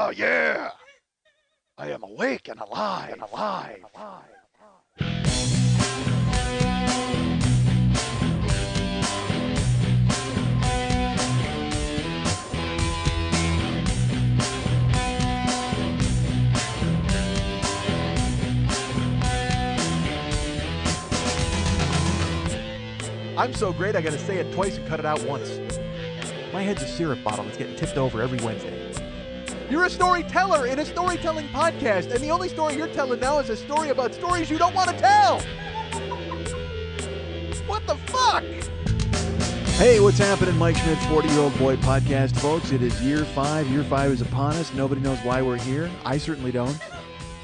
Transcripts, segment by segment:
Oh, yeah. I am awake and alive. I'm so great, I gotta say it twice and cut it out once. My head's a syrup bottle that's getting tipped over every Wednesday. You're a storyteller in a storytelling podcast, and the only story you're telling now is a story about stories you don't want to tell. What the fuck? Hey, what's happening? Mike Schmidt's 40-Year-Old Boy podcast, folks. It is year 5. Year 5 is upon us. Nobody knows why we're here. I certainly don't.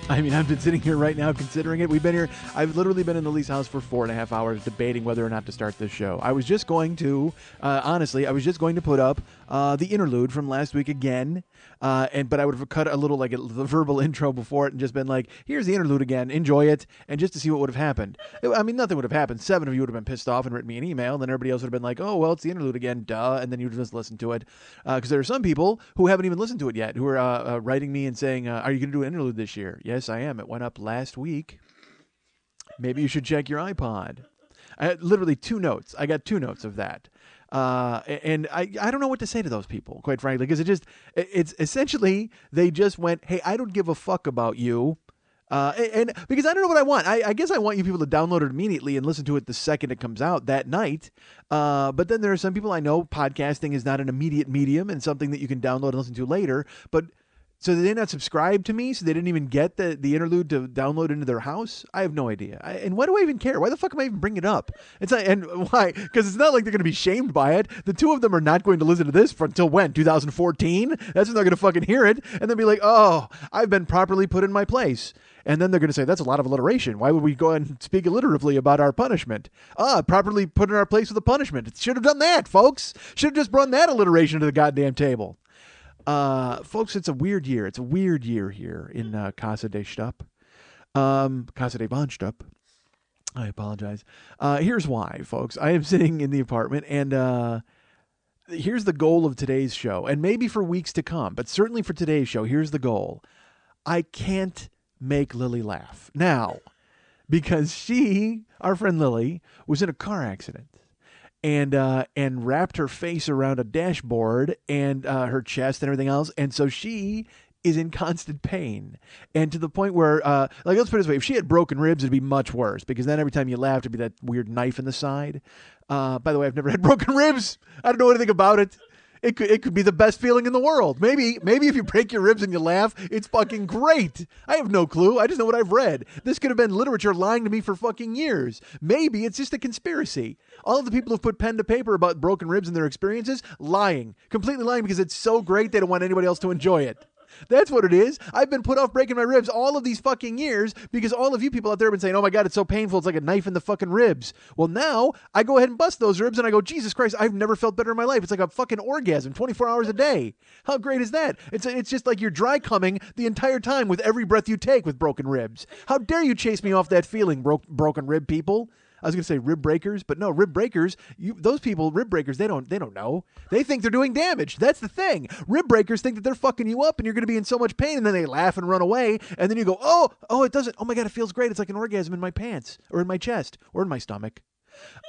I mean, I've been sitting here right now considering it. We've been here. I've literally been in the Lee's house for 4.5 hours debating whether or not to start this show. I was just going to, honestly, put up the interlude from last week again. But I would have cut a little, like, the verbal intro before it and just been like, here's the interlude again, enjoy it, and just to see what would have happened. I mean, nothing would have happened. 7 of you would have been pissed off and written me an email, and then everybody else would have been like, oh, well, it's the interlude again, duh, and then you would just listen to it. Because there are some people who haven't even listened to it yet, who are writing me and saying, are you going to do an interlude this year? Yes, I am. It went up last week. Maybe you should check your iPod. I had literally 2 notes. I got 2 notes of that. And I don't know what to say to those people, quite frankly, because it's essentially, they just went, hey, I don't give a fuck about you. And because I don't know what I want. I guess I want you people to download it immediately and listen to it the second it comes out that night. But then there are some people I know podcasting is not an immediate medium and something that you can download and listen to later. But so did they not subscribe to me? So they didn't even get the interlude to download into their house? I have no idea. And why do I even care? Why the fuck am I even bringing it up? It's like, and why? Because it's not like they're going to be shamed by it. The 2 of them are not going to listen to this for until when? 2014? That's when they're going to fucking hear it. And then be like, oh, I've been properly put in my place. And then they're going to say, that's a lot of alliteration. Why would we go and speak alliteratively about our punishment? Properly put in our place with a punishment. It should have done that, folks. Should have just brought that alliteration to the goddamn table. Folks, it's a weird year. It's a weird year here in Casa de Stupp. Casa de Von Stupp. I apologize. Here's why, folks. I am sitting in the apartment, and here's the goal of today's show, and maybe for weeks to come, but certainly for today's show, here's the goal. I can't make Lily laugh. Now, because she, our friend Lily, was in a car accident. And wrapped her face around a dashboard and her chest and everything else. And so she is in constant pain. And to the point where, let's put it this way, if she had broken ribs, it'd be much worse. Because then every time you laughed, it'd be that weird knife in the side. By the way, I've never had broken ribs. I don't know anything about it. It could be the best feeling in the world. Maybe if you break your ribs and you laugh, it's fucking great. I have no clue. I just know what I've read. This could have been literature lying to me for fucking years. Maybe it's just a conspiracy. All of the people who've put pen to paper about broken ribs and their experiences, lying. Completely lying because it's so great they don't want anybody else to enjoy it. That's what it is. I've been put off breaking my ribs all of these fucking years because all of you people out there have been saying, oh my God, it's so painful. It's like a knife in the fucking ribs. Well, now I go ahead and bust those ribs and I go, Jesus Christ, I've never felt better in my life. It's like a fucking orgasm 24 hours a day. How great is that? It's just like you're dry coming the entire time with every breath you take with broken ribs. How dare you chase me off that feeling, broken rib people? I was going to say rib breakers, but no, rib breakers, those people, rib breakers, they don't know. They think they're doing damage. That's the thing. Rib breakers think that they're fucking you up and you're going to be in so much pain, and then they laugh and run away, and then you go, oh, it doesn't. Oh my God, it feels great. It's like an orgasm in my pants or in my chest or in my stomach.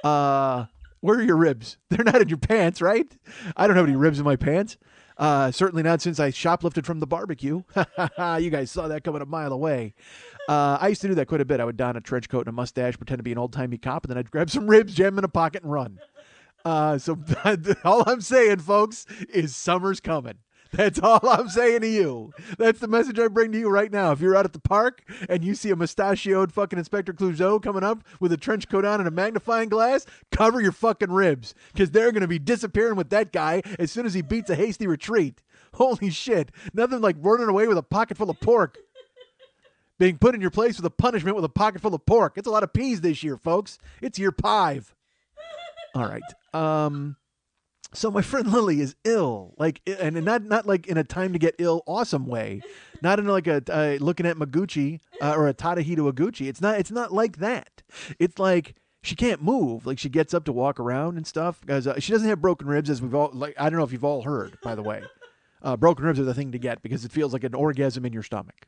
Where are your ribs? They're not in your pants, right? I don't have any ribs in my pants. Certainly not since I shoplifted from the barbecue. You guys saw that coming a mile away. I used to do that quite a bit. I would don a trench coat and a mustache, pretend to be an old-timey cop, and then I'd grab some ribs, jam them in a pocket, and run. So all I'm saying, folks, is summer's coming. That's all I'm saying to you. That's the message I bring to you right now. If you're out at the park and you see a mustachioed fucking Inspector Clouseau coming up with a trench coat on and a magnifying glass, cover your fucking ribs, because they're going to be disappearing with that guy as soon as he beats a hasty retreat. Holy shit. Nothing like running away with a pocket full of pork. Being put in your place with a punishment with a pocket full of pork. It's a lot of peas this year, folks. It's year 5. All right. So my friend Lily is ill, like, and not like in a time to get ill awesome way, not in like a looking at Maguchi or a Tadahito Aguchi. It's not like that. It's like she can't move. Like she gets up to walk around and stuff because she doesn't have broken ribs, as we've all, like, I don't know if you've all heard, by the way. Broken ribs are the thing to get because it feels like an orgasm in your stomach.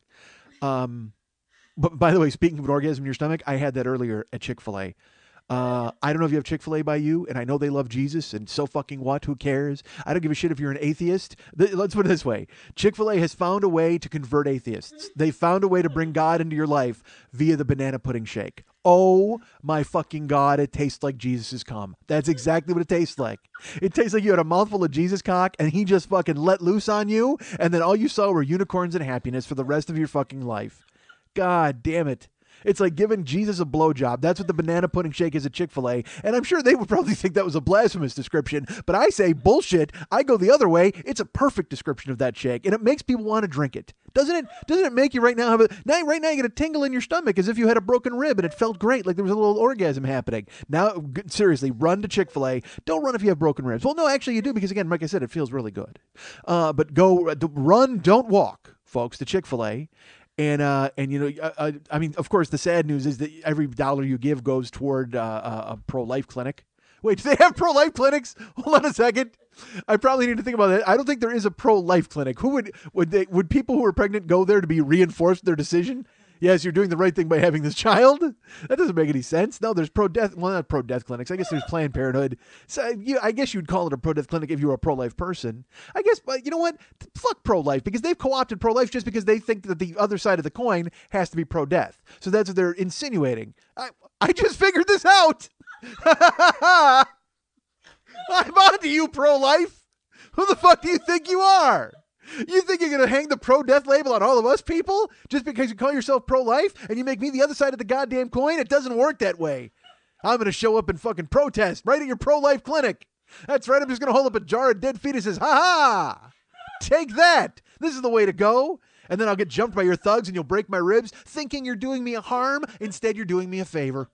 But by the way, speaking of an orgasm in your stomach, I had that earlier at Chick-fil-A. I don't know if you have Chick-fil-A by you, and I know they love Jesus, and so fucking what? Who cares? I don't give a shit if you're an atheist. Let's put it this way. Chick-fil-A has found a way to convert atheists. They found a way to bring God into your life via the banana pudding shake. Oh my fucking God, it tastes like Jesus has come. That's exactly what it tastes like. It tastes like you had a mouthful of Jesus cock, and he just fucking let loose on you, and then all you saw were unicorns and happiness for the rest of your fucking life. God damn it. It's like giving Jesus a blowjob. That's what the banana pudding shake is at Chick-fil-A. And I'm sure they would probably think that was a blasphemous description. But I say, bullshit. I go the other way. It's a perfect description of that shake. And it makes people want to drink it. Doesn't it? Doesn't it make you right now right now you get a tingle in your stomach as if you had a broken rib and it felt great, like there was a little orgasm happening. Now, seriously, run to Chick-fil-A. Don't run if you have broken ribs. Well, no, actually you do because, again, like I said, it feels really good. But go run, don't walk, folks, to Chick-fil-A. And you know, I mean, of course, the sad news is that every dollar you give goes toward a pro-life clinic. Wait, do they have pro-life clinics? Hold on a second. I probably need to think about that. I don't think there is a pro-life clinic. Would people who are pregnant go there to be reinforced their decision? Yes, you're doing the right thing by having this child. That doesn't make any sense. No, there's pro-death. Well, not pro-death clinics. I guess there's Planned Parenthood. So I guess you'd call it a pro-death clinic if you were a pro-life person. I guess, but you know what? Fuck pro-life because they've co-opted pro-life just because they think that the other side of the coin has to be pro-death. So that's what they're insinuating. I just figured this out. I'm on to you, pro-life. Who the fuck do you think you are? You think you're going to hang the pro-death label on all of us people just because you call yourself pro-life and you make me the other side of the goddamn coin? It doesn't work that way. I'm going to show up and fucking protest right at your pro-life clinic. That's right. I'm just going to hold up a jar of dead fetuses. Ha-ha! Take that. This is the way to go. And then I'll get jumped by your thugs and you'll break my ribs thinking you're doing me a harm. Instead, you're doing me a favor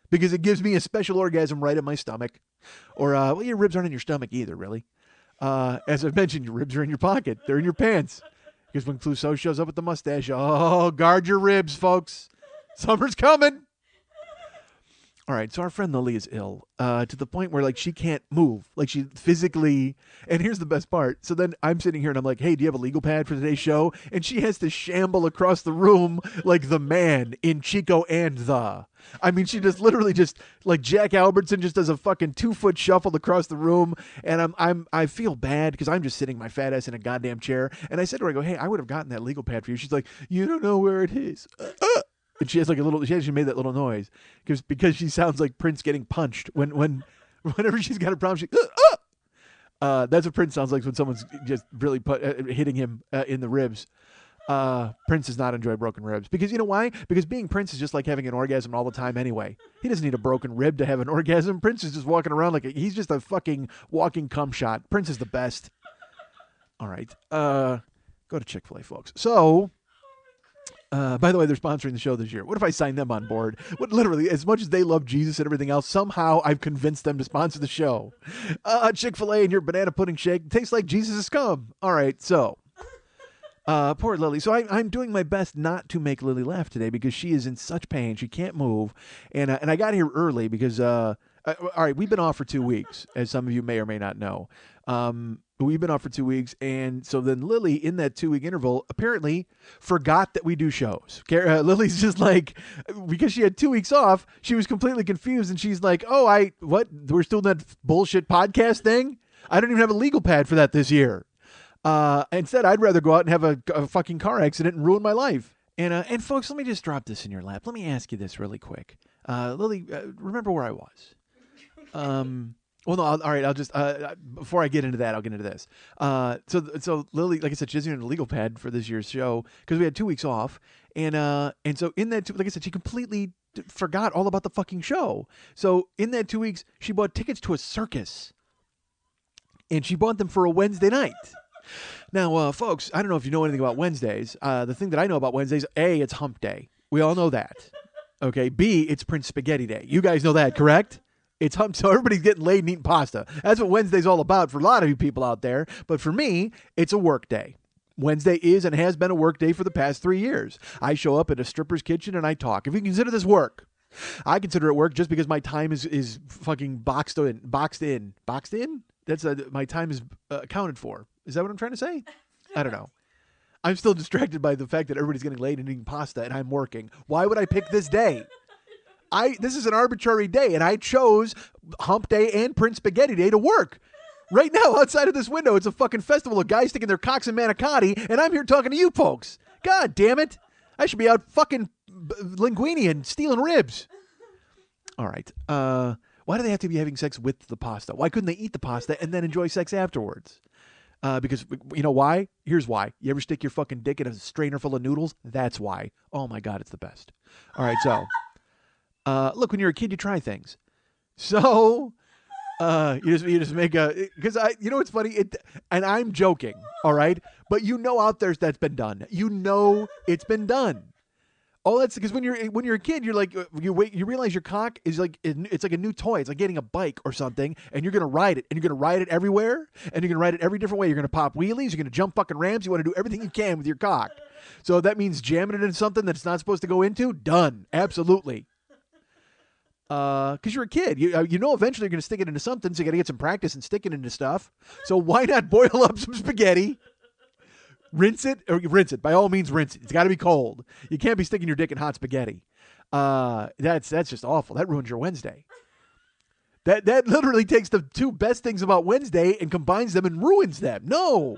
because it gives me a special orgasm right in my stomach. Or, well, your ribs aren't in your stomach either, really. As I've mentioned, your ribs are in your pocket. They're in your pants. Because when Clouseau shows up with the mustache, oh, guard your ribs, folks. Summer's coming. All right, so our friend Lily is ill to the point where, like, she can't move. Like, she physically... And here's the best part. So then I'm sitting here and I'm like, hey, do you have a legal pad for today's show? And she has to shamble across the room like the man in Chico and the... I mean, she just literally just like Jack Albertson just does a fucking 2-foot shuffle across the room. And I feel bad because I'm just sitting my fat ass in a goddamn chair. And I said to her, I go, hey, I would have gotten that legal pad for you. She's like, you don't know where it is. And she has like she actually made that little noise because she sounds like Prince getting punched whenever she's got a problem. She, that's what Prince sounds like when someone's just really hitting him in the ribs. Prince does not enjoy broken ribs because you know why? Because being Prince is just like having an orgasm all the time anyway. He doesn't need a broken rib to have an orgasm. Prince is just walking around like he's just a fucking walking cum shot. Prince is the best. All right. Go to Chick-fil-A, folks. So, by the way, they're sponsoring the show this year. What if I sign them on board? What literally, as much as they love Jesus and everything else, somehow I've convinced them to sponsor the show. Chick-fil-A and your banana pudding shake tastes like Jesus has come. All right, so. Poor Lily. So I'm doing my best not to make Lily laugh today because she is in such pain. She can't move. And I got here early because, all right, we've been off for 2 weeks, as some of you may or may not know. We've been off for 2 weeks. And so then Lily, in that 2-week interval, apparently forgot that we do shows. Lily's just like, because she had 2 weeks off, she was completely confused. And she's like, oh, what? We're still in that bullshit podcast thing? I don't even have a legal pad for that this year. Instead, I'd rather go out and have a fucking car accident and ruin my life. And folks, let me just drop this in your lap. Let me ask you this really quick. Lily, remember where I was? Well, no, all right. I'll just before I get into that, I'll get into this. So Lily, like I said, she doesn't even have a legal pad for this year's show because we had 2 weeks off, and so in that, like I said, she completely forgot all about the fucking show. So in that 2 weeks, she bought tickets to a circus, and she bought them for a Wednesday night. Now, folks, I don't know if you know anything about Wednesdays. The thing that I know about Wednesdays, A, it's hump day. We all know that. Okay. B, it's Prince Spaghetti Day. You guys know that, correct? It's hump, so everybody's getting laid and eating pasta. That's what Wednesday's all about for a lot of you people out there. But for me, it's a work day. Wednesday is and has been a work day for the past 3 years. I show up at a stripper's kitchen and I talk. If you consider this work, I consider it work just because my time is fucking boxed in. That's my time is accounted for. Is that what I'm trying to say? I don't know. I'm still distracted by the fact that everybody's getting laid and eating pasta and I'm working. Why would I pick this day? This is an arbitrary day, and I chose Hump Day and Prince Spaghetti Day to work. Right now, outside of this window, it's a fucking festival of guys sticking their cocks in manicotti, and I'm here talking to you folks. God damn it. I should be out fucking linguine and stealing ribs. All right. Why do they have to be having sex with the pasta? Why couldn't they eat the pasta and then enjoy sex afterwards? Because, you know why? Here's why. You ever stick your fucking dick in a strainer full of noodles? That's why. Oh, my God, it's the best. All right, so... look, when you're a kid, you try things. So, you just make because you know what's funny? And I'm joking, all right? But you know out there that's been done. You know it's been done. Oh, that's because when you're a kid, you're like you realize your cock is like it's like a new toy. It's like getting a bike or something, and you're gonna ride it, and you're gonna ride it everywhere, and you're gonna ride it every different way. You're gonna pop wheelies, you're gonna jump fucking ramps. You want to do everything you can with your cock. So that means jamming it in something that's not supposed to go into. Done, absolutely. Because you're a kid, you know eventually you're gonna stick it into something, so you gotta get some practice and stick it into stuff. So why not boil up some spaghetti? Rinse it. By all means, rinse it. It's got to be cold. You can't be sticking your dick in hot spaghetti. That's just awful. That ruins your Wednesday. That literally takes the two best things about Wednesday and combines them and ruins them. No,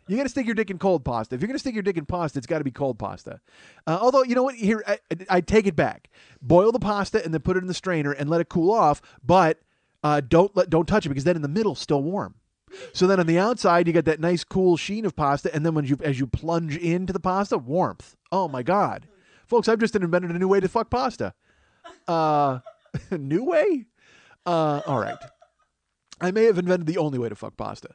you got to stick your dick in cold pasta. If you're gonna stick your dick in pasta, it's got to be cold pasta. Although you know what, here I take it back. Boil the pasta and then put it in the strainer and let it cool off. But don't touch it because then in the middle it's still warm. So then on the outside, you get that nice cool sheen of pasta, and then as you plunge into the pasta, warmth. Oh, my God. Folks, I've just invented a new way to fuck pasta. New way? All right. I may have invented the only way to fuck pasta,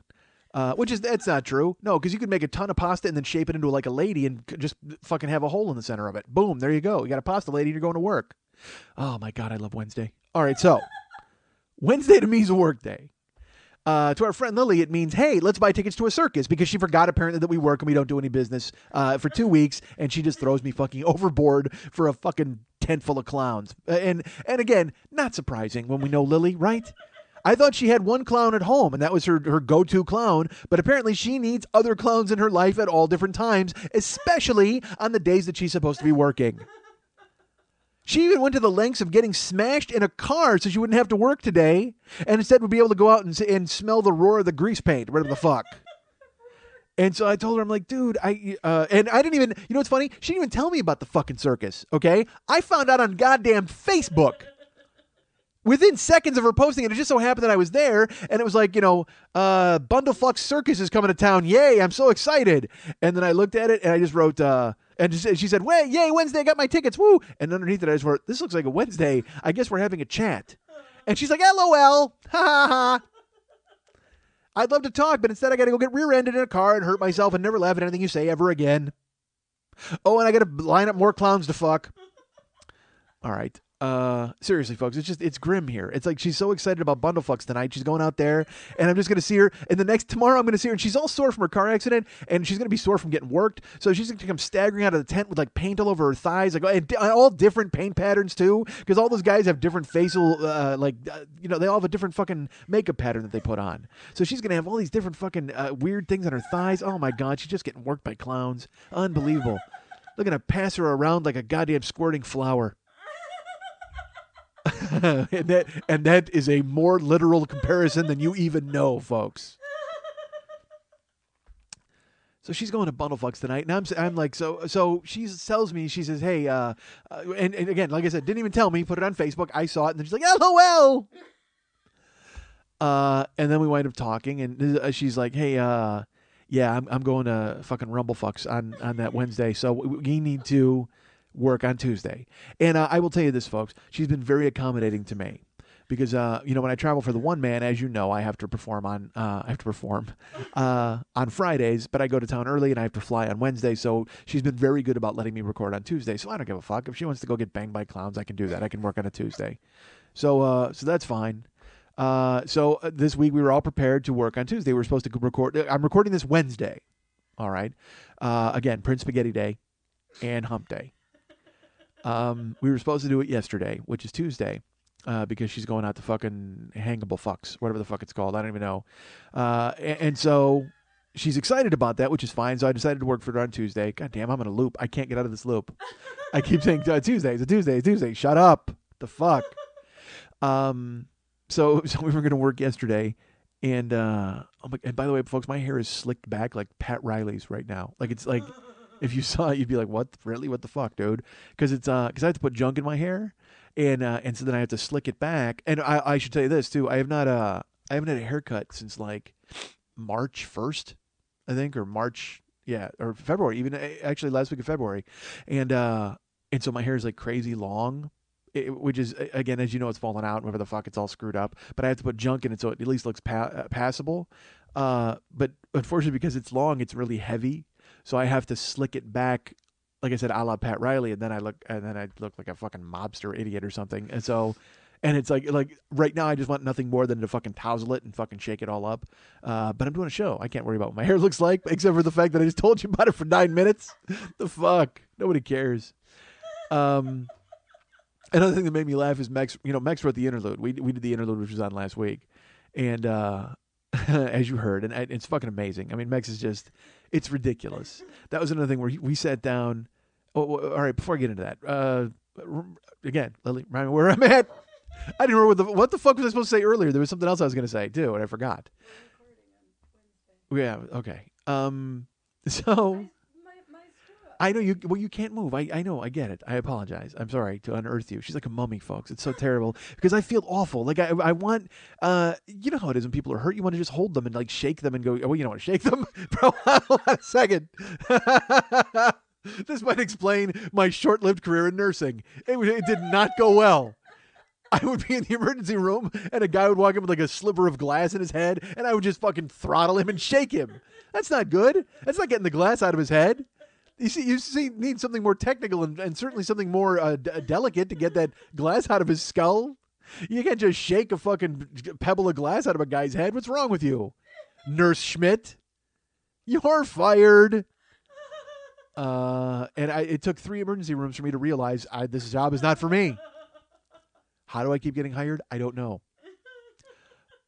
that's not true. No, because you could make a ton of pasta and then shape it into like a lady and just fucking have a hole in the center of it. Boom, there you go. You got a pasta lady and you're going to work. Oh, my God, I love Wednesday. All right, so Wednesday to me is a work day. To our friend Lily, it means, hey, let's buy tickets to a circus because she forgot apparently that we work and we don't do any business for 2 weeks, and she just throws me fucking overboard for a fucking tent full of clowns. And again, not surprising when we know Lily, right? I thought she had one clown at home, and that was her go-to clown, but apparently she needs other clowns in her life at all different times, especially on the days that she's supposed to be working. She even went to the lengths of getting smashed in a car so she wouldn't have to work today, and instead would be able to go out and smell the roar of the grease paint, whatever the fuck. And so I told her, I'm like, dude, and I didn't even, you know what's funny? She didn't even tell me about the fucking circus, okay? I found out on goddamn Facebook. Within seconds of her posting it, it just so happened that I was there, and it was like, Bundleflux Circus is coming to town. Yay, I'm so excited. And then I looked at it, and I just wrote, she said, well, yay, Wednesday, I got my tickets, woo. And underneath it, I just wrote, this looks like a Wednesday. I guess we're having a chat. And she's like, LOL, ha ha ha. I'd love to talk, but instead I got to go get rear-ended in a car and hurt myself and never laugh at anything you say ever again. Oh, and I got to line up more clowns to fuck. All right. Seriously, folks, it's grim here. It's like she's so excited about Bundleflux tonight. She's going out there, and I'm just going to see her. And tomorrow I'm going to see her, and she's all sore from her car accident, and she's going to be sore from getting worked. So she's going to come staggering out of the tent with like paint all over her thighs, like and all different paint patterns too, because all those guys have different facial, they all have a different fucking makeup pattern that they put on. So she's going to have all these different fucking weird things on her thighs. Oh my God, she's just getting worked by clowns. Unbelievable. They're going to pass her around like a goddamn squirting flower. and that is a more literal comparison than you even know, folks. So she's going to Bundleflux tonight, and I'm like, so she tells me, she says, hey, and again, like I said, didn't even tell me, put it on Facebook, I saw it, and then she's like, LOL. And then we wind up talking, and she's like, hey, yeah, I'm going to fucking Rumbleflux on that Wednesday, so we need to work on Tuesday. And I will tell you this, folks, she's been very accommodating to me because when I travel for the one man, as you know, I have to perform on Fridays, but I go to town early and I have to fly on Wednesday. So she's been very good about letting me record on Tuesday. So I don't give a fuck. If she wants to go get banged by clowns, I can do that. I can work on a Tuesday. So that's fine. So this week we were all prepared to work on Tuesday. We were supposed to record. I'm recording this Wednesday. All right. Again, Prince Spaghetti Day and Hump Day. We were supposed to do it yesterday, which is Tuesday, because she's going out to fucking Hangable Fucks, whatever the fuck it's called. I don't even know. And so she's excited about that, which is fine. So I decided to work for her on Tuesday. God damn, I'm in a loop. I can't get out of this loop. I keep saying Tuesday. It's a Tuesday. It's Tuesday. Shut up. The fuck. So we were going to work yesterday, and and by the way, folks, my hair is slicked back like Pat Riley's right now. Like it's like if you saw it, you'd be like, "What? Really? What the fuck, dude?" Because I have to put junk in my hair, and so then I have to slick it back. And I should tell you this too. I haven't had a haircut since like March 1st, I think, or March, yeah, or February, even actually last week of February, and so my hair is like crazy long. Which is, again, as you know, it's falling out, whatever the fuck, it's all screwed up. But I have to put junk in it so it at least looks passable. But unfortunately, because it's long, it's really heavy. So I have to slick it back, like I said, a la Pat Riley, and then I look like a fucking mobster idiot or something. And so, and it's like right now, I just want nothing more than to fucking tousle it and fucking shake it all up. But I'm doing a show. I can't worry about what my hair looks like, except for the fact that I just told you about it for 9 minutes. The fuck? Nobody cares. Another thing that made me laugh is Mex. Mex wrote the interlude. We did the interlude, which was on last week, and as you heard, and it's fucking amazing. I mean, Mex is just, it's ridiculous. That was another thing where we sat down. Oh, all right. Before I get into that, again, Lily, remind me where I'm at. I didn't remember what the fuck was I supposed to say earlier. There was something else I was going to say too, and I forgot. Yeah. Okay. So. I know you. Well, you can't move. I know. I get it. I apologize. I'm sorry to unearth you. She's like a mummy, folks. It's so terrible because I feel awful. Like I want. You know how it is when people are hurt. You want to just hold them and like shake them and go. Oh, you don't want to shake them, bro. Hold on a second. This might explain my short-lived career in nursing. It did not go well. I would be in the emergency room and a guy would walk in with like a sliver of glass in his head, and I would just fucking throttle him and shake him. That's not good. That's not getting the glass out of his head. You need something more technical and certainly something more delicate to get that glass out of his skull. You can't just shake a fucking pebble of glass out of a guy's head. What's wrong with you, Nurse Schmidt? You're fired. It took 3 emergency rooms for me to realize this job is not for me. How do I keep getting hired? I don't know.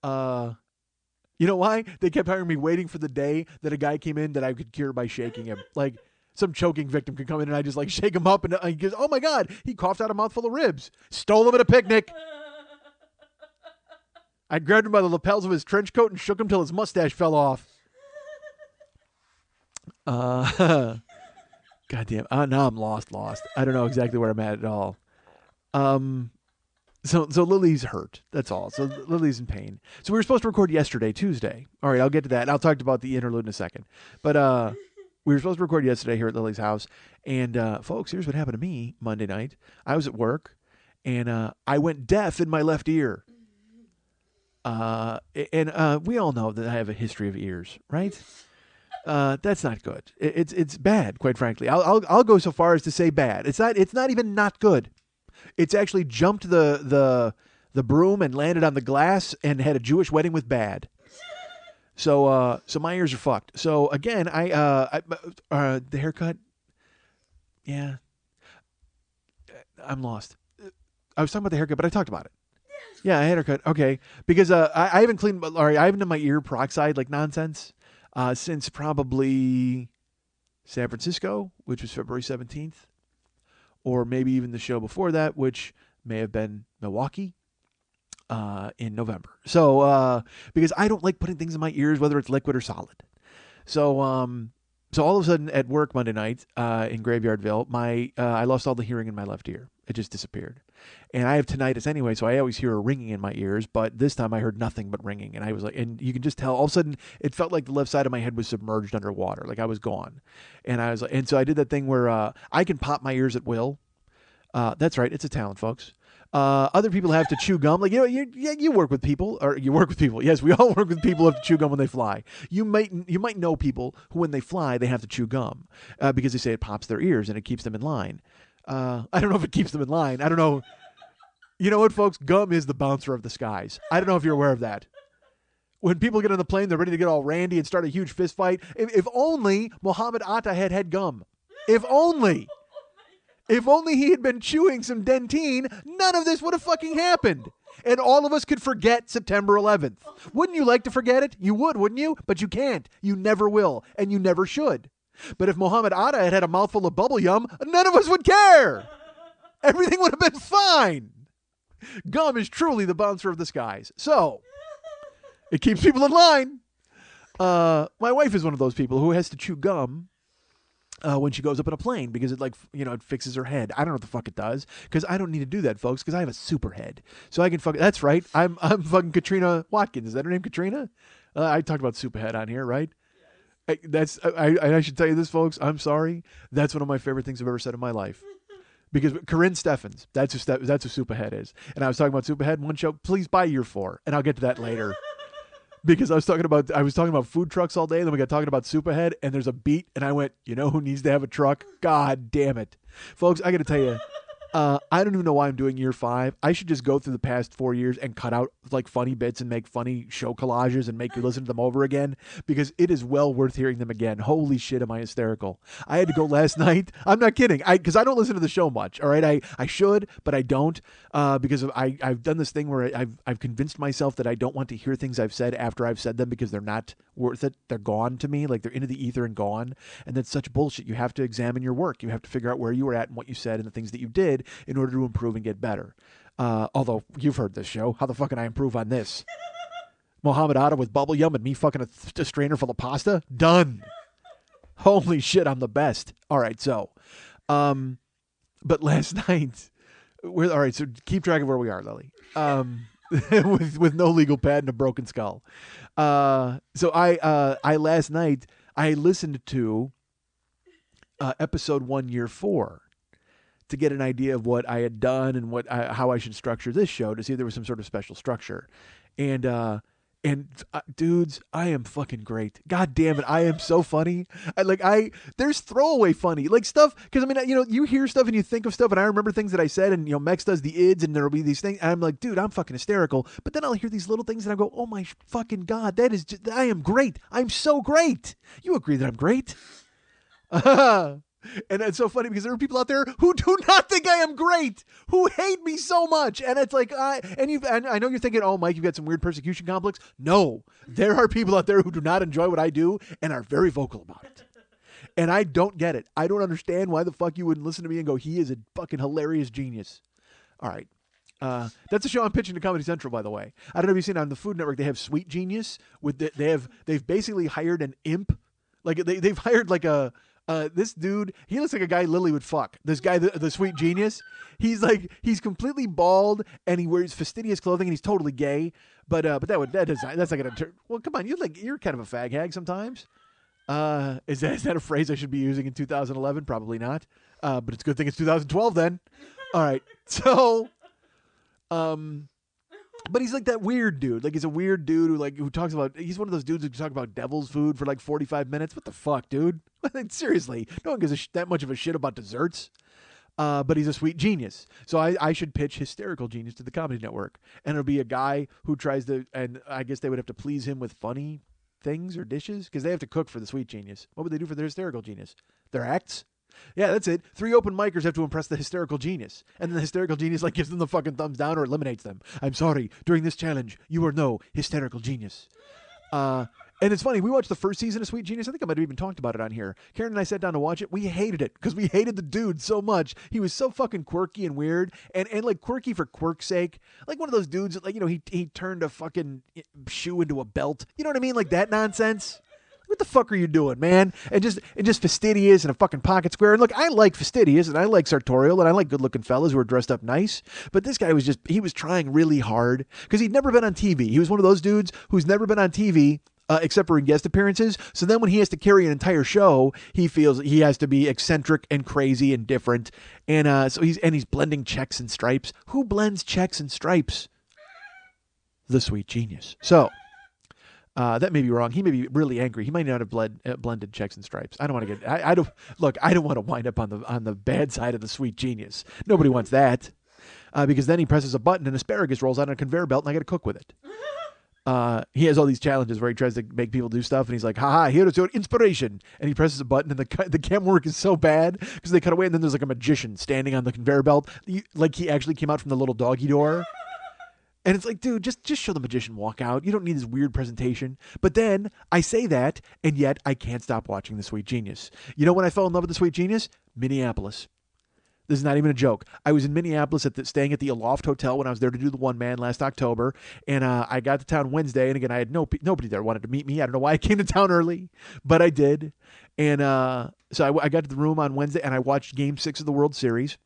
You know why? They kept hiring me waiting for the day that a guy came in that I could cure by shaking him. Like, some choking victim could come in and I just like shake him up and he goes, oh my God, he coughed out a mouthful of ribs. Stole them at a picnic. I grabbed him by the lapels of his trench coat and shook him till his mustache fell off. Goddamn. Now I'm lost. I don't know exactly where I'm at all. So Lily's hurt. That's all. So Lily's in pain. So we were supposed to record yesterday, Tuesday. All right, I'll get to that. And I'll talk about the interlude in a second. But we were supposed to record yesterday here at Lily's house. And folks, here's what happened to me Monday night. I was at work, and I went deaf in my left ear. And we all know that I have a history of ears, right? That's not good. It's bad, quite frankly. I'll go so far as to say bad. It's not even not good. It's actually jumped the broom and landed on the glass and had a Jewish wedding with bad. So my ears are fucked. So again, the haircut, yeah, I'm lost. I was talking about the haircut, but I talked about it. Yeah, I had a haircut. Okay, because I haven't cleaned, or I haven't done my ear peroxide like nonsense since probably San Francisco, which was February 17th, or maybe even the show before that, which may have been Milwaukee. In November. So, because I don't like putting things in my ears, whether it's liquid or solid. So all of a sudden at work Monday night, in Graveyardville, I lost all the hearing in my left ear. It just disappeared. And I have tinnitus anyway, so I always hear a ringing in my ears, but this time I heard nothing but ringing. And I was like, and you can just tell all of a sudden it felt like the left side of my head was submerged underwater. Like I was gone. And I was like, and so I did that thing where, I can pop my ears at will. That's right. It's a talent, folks. Other people have to chew gum. Like, you work with people, or you work with people. Yes, we all work with people who have to chew gum when they fly. You might know people who, when they fly, they have to chew gum because they say it pops their ears and it keeps them in line. I don't know if it keeps them in line. I don't know. You know what, folks? Gum is the bouncer of the skies. I don't know if you're aware of that. When people get on the plane, they're ready to get all randy and start a huge fist fight. If only Muhammad Atta had gum. If only. If only he had been chewing some Dentyne, none of this would have fucking happened. and all of us could forget September 11th. Wouldn't you like to forget it? You would, wouldn't you? But you can't. You never will, and you never should. But if Muhammad Atta had had a mouthful of bubble yum, none of us would care. Everything would have been fine. Gum is truly the bouncer of the skies. So, it keeps people in line. My wife is one of those people who has to chew gum when she goes up in a plane because it it fixes her head. I don't know what the fuck it does because I don't need to do that, folks, because I have a super head. So I can that's right. I'm fucking Katrina Watkins. Is that her name, Katrina? I talked about Superhead on here, right? I should tell you this, folks. I'm sorry. That's one of my favorite things I've ever said in my life. Because Corinne Steffens, that's who Superhead is. And I was talking about Superhead in one show. Please buy year 4, and I'll get to that later. Because I was talking about food trucks all day, and then we got talking about Superhead, and there's a beat, and I went, you know who needs to have a truck? God damn it. Folks, I got to tell you, I don't even know why I'm doing year 5. I should just go through the past 4 years and cut out like funny bits and make funny show collages and make you listen to them over again because it is well worth hearing them again. Holy shit, am I hysterical. I had to go last night. I'm not kidding. Because I don't listen to the show much. All right. I should, but I don't because I've done this thing where I've convinced myself that I don't want to hear things I've said after I've said them because they're not worth it. They're gone to me. Like they're into the ether and gone. And that's such bullshit. You have to examine your work. You have to figure out where you were at and what you said and the things that you did in order to improve and get better. Although you've heard this show. How the fuck can I improve on this? Muhammad Atta with bubble yum and me fucking a strainer full of pasta? Done. Holy shit, I'm the best. All right, so. But last night, all right, so keep track of where we are, Lily. With no legal pad and a broken skull. So I last night, I listened to episode 1, year 4. To get an idea of what I had done and how I should structure this show to see if there was some sort of special structure. And dudes, I am fucking great. God damn it. I am so funny. There's throwaway funny, like stuff. Cause I mean, you hear stuff and you think of stuff and I remember things that I said and, Mex does the ids and there'll be these things. And I'm like, dude, I'm fucking hysterical. But then I'll hear these little things and I go, oh my fucking God, I am great. I'm so great. You agree that I'm great? And it's so funny because there are people out there who do not think I am great, who hate me so much. And it's like, and I know you're thinking, oh, Mike, you've got some weird persecution complex. No, there are people out there who do not enjoy what I do and are very vocal about it. And I don't get it. I don't understand why the fuck you wouldn't listen to me and go, he is a fucking hilarious genius. All right. That's a show I'm pitching to Comedy Central, by the way. I don't know if you've seen it on the Food Network. They have Sweet Genius. They've basically hired an imp. Like they've hired like this dude, he looks like a guy Lily would fuck. This guy, the Sweet Genius, he's completely bald and he wears fastidious clothing and he's totally gay. But that's not gonna turn. Well, come on, you're kind of a fag hag sometimes. Is that a phrase I should be using in 2011? Probably not. But it's a good thing it's 2012 then. All right, so, but he's like that weird dude. Like he's a weird dude who talks about. He's one of those dudes who talk about devil's food for like 45 minutes. What the fuck, dude? Seriously, no one gives that much of a shit about desserts. But he's a sweet genius. So I should pitch Hysterical Genius to the Comedy Network, and it'll be a guy who tries to. And I guess they would have to please him with funny things or dishes because they have to cook for the Sweet Genius. What would they do for the Hysterical Genius? Their acts. Yeah, that's it. 3 open micers have to impress the Hysterical Genius. And then the Hysterical Genius gives them the fucking thumbs down or eliminates them. I'm sorry. During this challenge, you are no Hysterical Genius. And it's funny. We watched the first season of Sweet Genius. I think I might have even talked about it on here. Karen and I sat down to watch it. We hated it because we hated the dude so much. He was so fucking quirky and weird and like quirky for quirk's sake. Like one of those dudes that, he turned a fucking shoe into a belt. You know what I mean? Like that nonsense. What the fuck are you doing, man? And just fastidious and a fucking pocket square. And look, I like fastidious and I like sartorial and I like good looking fellas who are dressed up nice. But this guy he was trying really hard because he'd never been on TV. He was one of those dudes who's never been on TV. Except for in guest appearances. So then when he has to carry an entire show, he feels he has to be eccentric and crazy and different. And so he's blending checks and stripes. Who blends checks and stripes? The Sweet Genius. So that may be wrong. He may be really angry. He might not have blended checks and stripes. I don't want to get. I don't want to wind up on the bad side of the Sweet Genius. Nobody wants that because then he presses a button and asparagus rolls out on a conveyor belt and I got to cook with it. He has all these challenges where he tries to make people do stuff and he's like, haha, here is your inspiration. And he presses a button and the camera work is so bad because they cut away and then there's like a magician standing on the conveyor belt. Like he actually came out from the little doggy door. And it's like, dude, just show the magician walk out. You don't need this weird presentation. But then I say that, and yet I can't stop watching The Sweet Genius. You know when I fell in love with The Sweet Genius? Minneapolis. This is not even a joke. I was in Minneapolis staying at the Aloft Hotel when I was there to do the One Man last October. And I got to town Wednesday. And again, I had nobody there wanted to meet me. I don't know why I came to town early, but I did. And so I got to the room on Wednesday and I watched Game 6 of the World Series.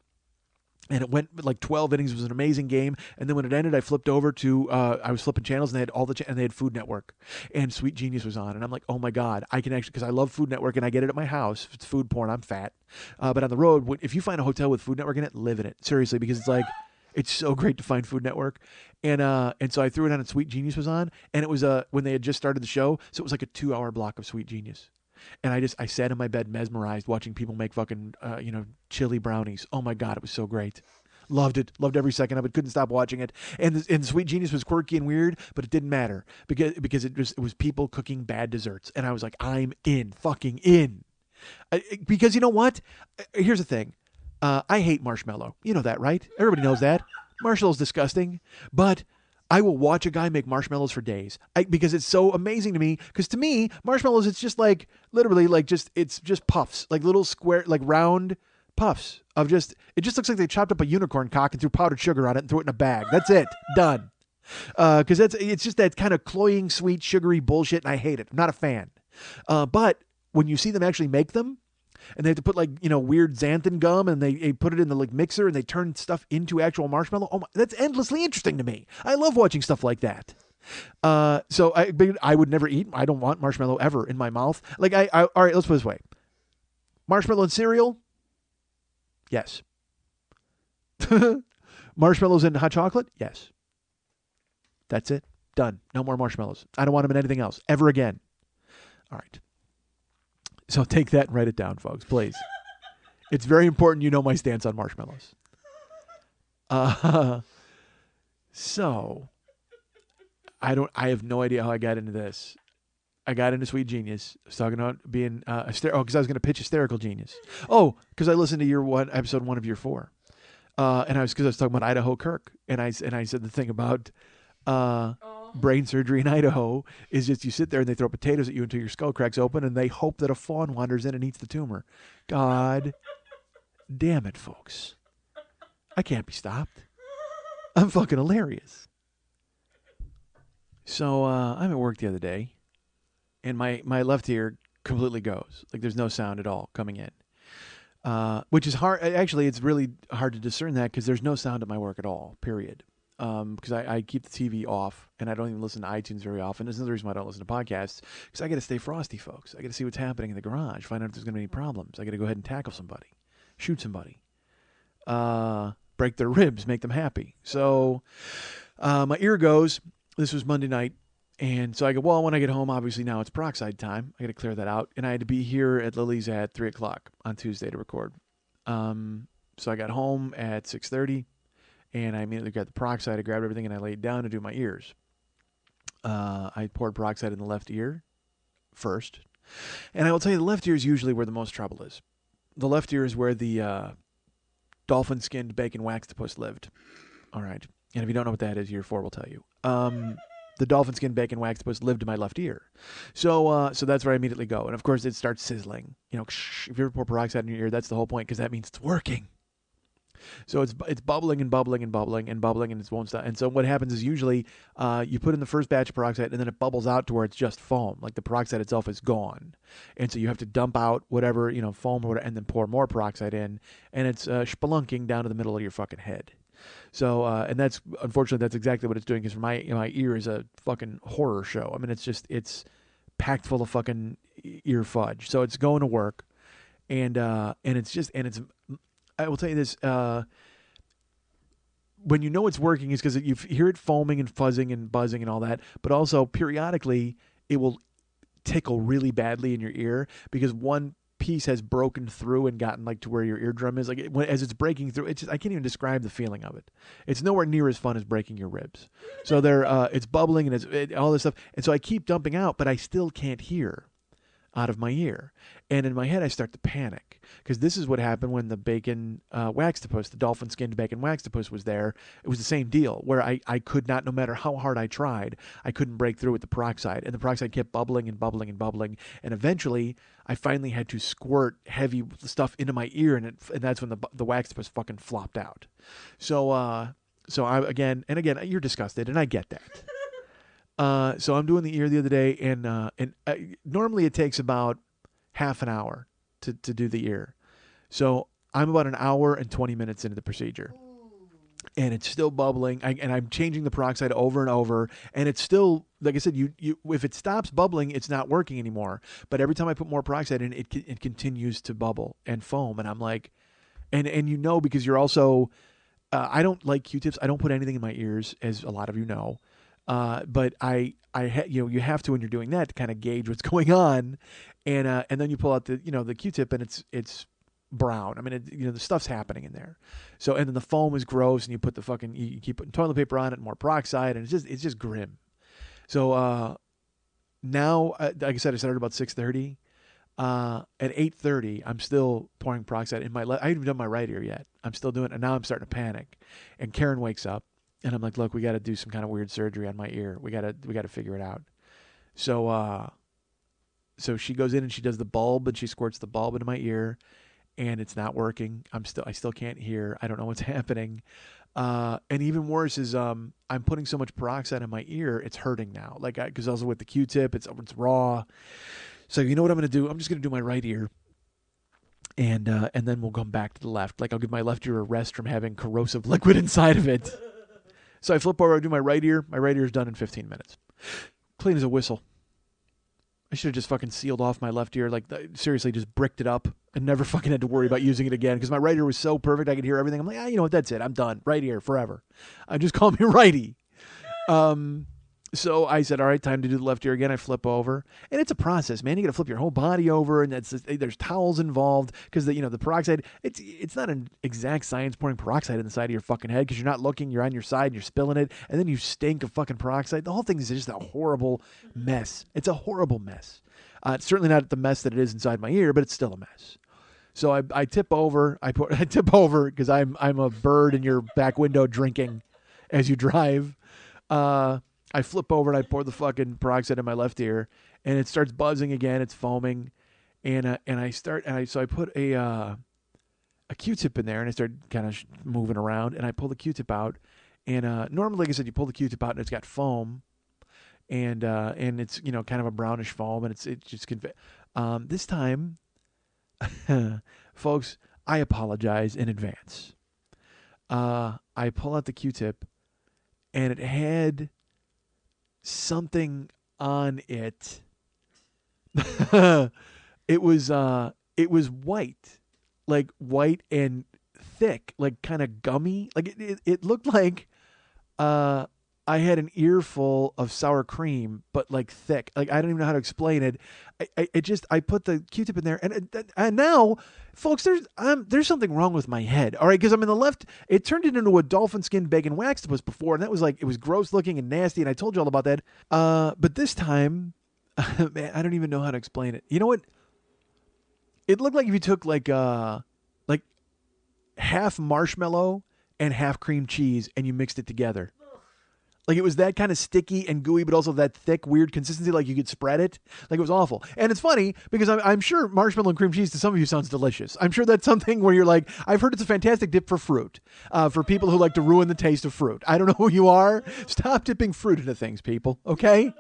And it went like 12 innings. It was an amazing game. And then when it ended, I flipped over to, I was flipping channels and they had and they had Food Network. And Sweet Genius was on. And I'm like, oh my God, I can actually, because I love Food Network and I get it at my house. If it's food porn, I'm fat. But on the road, if you find a hotel with Food Network in it, live in it. Seriously, because it's like, it's so great to find Food Network. And so I threw it on and Sweet Genius was on. And it was when they had just started the show. So it was like a 2-hour block of Sweet Genius. And I sat in my bed mesmerized watching people make fucking, chili brownies. Oh my God, it was so great. Loved it. Loved every second of it. Couldn't stop watching it. And Sweet Genius was quirky and weird, but it didn't matter because it was people cooking bad desserts. And I was like, I'm in. Fucking in. Because you know what? Here's the thing. I hate marshmallow. You know that, right? Everybody knows that. Marshmallow's disgusting. But I will watch a guy make marshmallows for days because it's so amazing to me. Because to me, marshmallows, it's just like literally like it's just puffs, like little square, like round puffs of it just looks like they chopped up a unicorn cock and threw powdered sugar on it and threw it in a bag. That's it. Done. Because it's just that kind of cloying, sweet, sugary bullshit, and I hate it. I'm not a fan. But when you see them actually make them, and they have to put weird xanthan gum and they put it in the mixer and they turn stuff into actual marshmallow. Oh my, that's endlessly interesting to me. I love watching stuff like that. So I would never eat. I don't want marshmallow ever in my mouth. All right, let's put it this way. Marshmallow and cereal. Yes. Marshmallows and hot chocolate? Yes. That's it. Done. No more marshmallows. I don't want them in anything else ever again. All right. So take that and write it down, folks, please. It's very important you know my stance on marshmallows. So I have no idea how I got into this. I got into Sweet Genius. I was talking about being because I was going to pitch Hysterical Genius. Oh, because I listened to episode 1 of year 4, and I was talking about Idaho Kirk, and I said the thing about brain surgery in Idaho is just you sit there and they throw potatoes at you until your skull cracks open, and they hope that a fawn wanders in and eats the tumor. God damn it, folks! I can't be stopped. I'm fucking hilarious. So I'm at work the other day. And my left ear completely goes. Like there's no sound at all coming in. Which is hard. Actually, it's really hard to discern that because there's no sound at my work at all, period. Because I keep the TV off and I don't even listen to iTunes very often. This is another reason why I don't listen to podcasts. Because I got to stay frosty, folks. I got to see what's happening in the garage. Find out if there's going to be any problems. I got to go ahead and tackle somebody. Shoot somebody. Break their ribs. Make them happy. So my ear goes. This was Monday night. And so I go, well, when I get home, obviously now it's peroxide time. I got to clear that out. And I had to be here at Lily's at 3 o'clock on Tuesday to record. So I got home at 6:30 and I immediately got the peroxide. I grabbed everything and I laid down to do my ears. I poured peroxide in the left ear first. And I will tell you, the left ear is usually where the most trouble is. The left ear is where the dolphin-skinned bacon waxtopus lived. All right. And if you don't know what that is, year 4 will tell you. The dolphin skin bacon waxtopus lived in my left ear. So that's where I immediately go. And of course it starts sizzling. If you ever pour peroxide in your ear, that's the whole point because that means it's working. So it's bubbling and bubbling and bubbling and bubbling and it won't stop. And so what happens is usually you put in the first batch of peroxide and then it bubbles out to where it's just foam. Like the peroxide itself is gone. And so you have to dump out whatever, foam or whatever, and then pour more peroxide in. And it's spelunking down to the middle of your fucking head. So, and unfortunately, that's exactly what it's doing because my ear is a fucking horror show. I mean, it's packed full of fucking ear fudge. So it's going to work. And I will tell you this, when you know it's working is because you hear it foaming and fuzzing and buzzing and all that, but also periodically it will tickle really badly in your ear because one piece has broken through and gotten to where your eardrum is. As it's breaking through, I can't even describe the feeling of it. It's nowhere near as fun as breaking your ribs. So it's bubbling and all this stuff. And so I keep dumping out, but I still can't hear. out of my ear. And in my head, I start to panic because this is what happened when the bacon waxtopus, the dolphin skinned bacon waxtopus was there. It was the same deal where I could not, no matter how hard I tried, I couldn't break through with the peroxide. And the peroxide kept bubbling and bubbling and bubbling. And eventually, I finally had to squirt heavy stuff into my ear, and that's when the waxtopus fucking flopped out. So I again, you're disgusted, and I get that. So I'm doing the ear the other day, and normally it takes about half an hour to do the ear. So I'm about an hour and 20 minutes into the procedure. And it's still bubbling, and I'm changing the peroxide over and over, and it's still, like I said, you if it stops bubbling, it's not working anymore. But every time I put more peroxide in, it continues to bubble and foam, and I'm like, and because you're also, I don't like Q-tips. I don't put anything in my ears, as a lot of you know. But you have to when you're doing that to kind of gauge what's going on, and then you pull out the Q-tip, and it's brown. I mean, the stuff's happening in there. So, and then the foam is gross, and you put you keep putting toilet paper on it, more peroxide, and it's just grim. So now, like I said, I started about 6:30. At 8:30, I'm still pouring peroxide in my I haven't even done my right ear yet. I'm still doing it, and now I'm starting to panic. And Karen wakes up. And I'm like, look, we got to do some kind of weird surgery on my ear. We got to figure it out. So she goes in and she does the bulb, and she squirts the bulb into my ear, and it's not working. I still can't hear. I don't know what's happening. And even worse is I'm putting so much peroxide in my ear, it's hurting now. Like, because also with the Q-tip, it's raw. So you know what I'm going to do? I'm just going to do my right ear. And then we'll come back to the left. Like, I'll give my left ear a rest from having corrosive liquid inside of it. So I flip over, I do my right ear. My right ear is done in 15 minutes. Clean as a whistle. I should have just fucking sealed off my left ear. Like, seriously, just bricked it up and never fucking had to worry about using it again because my right ear was so perfect. I could hear everything. I'm like, you know what? That's it. I'm done. Right ear forever. Just call me righty. So I said, all right, time to do the left ear again. I flip over, and it's a process, man. You got to flip your whole body over, and there's towels involved because the peroxide. It's not an exact science pouring peroxide in the side of your fucking head because you're not looking. You're on your side, and you're spilling it, and then you stink of fucking peroxide. The whole thing is just a horrible mess. It's a horrible mess. It's certainly not the mess that it is inside my ear, but it's still a mess. So I tip over. I tip over because I'm a bird in your back window drinking as you drive. I flip over and I pour the fucking peroxide in my left ear, and it starts buzzing again. It's foaming, so I put a Q-tip in there, and I start kind of moving around, and I pull the Q-tip out, and normally, like I said, you pull the Q-tip out and it's got foam, and it's kind of a brownish foam, and it's just this time, folks, I apologize in advance. I pull out the Q-tip, and it had something on it. It was white, like white and thick, like kind of gummy. Like it looked like I had an earful of sour cream, but like thick. Like I don't even know how to explain it. I put the Q-tip in there, and now, folks, there's something wrong with my head. All right, because I'm in the left. It turned it into a dolphin skin bacon waxtopus before, and that was like it was gross looking and nasty, and I told you all about that. But this time, man, I don't even know how to explain it. You know what? It looked like if you took like half marshmallow and half cream cheese, and you mixed it together. Like, it was that kind of sticky and gooey, but also that thick, weird consistency, like you could spread it. Like, it was awful. And it's funny, because I'm sure marshmallow and cream cheese to some of you sounds delicious. I'm sure that's something where you're like, I've heard it's a fantastic dip for fruit, for people who like to ruin the taste of fruit. I don't know who you are. Stop dipping fruit into things, people, okay?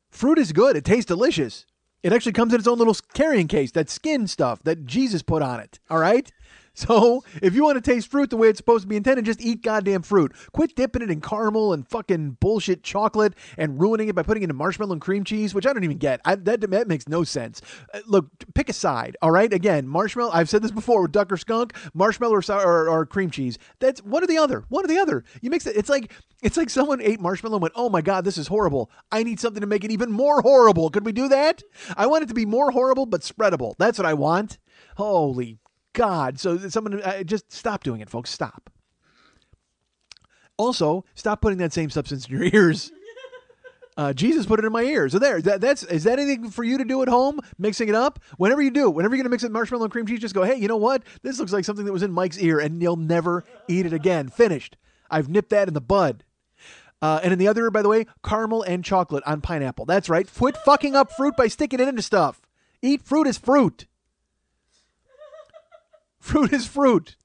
Fruit is good. It tastes delicious. It actually comes in its own little carrying case, that skin stuff that Jesus put on it, all right? So, if you want to taste fruit the way it's supposed to be intended, just eat goddamn fruit. Quit dipping it in caramel and fucking bullshit chocolate and ruining it by putting it in marshmallow and cream cheese, which I don't even get. That makes no sense. Look, pick a side, all right? Again, marshmallow, I've said this before with duck or skunk, marshmallow or cream cheese. That's one or the other. One or the other. You mix it. It's like someone ate marshmallow and went, oh my God, this is horrible. I need something to make it even more horrible. Could we do that? I want it to be more horrible but spreadable. That's what I want. Holy God. So someone just stop doing it, folks. Stop. Also, stop putting that same substance in your ears. Jesus put it in my ear. So there, is that anything for you to do at home? Mixing it up? Whenever you're going to mix it marshmallow and cream cheese, just go, hey, you know what? This looks like something that was in Mike's ear, and you'll never eat it again. Finished. I've nipped that in the bud. And in the other ear, by the way, caramel and chocolate on pineapple. That's right. Quit fucking up fruit by sticking it into stuff. Eat fruit as fruit. Fruit is fruit.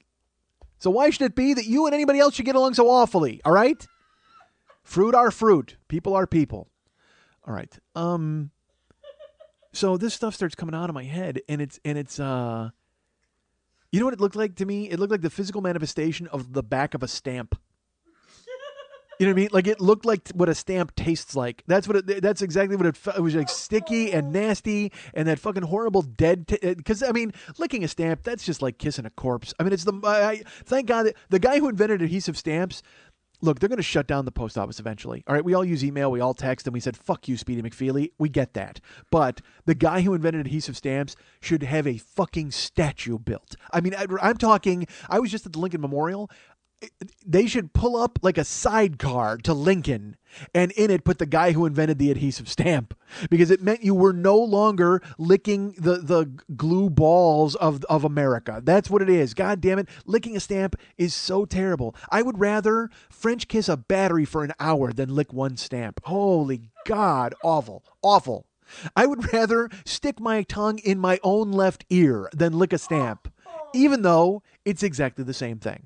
So why should it be that you and anybody else should get along so awfully? All right? Fruit are fruit. People are people. All right. So this stuff starts coming out of my head, and it's you know what it looked like to me? It looked like the physical manifestation of the back of a stamp. You know what I mean? Like, it looked like what a stamp tastes like. That's exactly what it felt. It was like sticky and nasty, and that fucking horrible dead. Because I mean, licking a stamp, that's just like kissing a corpse. I mean, it's thank God that the guy who invented adhesive stamps. Look, they're going to shut down the post office eventually. All right, we all use email, we all text, and we said, fuck you, Speedy McFeely. We get that. But the guy who invented adhesive stamps should have a fucking statue built. I mean, I'm talking, I was just at the Lincoln Memorial. They should pull up like a sidecar to Lincoln and in it put the guy who invented the adhesive stamp, because it meant you were no longer licking the glue balls of America. That's what it is. God damn it. Licking a stamp is so terrible. I would rather French kiss a battery for an hour than lick one stamp. Holy God. Awful. Awful. I would rather stick my tongue in my own left ear than lick a stamp, even though it's exactly the same thing.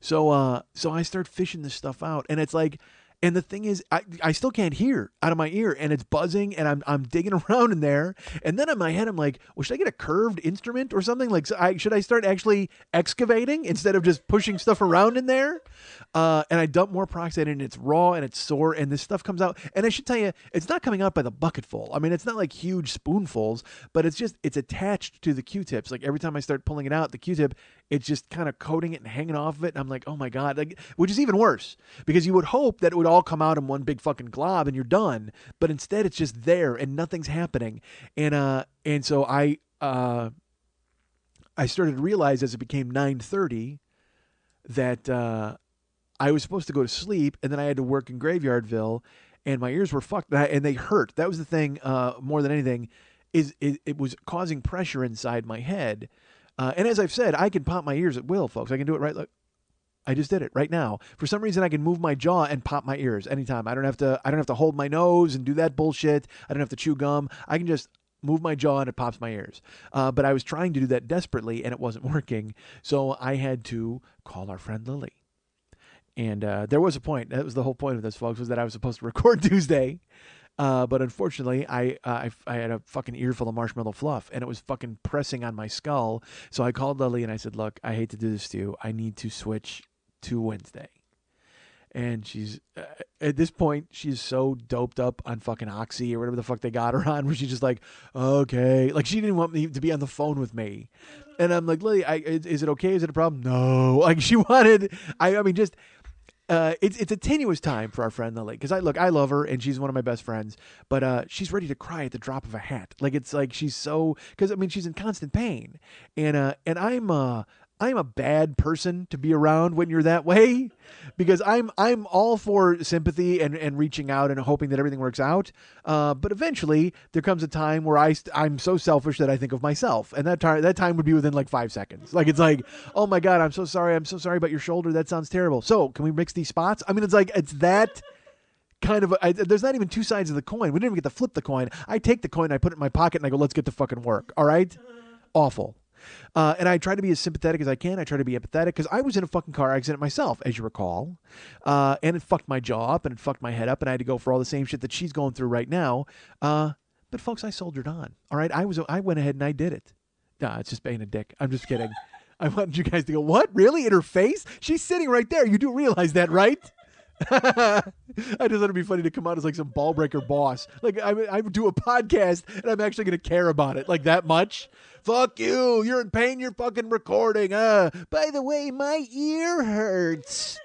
So I start fishing this stuff out, and it's like, and the thing is, I still can't hear out of my ear, and it's buzzing, and I'm digging around in there, and then in my head I'm like, well, should I get a curved instrument or something? Like, should I start actually excavating instead of just pushing stuff around in there? And I dump more peroxide in, and it's raw and it's sore, and this stuff comes out. And I should tell you, it's not coming out by the bucketful. I mean, it's not like huge spoonfuls, but it's attached to the Q-tips. Like, every time I start pulling it out, the Q-tip, it's just kind of coating it and hanging off of it. And I'm like, oh my God, like, which is even worse, because you would hope that it would all come out in one big fucking glob and you're done. But instead it's just there and nothing's happening. And so I started to realize as it became 9:30 that I was supposed to go to sleep, and then I had to work in Graveyardville, and my ears were fucked, and they hurt. That was the thing, more than anything, is it was causing pressure inside my head. And as I've said, I can pop my ears at will, folks. I can do it right. Look, I just did it right now. For some reason, I can move my jaw and pop my ears anytime. I don't have to hold my nose and do that bullshit. I don't have to chew gum. I can just move my jaw and it pops my ears. But I was trying to do that desperately, and it wasn't working. So I had to call our friend Lily. And there was a point. That was the whole point of this, folks, was that I was supposed to record Tuesday. But unfortunately, I had a fucking earful of marshmallow fluff, and it was fucking pressing on my skull. So I called Lily, and I said, look, I hate to do this to you. I need to switch to Wednesday. And she's, at this point, she's so doped up on fucking Oxy or whatever the fuck they got her on, where she's just like, okay. Like, she didn't want me to be on the phone with me. And I'm like, Lily, is it okay? Is it a problem? No. Like, she wanted, I mean, just... it's a tenuous time for our friend Lily, because I love her and she's one of my best friends, but she's ready to cry at the drop of a hat. Like, it's like she's so, because I mean, she's in constant pain, and I'm a bad person to be around when you're that way, because I'm all for sympathy and reaching out and hoping that everything works out. But eventually there comes a time where I'm so selfish that I think of myself, and that time would be within like 5 seconds. Like, it's like, oh my God, I'm so sorry about your shoulder. That sounds terrible. So can we mix these spots? I mean, it's like, it's that kind of, there's not even two sides of the coin. We didn't even get to flip the coin. I take the coin, I put it in my pocket, and I go, let's get to fucking work. All right. Awful. And I try to be as sympathetic as I can. I try to be empathetic, because I was in a fucking car accident myself, as you recall. And it fucked my jaw up and it fucked my head up, and I had to go for all the same shit that she's going through right now. But folks, I soldiered on. All right. I went ahead and I did it. Nah, it's just being a dick. I'm just kidding. I wanted you guys to go, what? Really? In her face? She's sitting right there. You do realize that, right? I just thought it'd be funny to come out as like some ball breaker boss. Like, I would do a podcast and I'm actually going to care about it like that much. Fuck you. You're in pain. You're fucking recording. By the way, my ear hurts.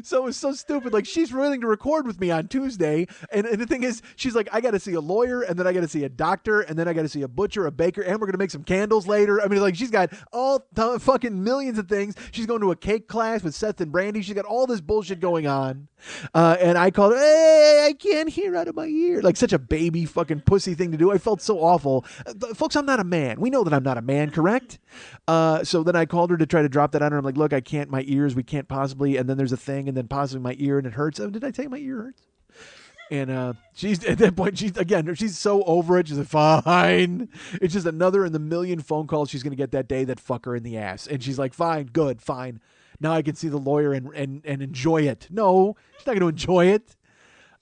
So it was so stupid. Like, she's willing to record with me on Tuesday. And the thing is, she's like, I got to see a lawyer, and then I got to see a doctor, and then I got to see a butcher, a baker, and we're going to make some candles later. I mean, like, she's got all fucking millions of things. She's going to a cake class with Seth and Brandy. She's got all this bullshit going on. And I called her, hey, I can't hear out of my ear. Like, such a baby fucking pussy thing to do. I felt so awful. Folks, I'm not a man. We know that I'm not a man, correct? So then I called her to try to drop that on her. I'm like, look, I can't, my ears, we can't possibly, and then there's a thing, and then possibly my ear, and it hurts. Oh, did I tell you my ear hurts? And she's at that point, she's so over it. She's like, fine. It's just another in the million phone calls she's going to get that day that fuck her in the ass. And she's like, fine, good, fine. Now I can see the lawyer and enjoy it. No, she's not going to enjoy it.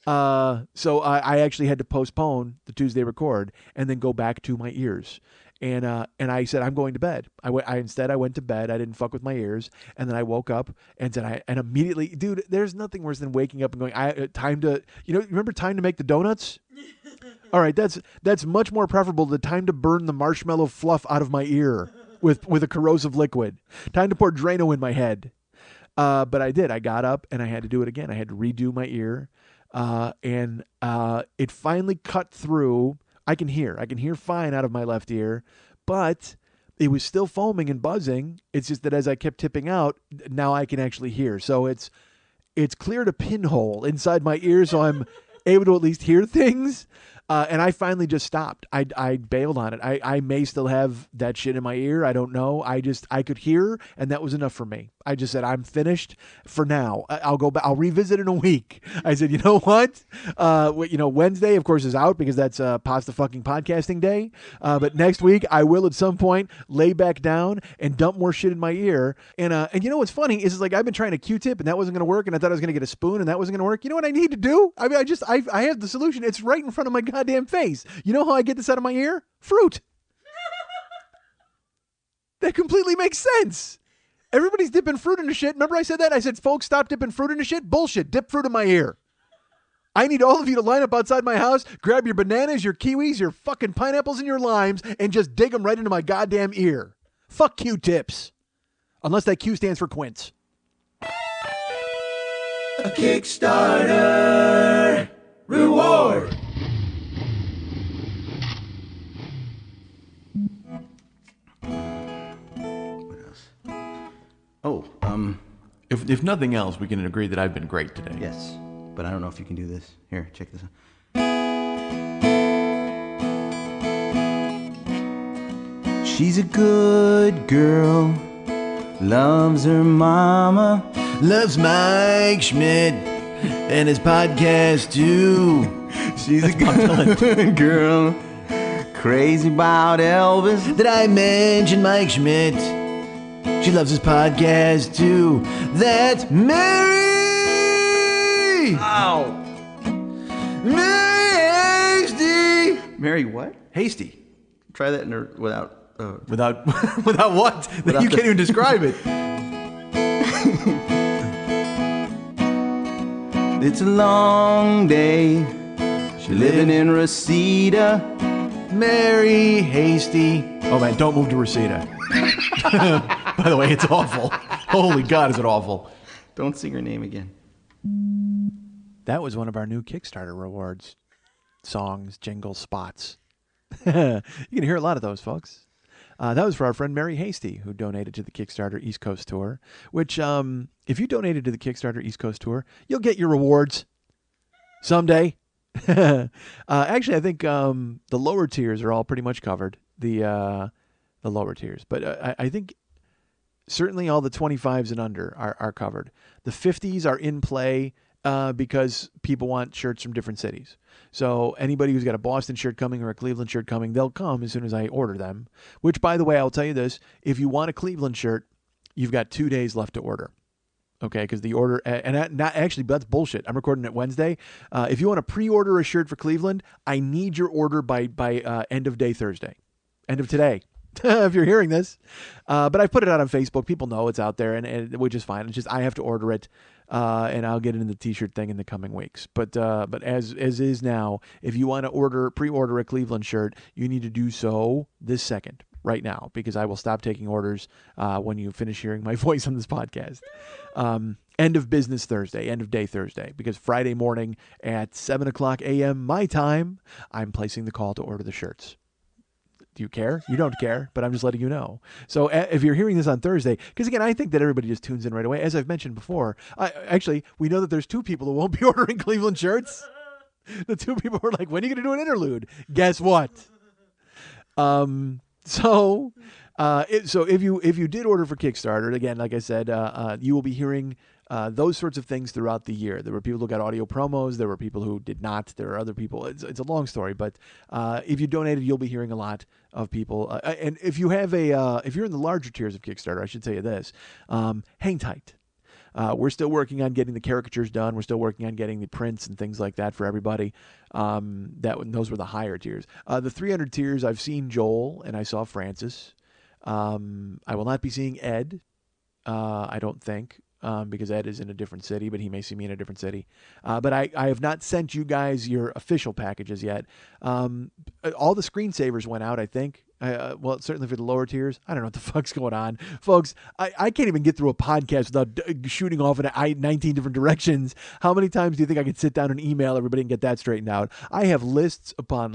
So I actually had to postpone the Tuesday record and then go back to my ears. And I said, I'm going to bed. Instead I went to bed. I didn't fuck with my ears. And then I woke up and said, and immediately, dude, there's nothing worse than waking up and going, time to, remember time to make the donuts? All right. That's much more preferable to time to burn the marshmallow fluff out of my ear with a corrosive liquid. Time to pour Drano in my head. But I did. I got up and I had to do it again. I had to redo my ear. And it finally cut through. I can hear fine out of my left ear, but it was still foaming and buzzing. It's just that as I kept tipping out, now I can actually hear. So it's cleared a pinhole inside my ear, so I'm able to at least hear things. And I finally just stopped. I bailed on it. I may still have that shit in my ear. I don't know. I could hear, and that was enough for me. I just said, I'm finished for now. I'll go back. I'll revisit in a week. I said, you know what? Wednesday, of course, is out because that's pasta fucking podcasting day. But next week, I will at some point lay back down and dump more shit in my ear. And you know what's funny is like I've been trying a Q-tip and that wasn't going to work, and I thought I was going to get a spoon and that wasn't going to work. You know what I need to do? I mean, I have the solution. It's right in front of my goddamn face. You know how I get this out of my ear? Fruit. That completely makes sense. Everybody's dipping fruit into shit. Remember I said that? I said, folks, stop dipping fruit into shit. Bullshit. Dip fruit in my ear. I need all of you to line up outside my house, grab your bananas, your kiwis, your fucking pineapples, and your limes, and just dig them right into my goddamn ear. Fuck Q-tips. Unless that Q stands for quince. A Kickstarter reward. Oh, If nothing else, we can agree that I've been great today. yes, but I don't know if you can do this. Here, check this out. She's a good girl, loves her mama, Loves Mike Schmidt and his podcast too. she's a good girl, crazy about Elvis. Did I mention Mike Schmidt? She loves his podcast too. That's Mary! Ow! Mary Hasty! Mary what? Hasty. Try that without... Without what? Without you can't even describe it. It's a long day, living in Reseda. Mary Hasty. Oh man, don't move to Reseda. By the way, it's awful. Holy God, is it awful. Don't sing her name again. That was one of our new Kickstarter rewards. Songs, jingles, spots. You can hear a lot of those, folks. That was for our friend Mary Hasty, who donated to the Kickstarter East Coast Tour, which, if you donated to the Kickstarter East Coast Tour, you'll get your rewards someday. Actually, I think the lower tiers are all pretty much covered, the lower tiers. But I think certainly all the 25s and under are covered. The 50s are in play because people want shirts from different cities. So anybody who's got a Boston shirt coming or a Cleveland shirt coming, they'll come as soon as I order them. Which, by the way, I'll tell you this. If you want a Cleveland shirt, you've got 2 days left to order. Okay, because the order, and not actually, that's bullshit. I'm recording it Wednesday. If you want to pre-order a shirt for Cleveland, I need your order by end of day Thursday. End of today. If you're hearing this. But I put it out on Facebook. People know it's out there, and which is fine. It's just I have to order it, and I'll get it in the T-shirt thing in the coming weeks. But as is now, if you want to pre-order a Cleveland shirt, you need to do so this second, right now, because I will stop taking orders when you finish hearing my voice on this podcast. End of business Thursday, end of day Thursday, because Friday morning at 7 o'clock a.m. my time, I'm placing the call to order the shirts. Do you care? You don't care, but I'm just letting you know. So if you're hearing this on Thursday, because again, I think that everybody just tunes in right away. As I've mentioned before, actually, we know that there's 2 people who won't be ordering Cleveland shirts. The 2 people who are like, when are you going to do an interlude? Guess what? So if you did order for Kickstarter, again, like I said, you will be hearing those sorts of things throughout the year. There were people who got audio promos. There were people who did not. There are other people. It's a long story, but if you donated, you'll be hearing a lot of people. And if you have if you're in the larger tiers of Kickstarter, I should tell you this: hang tight. We're still working on getting the caricatures done. We're still working on getting the prints and things like that for everybody. Those were the higher tiers. The 300 tiers, I've seen Joel and I saw Francis. I will not be seeing Ed. I don't think. Because Ed is in a different city, but he may see me in a different city. But I have not sent you guys your official packages yet. All the screensavers went out, I think. Well, certainly for the lower tiers. I don't know what the fuck's going on. Folks, I can't even get through a podcast without shooting off in 19 different directions. How many times do you think I could sit down and email everybody and get that straightened out? I have lists upon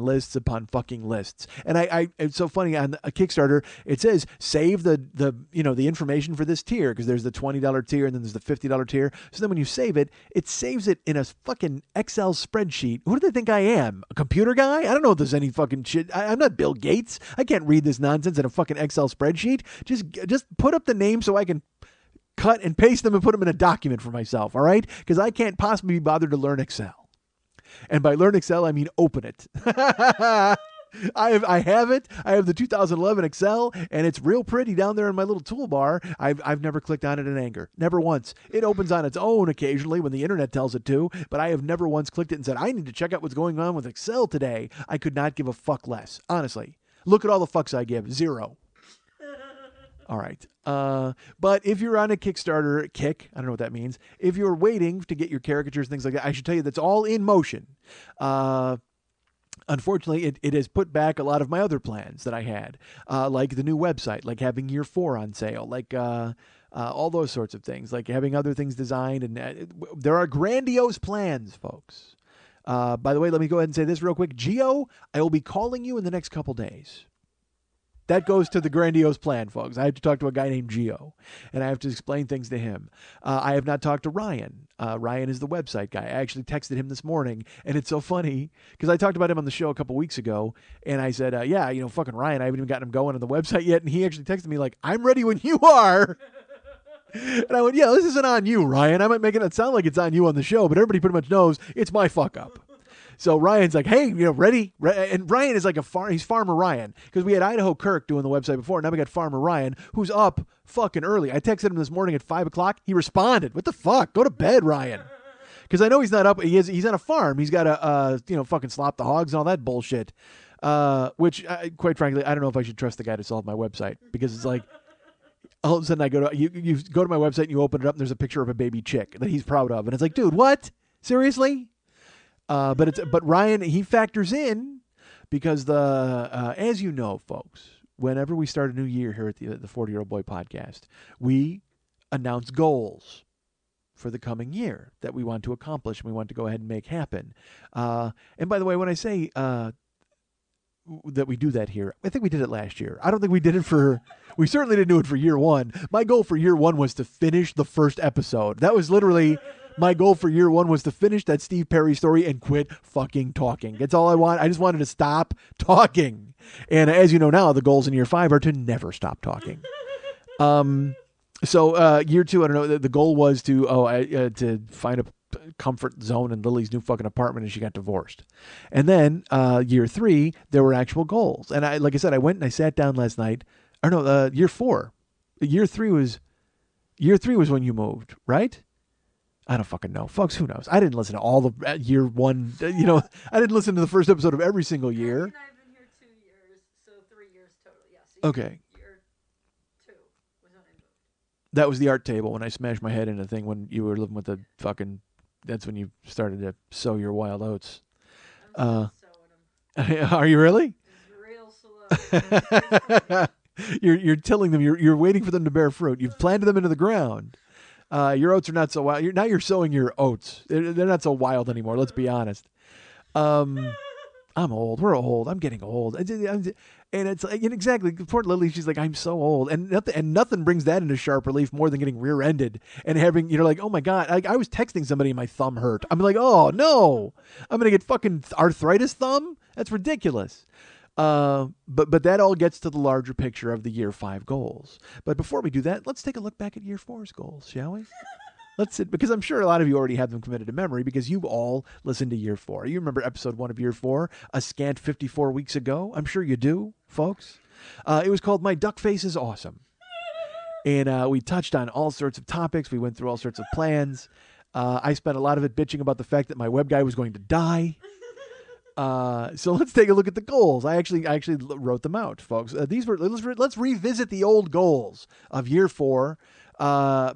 fucking lists. And it's so funny, on a Kickstarter, it says save the information for this tier, because there's the $20 tier and then there's the $50 tier. So then when you save it, it saves it in a fucking Excel spreadsheet. Who do they think I am? A computer guy? I don't know if there's any fucking shit. I'm not Bill Gates. I can't read this nonsense in a fucking Excel spreadsheet. Just put up the name so I can cut and paste them and put them in a document for myself, all right? Because I can't possibly be bothered to learn Excel. And by learn Excel, I mean open it. I have it. I have the 2011 Excel, and it's real pretty down there in my little toolbar. I've never clicked on it in anger. Never once. It opens on its own occasionally when the internet tells it to, but I have never once clicked it and said, I need to check out what's going on with Excel today. I could not give a fuck less, honestly. Look at all the fucks I give. 0. All right. But if you're on a Kickstarter kick, I don't know what that means. If you're waiting to get your caricatures, things like that, I should tell you that's all in motion. Unfortunately, it has put back a lot of my other plans that I had, like the new website, like having year 4 on sale, like all those sorts of things, like having other things designed. And there are grandiose plans, folks. By the way, let me go ahead and say this real quick. Gio, I will be calling you in the next couple days. That goes to the grandiose plan, folks. I have to talk to a guy named Gio, and I have to explain things to him. I have not talked to Ryan. Ryan is the website guy. I actually texted him this morning, and it's so funny because I talked about him on the show a couple weeks ago, and I said, fucking Ryan, I haven't even gotten him going on the website yet, and he actually texted me like, I'm ready when you are. And I went, this isn't on you, Ryan. I might make it sound like it's on you on the show, but everybody pretty much knows it's my fuck up. So Ryan's like, hey, ready? And Ryan is like he's Farmer Ryan, because we had Idaho Kirk doing the website before. Now we got Farmer Ryan, who's up fucking early. I texted him this morning at 5 o'clock. He responded. What the fuck? Go to bed, Ryan. Because I know he's not up. He's on a farm. He's got to, fucking slop the hogs and all that bullshit. Which, quite frankly, I don't know if I should trust the guy to solve my website, because it's like, all of a sudden I go to you go to my website and you open it up and there's a picture of a baby chick that he's proud of, and it's like, dude, what? Seriously? But Ryan, he factors in, because as you know, folks, whenever we start a new year here at the 40-Year-Old Boy podcast, we announce goals for the coming year that we want to accomplish and we want to go ahead and make happen. And by the way, when I say that we do that here, I think we did it last year. I don't think we did it we certainly didn't do it for year 1. My goal for year 1 was to finish the first episode. That was literally my goal for year 1, was to finish that Steve Perry story and quit fucking talking. That's all I want. I just wanted to stop talking. And as you know now, the goals in year 5 are to never stop talking. So year 2, I don't know, the goal was to find a comfort zone in Lily's new fucking apartment, and she got divorced. And then year 3, there were actual goals. And like I said, I went and I sat down last night. Or no, year 4. Year 3 was when you moved, right? I don't fucking know. Folks, who knows? I didn't listen to all the year 1, I didn't listen to the first episode of every single year. And I've been here 2 years, so 3 years total, yeah. So Okay. Year 2 was when I moved. That was the art table when I smashed my head in a thing when you were living with the fucking, that's when you started to sow your wild oats. I'm still sowing them. Are you really? It's real slow. You're tilling them. You're waiting for them to bear fruit. You've planted them into the ground. Your oats are not so wild. Now you're sowing your oats. They're not so wild anymore. Let's be honest. I'm old. We're old. I'm getting old. And it's like, and exactly. Poor Lily. She's like, I'm so old, and nothing brings that into sharp relief more than getting rear-ended and having, like, oh my god. I was texting somebody and my thumb hurt. I'm like, oh no, I'm gonna get fucking arthritis thumb. That's ridiculous. But that all gets to the larger picture of the year 5 goals. But before we do that, let's take a look back at year 4's goals, shall we? Let's sit, because I'm sure a lot of you already have them committed to memory because you all listened to year 4. You remember episode 1 of year 4, a scant 54 weeks ago? I'm sure you do, folks. It was called My Duck Face is Awesome. And we touched on all sorts of topics. We went through all sorts of plans. I spent a lot of it bitching about the fact that my web guy was going to die. So let's take a look at the goals. I actually wrote them out, folks. Let's revisit the old goals of year 4.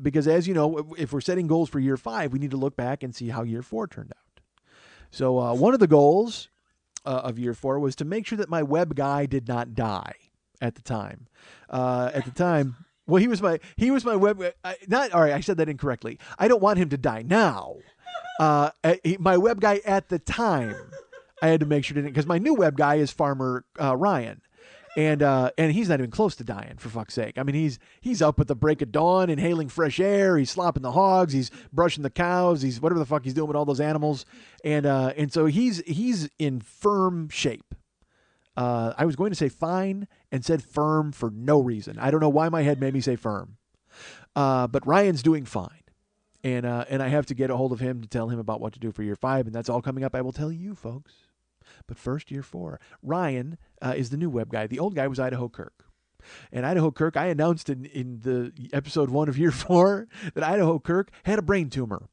Because as you know, if we're setting goals for year 5, we need to look back and see how year 4 turned out. So one of the goals of year 4 was to make sure that my web guy did not die at the time. Well, he was my web. All right, I said that incorrectly. I don't want him to die now. My web guy at the time, I had to make sure because my new web guy is Farmer Ryan. And he's not even close to dying, for fuck's sake. I mean, he's up at the break of dawn, inhaling fresh air. He's slopping the hogs. He's brushing the cows. He's whatever the fuck he's doing with all those animals. And so he's in firm shape. I was going to say fine and said firm for no reason. I don't know why my head made me say firm. But Ryan's doing fine. And I have to get a hold of him to tell him about what to do for year 5. And that's all coming up. I will tell you, folks. But first, year 4. Ryan is the new web guy. The old guy was Idaho Kirk. And Idaho Kirk, I announced in the episode 1 of year 4 that Idaho Kirk had a brain tumor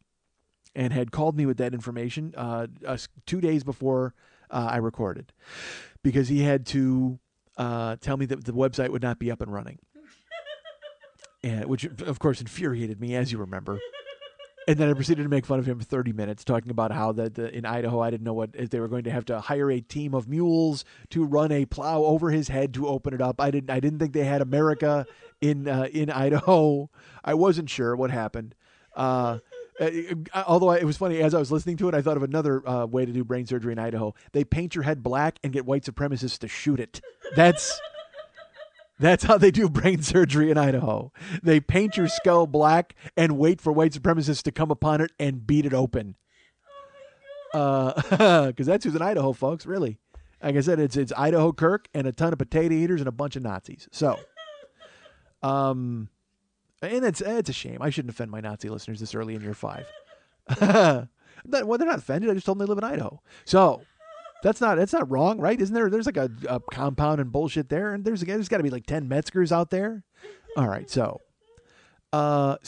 and had called me with that information 2 days before I recorded because he had to tell me that the website would not be up and running, which, of course, infuriated me, as you remember. And then I proceeded to make fun of him for 30 minutes, talking about how that in Idaho, I didn't know if they were going to have to hire a team of mules to run a plow over his head to open it up. I didn't think they had America in Idaho. I wasn't sure what happened. Although it was funny, as I was listening to it, I thought of another way to do brain surgery in Idaho. They paint your head black and get white supremacists to shoot it. That's how they do brain surgery in Idaho. They paint your skull black and wait for white supremacists to come upon it and beat it open. Because that's who's in Idaho, folks, really. Like I said, it's Idaho Kirk and a ton of potato eaters and a bunch of Nazis. So, and it's a shame. I shouldn't offend my Nazi listeners this early in year 5. Well, they're not offended. I just told them they live in Idaho. So... That's not wrong, right? Isn't there? There's like a compound and bullshit there, and there's got to be like 10 Metzgers out there. All right, so at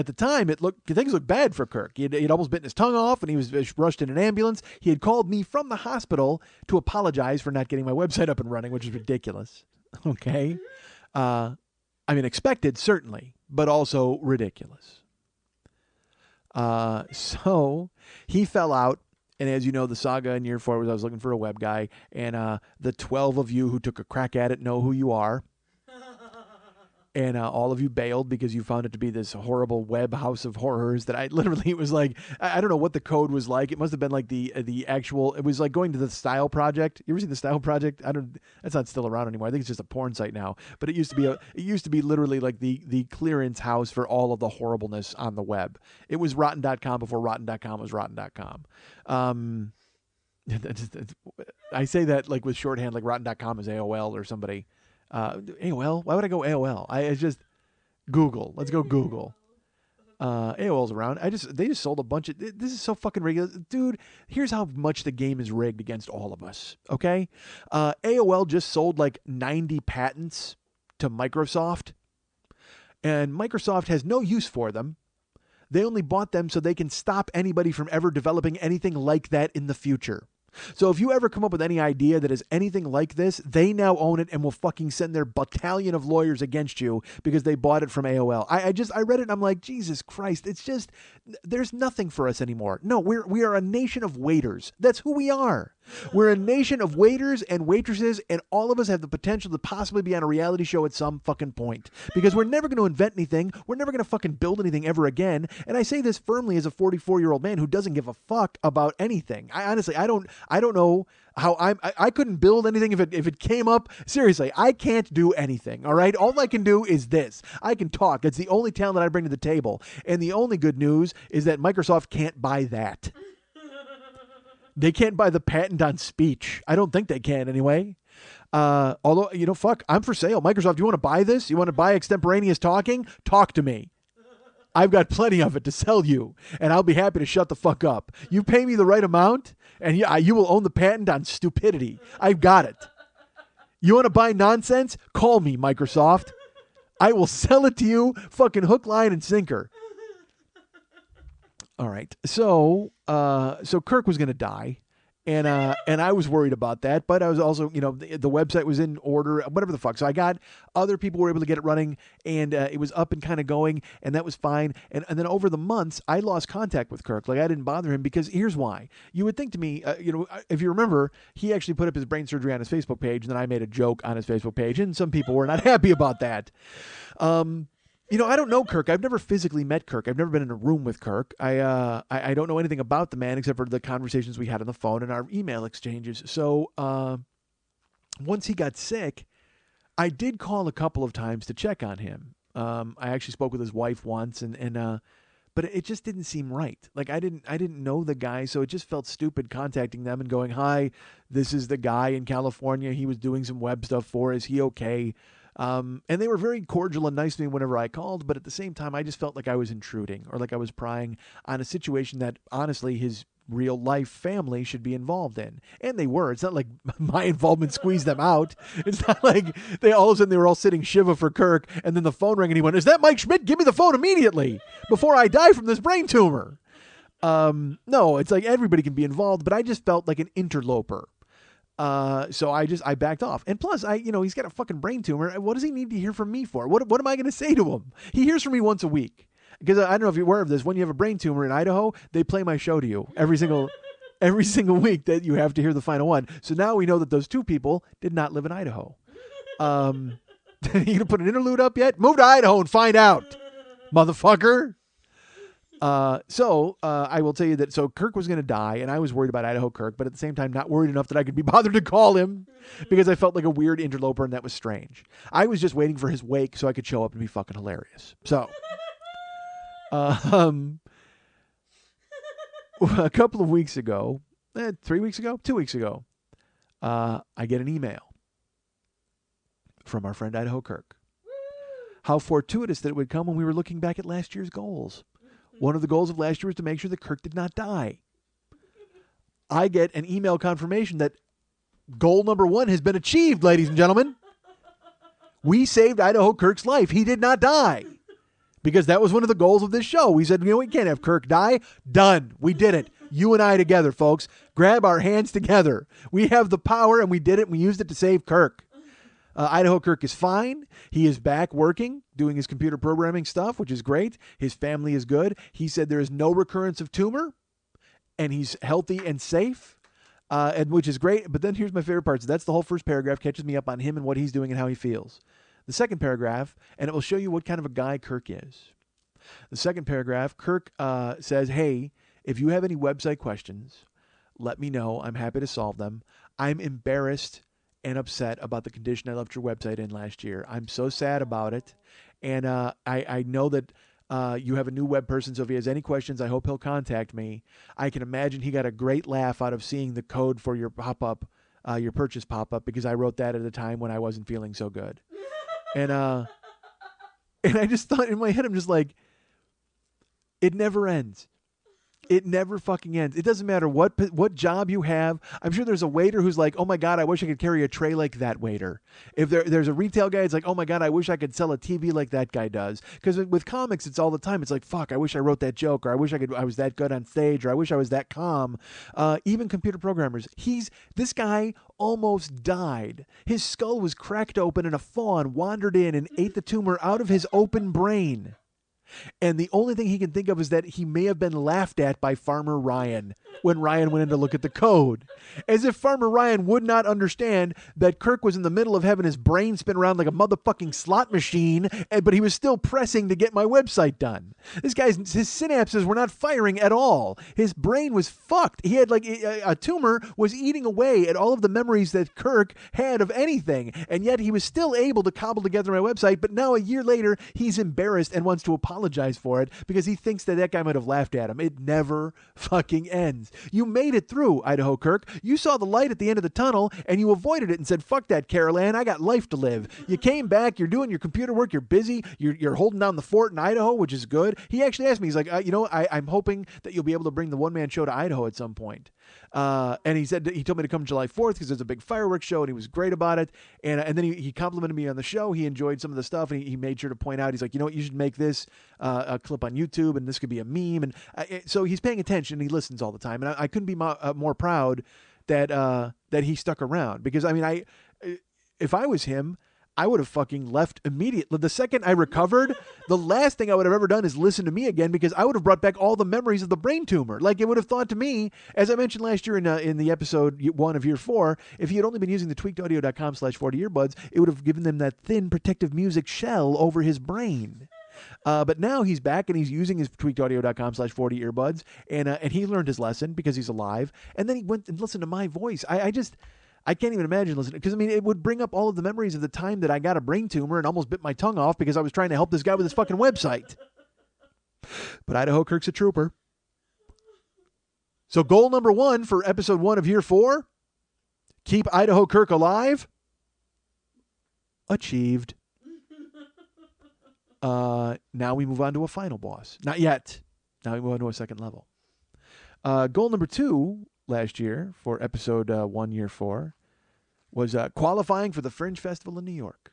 the time things looked bad for Kirk. He'd almost bitten his tongue off, and he was rushed in an ambulance. He had called me from the hospital to apologize for not getting my website up and running, which is ridiculous. Okay, I mean expected certainly, but also ridiculous. So he fell out. And as you know, the saga in year 4 was I was looking for a web guy, and the 12 of you who took a crack at it know who you are. And all of you bailed because you found it to be this horrible web house of horrors that I literally, it was like, I don't know what the code was like. It must have been like the actual, it was like going to the Style Project. You ever seen the Style Project? That's not still around anymore. I think it's just a porn site now. But it used to be literally like the clearance house for all of the horribleness on the web. It was rotten.com before rotten.com was rotten.com. I say that like with shorthand, like rotten.com is AOL or somebody. AOL? Why would I go AOL? It's just Google. Let's go Google. AOL's around. They just sold a bunch of. This is so fucking ridiculous, dude. Here's how much the game is rigged against all of us. Okay, AOL just sold like 90 patents to Microsoft, and Microsoft has no use for them. They only bought them so they can stop anybody from ever developing anything like that in the future. So if you ever come up with any idea that is anything like this, they now own it and will fucking send their battalion of lawyers against you because they bought it from AOL. I read it and I'm like, Jesus Christ, it's just, there's nothing for us anymore. No, we are a nation of waiters. That's who we are. We're a nation of waiters and waitresses, and all of us have the potential to possibly be on a reality show at some fucking point. Because we're never going to invent anything. We're never going to fucking build anything ever again. And I say this firmly as a 44-year-old man who doesn't give a fuck about anything. I honestly, I don't know how I couldn't build anything if it came up. Seriously, I can't do anything, all right? All I can do is this. I can talk. It's the only talent that I bring to the table. And the only good news is that Microsoft can't buy that. They can't buy the patent on speech. I don't think they can anyway. Although, fuck, I'm for sale. Microsoft, you want to buy this? You want to buy extemporaneous talking? Talk to me. I've got plenty of it to sell you, and I'll be happy to shut the fuck up. You pay me the right amount, and you will own the patent on stupidity. I've got it. You want to buy nonsense? Call me, Microsoft. I will sell it to you, fucking hook, line, and sinker. All right. So Kirk was going to die, and I was worried about that, but I was also, the website was in order, whatever the fuck. So I got other people were able to get it running, and it was up and kind of going, and that was fine. And then over the months, I lost contact with Kirk. Like, I didn't bother him because here's why. You would think to me, if you remember, he actually put up his brain surgery on his Facebook page, and then I made a joke on his Facebook page, and some people were not happy about that. I don't know Kirk. I've never physically met Kirk. I've never been in a room with Kirk. I don't know anything about the man except for the conversations we had on the phone and our email exchanges. So once he got sick, I did call a couple of times to check on him. I actually spoke with his wife once, but it just didn't seem right. Like, I didn't know the guy, so it just felt stupid contacting them and going, "Hi, this is the guy in California. He was doing some web stuff for us. Is he okay?" And they were very cordial and nice to me whenever I called, but at the same time, I just felt like I was intruding or like I was prying on a situation that, honestly, his real life family should be involved in. And they were. It's not like my involvement squeezed them out. It's not like all of a sudden they were all sitting Shiva for Kirk, and then the phone rang and he went, "Is that Mike Schmidt? Give me the phone immediately before I die from this brain tumor." No, it's like everybody can be involved, but I just felt like an interloper. So I backed off. And plus, he's got a fucking brain tumor. What does he need to hear from me for? What am I going to say to him? He hears from me once a week. Because I don't know if you're aware of this. When you have a brain tumor in Idaho, they play my show to you every single week that you have to hear the final one. So now we know that those two people did not live in Idaho. You gonna put an interlude up yet? Move to Idaho and find out, motherfucker. So I will tell you that, so Kirk was going to die, and I was worried about Idaho Kirk, but at the same time, not worried enough that I could be bothered to call him because I felt like a weird interloper, and that was strange. I was just waiting for his wake so I could show up and be fucking hilarious. So, a couple of weeks ago, 3 weeks ago, 2 weeks ago, I get an email from our friend Idaho Kirk. How fortuitous that it would come when we were looking back at last year's goals. One of the goals of last year was to make sure that Kirk did not die. I get an email confirmation that goal number 1 has been achieved, ladies and gentlemen. We saved Idaho Kirk's life. He did not die. Because that was one of the goals of this show. We said, we can't have Kirk die. Done. We did it. You and I together, folks. Grab our hands together. We have the power, and we did it. And we used it to save Kirk. Idaho Kirk is fine. He is back working, doing his computer programming stuff, which is great. His family is good. He said there is no recurrence of tumor, and he's healthy and safe, and which is great. But then here's my favorite part. So that's the whole first paragraph, catches me up on him and what he's doing and how he feels. The second paragraph, and it will show you what kind of a guy Kirk is. The second paragraph, Kirk says, "Hey, if you have any website questions, let me know. I'm happy to solve them. I'm embarrassed and upset about the condition I left your website in last year. I'm so sad about it. And I know that you have a new web person, so if he has any questions, I hope he'll contact me. I can imagine he got a great laugh out of seeing the code for your pop-up, your purchase pop-up, because I wrote that at a time when I wasn't feeling so good." And I just thought in my head, I'm just like, it never ends. It never fucking ends. It doesn't matter what job you have. I'm sure there's a waiter who's like, "Oh my God, I wish I could carry a tray like that waiter." If there's a retail guy, it's like, "Oh my God, I wish I could sell a TV like that guy does." Because with comics, it's all the time. It's like, "Fuck, I wish I wrote that joke," or "I wish I was that good on stage," or "I wish I was that calm." Even computer programmers. This guy almost died. His skull was cracked open, and a fawn wandered in and ate the tumor out of his open brain. And the only thing he can think of is that he may have been laughed at by Farmer Ryan. when Ryan went in to look at the code. As if Farmer Ryan would not understand that Kirk was in the middle of having his brain spin around like a motherfucking slot machine, but he was still pressing to get my website done. His synapses were not firing at all. His brain was fucked. He had like a tumor was eating away at all of the memories that Kirk had of anything, and yet he was still able to cobble together my website. But now a year later, he's embarrassed and wants to apologize for it because he thinks that guy might have laughed at him. It never fucking ends. You made it through, Idaho Kirk. You saw the light at the end of the tunnel, and you avoided it and said, fuck that, Carol Ann. I got life to live. You came back. You're doing your computer work. You're busy. You're holding down the fort in Idaho, which is good. He actually asked me, he's like, I'm hoping that you'll be able to bring the one-man show to Idaho at some point. And he said he told me to come July 4th because there's a big fireworks show, and he was great about it. And then he complimented me on the show. He enjoyed some of the stuff, and he made sure to point out, he's like, you know what, you should make this a clip on YouTube, and this could be a meme. And so he's paying attention, and he listens all the time. And I couldn't be more proud that he stuck around, because I mean, if I was him, I would have fucking left immediately. The second I recovered, the last thing I would have ever done is listen to me again, because I would have brought back all the memories of the brain tumor. Like, it would have thought to me, as I mentioned last year in the episode 1 of year 4, if he had only been using the tweakedaudio.com/40 earbuds, it would have given them that thin protective music shell over his brain. But now he's back and he's using his tweakedaudio.com/40 earbuds, and he learned his lesson because he's alive. And then he went and listened to my voice. I can't even imagine listening, because I mean, it would bring up all of the memories of the time that I got a brain tumor and almost bit my tongue off because I was trying to help this guy with his fucking website. But Idaho Kirk's a trooper. So goal number 1 for episode 1 of year 4, keep Idaho Kirk alive. Achieved. Now we move on to a final boss. Not yet. Now we move on to a second level. Goal number 2 last year for episode 1, year 4, was qualifying for the Fringe Festival in New York.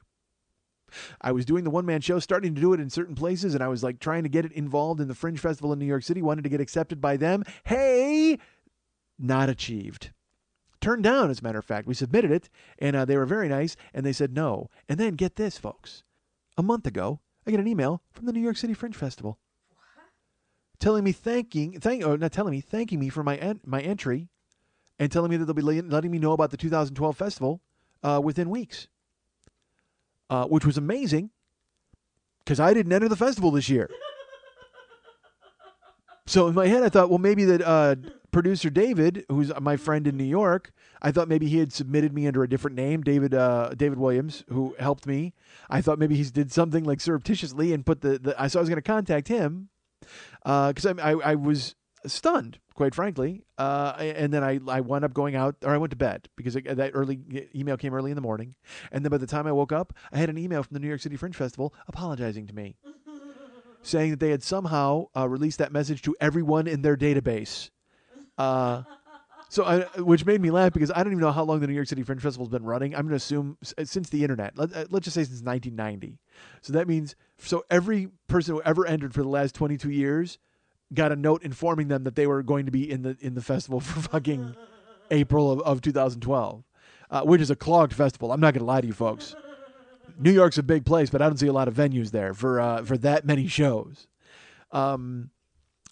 I was doing the one-man show, starting to do it in certain places, and I was like trying to get it involved in the Fringe Festival in New York City, wanted to get accepted by them. Hey, not achieved. Turned down, as a matter of fact. We submitted it, and they were very nice, and they said no. And then get this, folks. A month ago, I get an email from the New York City Fringe Festival telling me thanking me for my entry, and telling me that they'll be letting me know about the 2012 festival within weeks, which was amazing because I didn't enter the festival this year. So in my head, I thought, well, maybe that producer David, who's my friend in New York, I thought maybe he had submitted me under a different name, David Williams, who helped me. I thought maybe he did something like surreptitiously and put so I was going to contact him. Because I was stunned, quite frankly, and then I wound up going out, or I went to bed, because that early email came early in the morning, and then by the time I woke up, I had an email from the New York City Fringe Festival apologizing to me, saying that they had somehow released that message to everyone in their database. Which made me laugh, because I don't even know how long the New York City Fringe Festival has been running. I'm going to assume since the internet. Let's just say since 1990. So that means every person who ever entered for the last 22 years got a note informing them that they were going to be in the festival for fucking April of 2012, which is a clogged festival. I'm not going to lie to you folks. New York's a big place, but I don't see a lot of venues there for that many shows.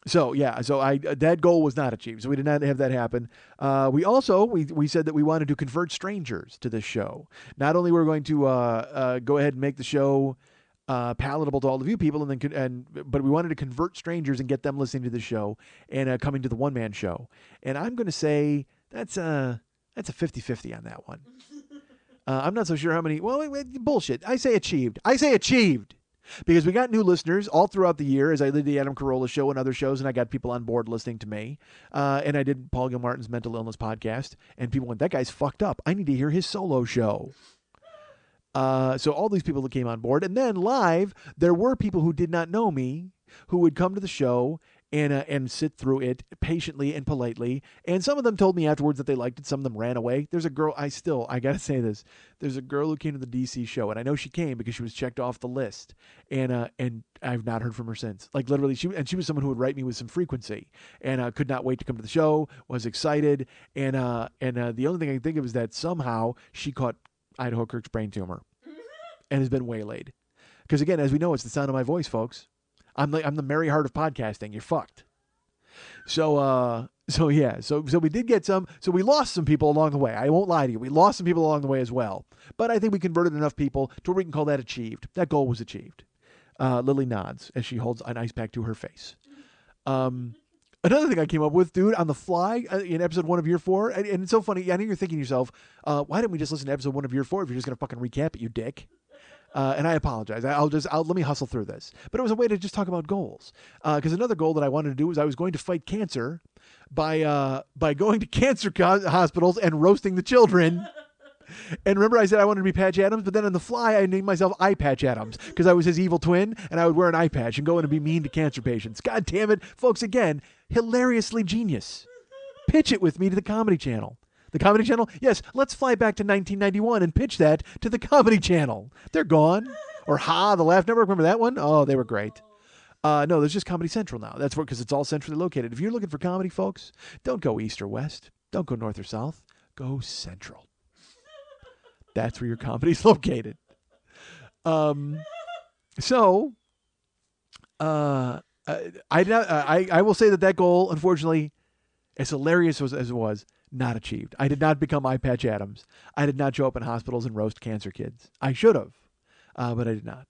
So that goal was not achieved. So we did not have that happen. We said that we wanted to convert strangers to this show. Not only were we going to go ahead and make the show palatable to all of you people, but we wanted to convert strangers and get them listening to the show and coming to the one-man show. And I'm going to say that's a 50-50 on that one. I'm not so sure how many. Well, bullshit. I say achieved. Because we got new listeners all throughout the year as I did the Adam Carolla show and other shows, and I got people on board listening to me. And I did Paul Gilmartin's Mental Illness podcast, and people went, that guy's fucked up. I need to hear his solo show. So all these people that came on board. And then live, there were people who did not know me who would come to the show and sit through it patiently and politely. And some of them told me afterwards that they liked it. Some of them ran away. There's a girl, I got to say this. There's a girl who came to the DC show, and I know she came because she was checked off the list. And I've not heard from her since. Like, literally, she was someone who would write me with some frequency, and could not wait to come to the show, was excited. And the only thing I can think of is that somehow she caught Idaho Kirk's brain tumor and has been waylaid. Because again, as we know, it's the sound of my voice, folks. I'm the Mary Hart of podcasting. You're fucked. So So yeah, so we did get some. So we lost some people along the way. I won't lie to you. We lost some people along the way as well. But I think we converted enough people to where we can call that achieved. That goal was achieved. Lily nods as she holds an ice pack to her face. Another thing I came up with, dude, on the fly in episode 1 of year 4, and it's so funny. I know you're thinking to yourself, why didn't we just listen to episode 1 of year 4 if you're just gonna fucking recap it, you dick? And I apologize. Let me hustle through this. But it was a way to just talk about goals. Because another goal that I wanted to do was I was going to fight cancer by going to cancer hospitals and roasting the children. And remember I said I wanted to be Patch Adams, but then on the fly I named myself Eye Patch Adams because I was his evil twin and I would wear an eye patch and go in and be mean to cancer patients. God damn it. Folks, again, hilariously genius. Pitch it with me to the Comedy Channel. The Comedy Channel? Yes, let's fly back to 1991 and pitch that to the Comedy Channel. They're gone. Or the Laugh Network. Remember that one? Oh, they were great. No, there's just Comedy Central now. That's because it's all centrally located. If you're looking for comedy, folks, don't go east or west. Don't go north or south. Go central. That's where your comedy's located. I will say that goal, unfortunately, as hilarious as it was, not achieved. I did not become Eye Patch Adams. I did not show up in hospitals and roast cancer kids. I should have, but I did not.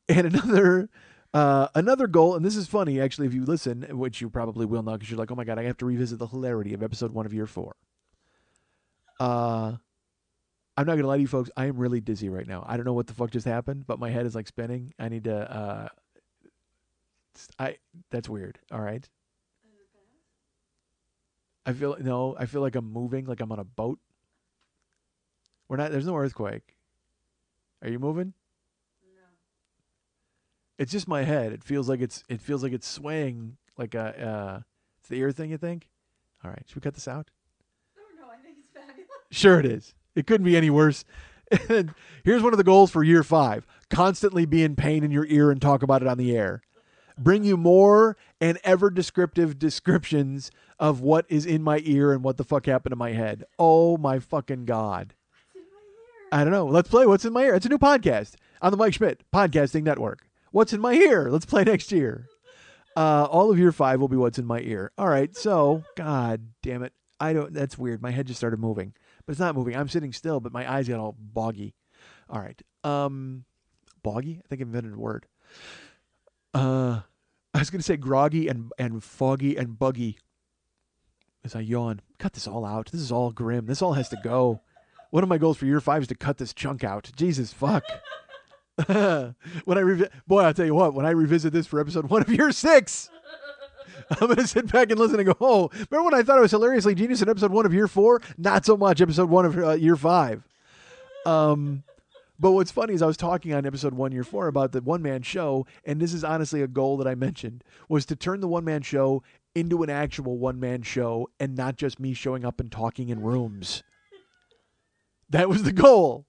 And another goal, and this is funny, actually, if you listen, which you probably will now, because you're like, oh my God, I have to revisit the hilarity of episode 1 of year 4. I'm not going to lie to you folks. I am really dizzy right now. I don't know what the fuck just happened, but my head is like spinning. I need to, that's weird. All right. I feel like I'm moving, like I'm on a boat. There's no earthquake. Are you moving? No. It's just my head. It feels like it's swaying like it's the ear thing, you think? All right. Should we cut this out? No, I think it's fabulous. Sure it is. It couldn't be any worse. And here's one of the goals for year 5. Constantly be in pain in your ear and talk about it on the air. Bring you more and ever descriptive descriptions of what is in my ear and what the fuck happened to my head. Oh my fucking God. What's in my ear? I don't know. Let's play What's in My Ear. It's a new podcast on the Mike Schmidt Podcasting Network. What's in My Ear? Let's play next year. All of year 5 will be What's in My Ear. All right. So, God damn it. That's weird. My head just started moving. But it's not moving. I'm sitting still, but my eyes got all boggy. All right. Boggy? I think I invented a word. I was going to say groggy and foggy and buggy as I yawn. Cut this all out. This is all grim. This all has to go. One of my goals for year 5 is to cut this chunk out. Jesus fuck. I'll tell you what, when I revisit this for episode 1 of year 6, I'm going to sit back and listen and go, oh, remember when I thought I was hilariously genius in episode 1 of year 4? Not so much episode 1 of year 5. But what's funny is I was talking on episode 1, year 4 about the one-man show, and this is honestly a goal that I mentioned, was to turn the one-man show into an actual one-man show and not just me showing up and talking in rooms. That was the goal.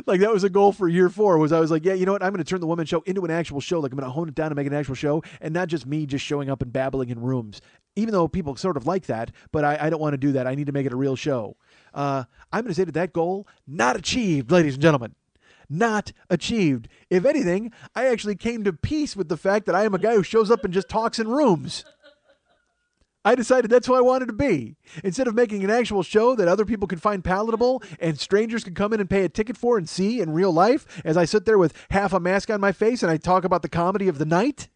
Like, that was a goal for year 4, was I was like, yeah, you know what? I'm going to turn the one-man show into an actual show. Like, I'm going to hone it down and make an actual show, and not just me just showing up and babbling in rooms. Even though people sort of like that, but I don't want to do that. I need to make it a real show. I'm going to say that goal, not achieved, ladies and gentlemen. Not achieved. If anything, I actually came to peace with the fact that I am a guy who shows up and just talks in rooms. I decided that's who I wanted to be. Instead of making an actual show that other people could find palatable and strangers could come in and pay a ticket for and see in real life as I sit there with half a mask on my face and I talk about the comedy of the night,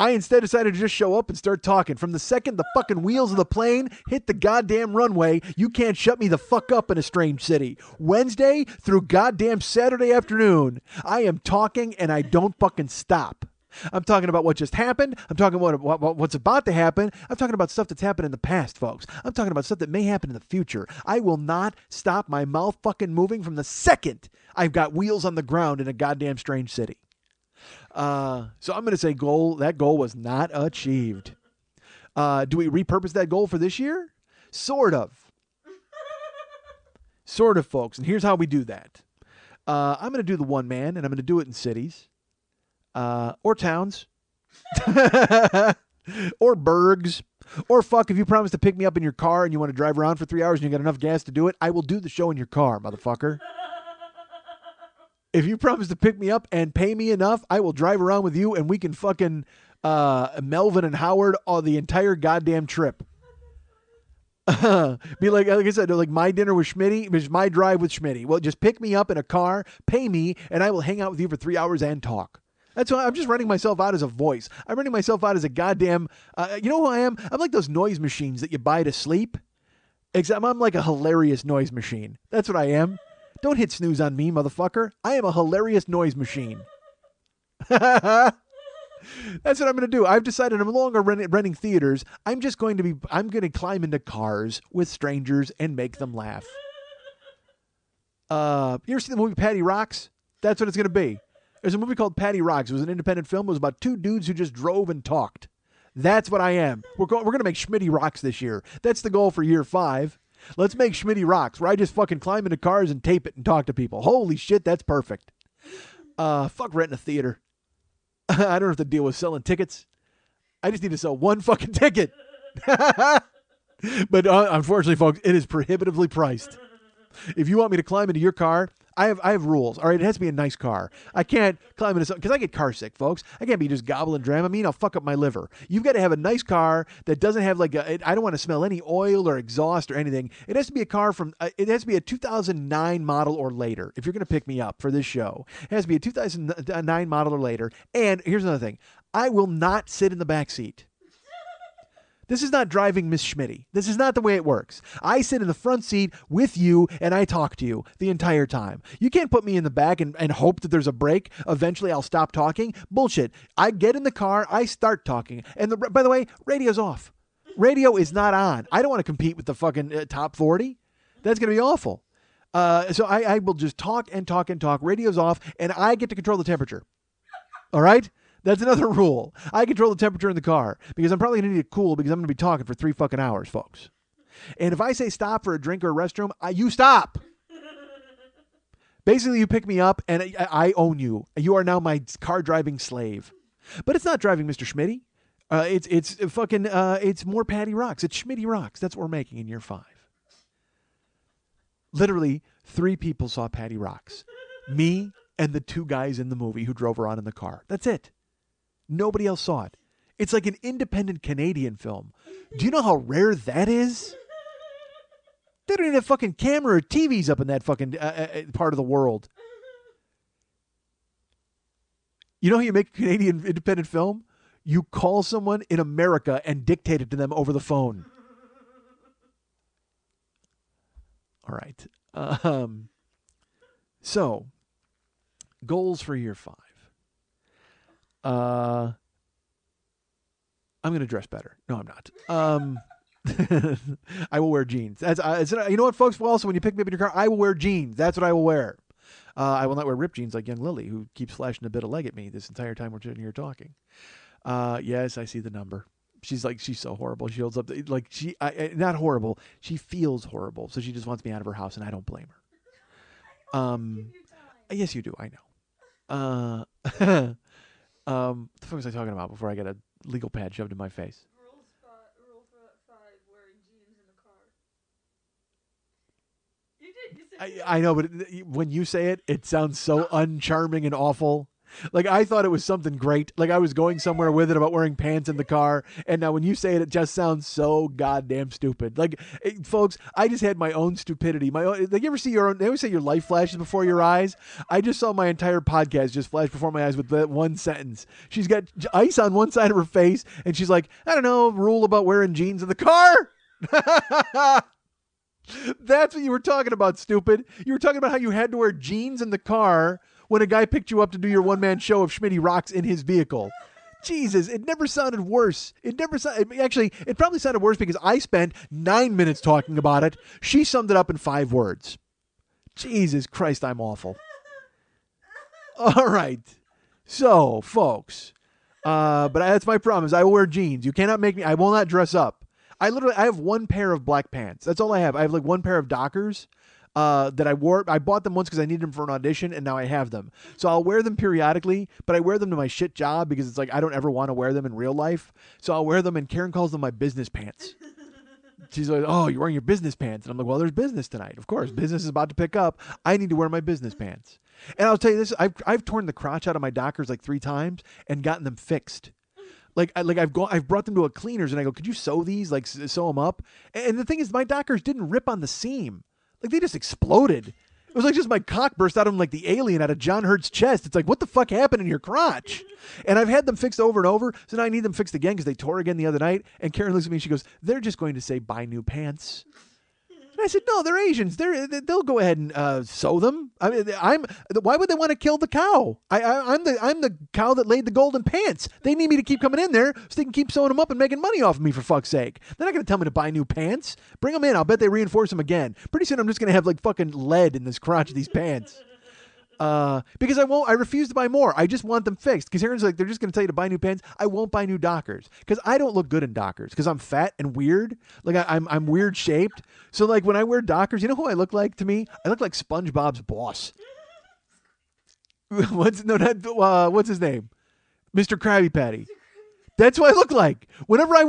I instead decided to just show up and start talking. From the second the fucking wheels of the plane hit the goddamn runway, you can't shut me the fuck up in a strange city. Wednesday through goddamn Saturday afternoon, I am talking and I don't fucking stop. I'm talking about what just happened. I'm talking about what's about to happen. I'm talking about stuff that's happened in the past, folks. I'm talking about stuff that may happen in the future. I will not stop my mouth fucking moving from the second I've got wheels on the ground in a goddamn strange city. So I'm going to say that goal was not achieved. Do we repurpose that goal for this year? Sort of. Sort of, folks. And here's how we do that. I'm going to do the one man, and I'm going to do it in cities. Or towns. Or burgs. Or fuck, if you promise to pick me up in your car and you want to drive around for 3 hours and you got enough gas to do it, I will do the show in your car, motherfucker. If you promise to pick me up and pay me enough, I will drive around with you and we can fucking Melvin and Howard, the entire goddamn trip. Be like I said, like my dinner with Schmitty, it's my drive with Schmitty. Well, just pick me up in a car, pay me, and I will hang out with you for 3 hours and talk. That's why I'm just renting myself out as a voice. I'm renting myself out as a goddamn, you know who I am? I'm like those noise machines that you buy to sleep. Except I'm like a hilarious noise machine. That's what I am. Don't hit snooze on me, motherfucker. I am a hilarious noise machine. That's what I'm going to do. I've decided I'm no longer renting theaters. I'm going to climb into cars with strangers and make them laugh. You ever seen the movie Patty Rocks? That's what it's going to be. There's a movie called Patty Rocks. It was an independent film. It was about two dudes who just drove and talked. That's what I am. We're going to make Schmitty Rocks this year. That's the goal for year 5. Let's make Schmitty Rocks, where I just fucking climb into cars and tape it and talk to people. Holy shit, that's perfect. Fuck renting a theater. I don't have to deal with selling tickets. I just need to sell one fucking ticket. But unfortunately, folks, it is prohibitively priced. If you want me to climb into your car, I have rules. All right, it has to be a nice car. I can't climb into something because I get car sick, folks. I can't be just gobbling Dramamine. I'll fuck up my liver. You've got to have a nice car that doesn't have I don't want to smell any oil or exhaust or anything. It has to be a car it has to be a 2009 model or later. If you're going to pick me up for this show, it has to be a 2009 model or later. And here's another thing: I will not sit in the back seat. This is not driving Miss Schmitty. This is not the way it works. I sit in the front seat with you and I talk to you the entire time. You can't put me in the back and hope that there's a break. Eventually I'll stop talking. Bullshit. I get in the car, I start talking. And by the way, radio's off. Radio is not on. I don't want to compete with the fucking top 40. That's going to be awful. So I will just talk and talk and talk. Radio's off and I get to control the temperature. All right? That's another rule. I control the temperature in the car because I'm probably going to need it cool because I'm going to be talking for 3 fucking hours, folks. And if I say stop for a drink or a restroom, you stop. Basically, you pick me up and I own you. You are now my car driving slave. But it's not driving Mr. Schmitty. It's more Patty Rocks. It's Schmitty Rocks. That's what we're making in year 5. Literally, 3 people saw Patty Rocks. Me and the 2 guys in the movie who drove around in the car. That's it. Nobody else saw it. It's like an independent Canadian film. Do you know how rare that is? They don't even have fucking camera or TVs up in that fucking part of the world. You know how you make a Canadian independent film? You call someone in America and dictate it to them over the phone. All right. So, goals for year 5. I'm going to dress better. No, I'm not. I will wear jeans. You know what, folks? Well, also, when you pick me up in your car, I will wear jeans. That's what I will wear. I will not wear ripped jeans like young Lily, who keeps flashing a bit of leg at me this entire time we're sitting here talking. Yes, I see the number. She's so horrible. She holds up, not horrible. She feels horrible. So she just wants me out of her house, and I don't blame her. Yes, you do. I know. What the fuck was I talking about before I got a legal pad shoved in my face? Rule 5, wearing jeans in the car. You did. You said I know, but when you say it, it sounds so uncharming and awful. Like, I thought it was something great. Like, I was going somewhere with it about wearing pants in the car. And now when you say it, it just sounds so goddamn stupid. Like, folks, I just had my own stupidity. Like, you ever see they always say your life flashes before your eyes? I just saw my entire podcast just flash before my eyes with that one sentence. She's got ice on one side of her face. And she's like, I don't know, rule about wearing jeans in the car. That's what you were talking about, stupid. You were talking about how you had to wear jeans in the car when a guy picked you up to do your one-man show of Schmitty Rocks in his vehicle. Jesus, it never sounded worse. It probably sounded worse because I spent 9 minutes talking about it. She summed it up in 5 words. Jesus Christ, I'm awful. All right. So, folks, but that's my promise. I will wear jeans. You cannot make me, I will not dress up. I have 1 pair of black pants. That's all I have. I have like 1 pair of Dockers. That I wore. I bought them once because I needed them for an audition, and now I have them. So I'll wear them periodically, but I wear them to my shit job because it's like I don't ever want to wear them in real life. So I'll wear them, and Karen calls them my business pants. She's like, oh, you're wearing your business pants. And I'm like, well, there's business tonight. Of course, business is about to pick up. I need to wear my business pants. And I'll tell you this, I've torn the crotch out of my Dockers like 3 times and gotten them fixed. I've brought them to a cleaners and I go, could you sew these? Like sew them up. And the thing is, my Dockers didn't rip on the seam. Like they just exploded. It was like just my cock burst out of him like the alien out of John Hurt's chest. It's like, what the fuck happened in your crotch? And I've had them fixed over and over. So now I need them fixed again because they tore again the other night. And Karen looks at me and she goes, they're just going to say buy new pants. And I said, no, they're Asians. They'll go ahead and sew them. I mean, why would they want to kill the cow? I'm the cow that laid the golden pants. They need me to keep coming in there so they can keep sewing them up and making money off of me, for fuck's sake. They're not going to tell me to buy new pants. Bring them in. I'll bet they reinforce them again. Pretty soon I'm just going to have like fucking lead in this crotch of these pants. Because I refuse to buy more. I just want them fixed. Because Aaron's like, they're just going to tell you to buy new pants. I won't buy new Dockers because I don't look good in Dockers because I'm fat and weird. Like I'm weird shaped. So like when I wear Dockers, you know who I look like to me? I look like SpongeBob's boss. What's his name? Mr. Krabby Patty. That's what I look like. Whenever I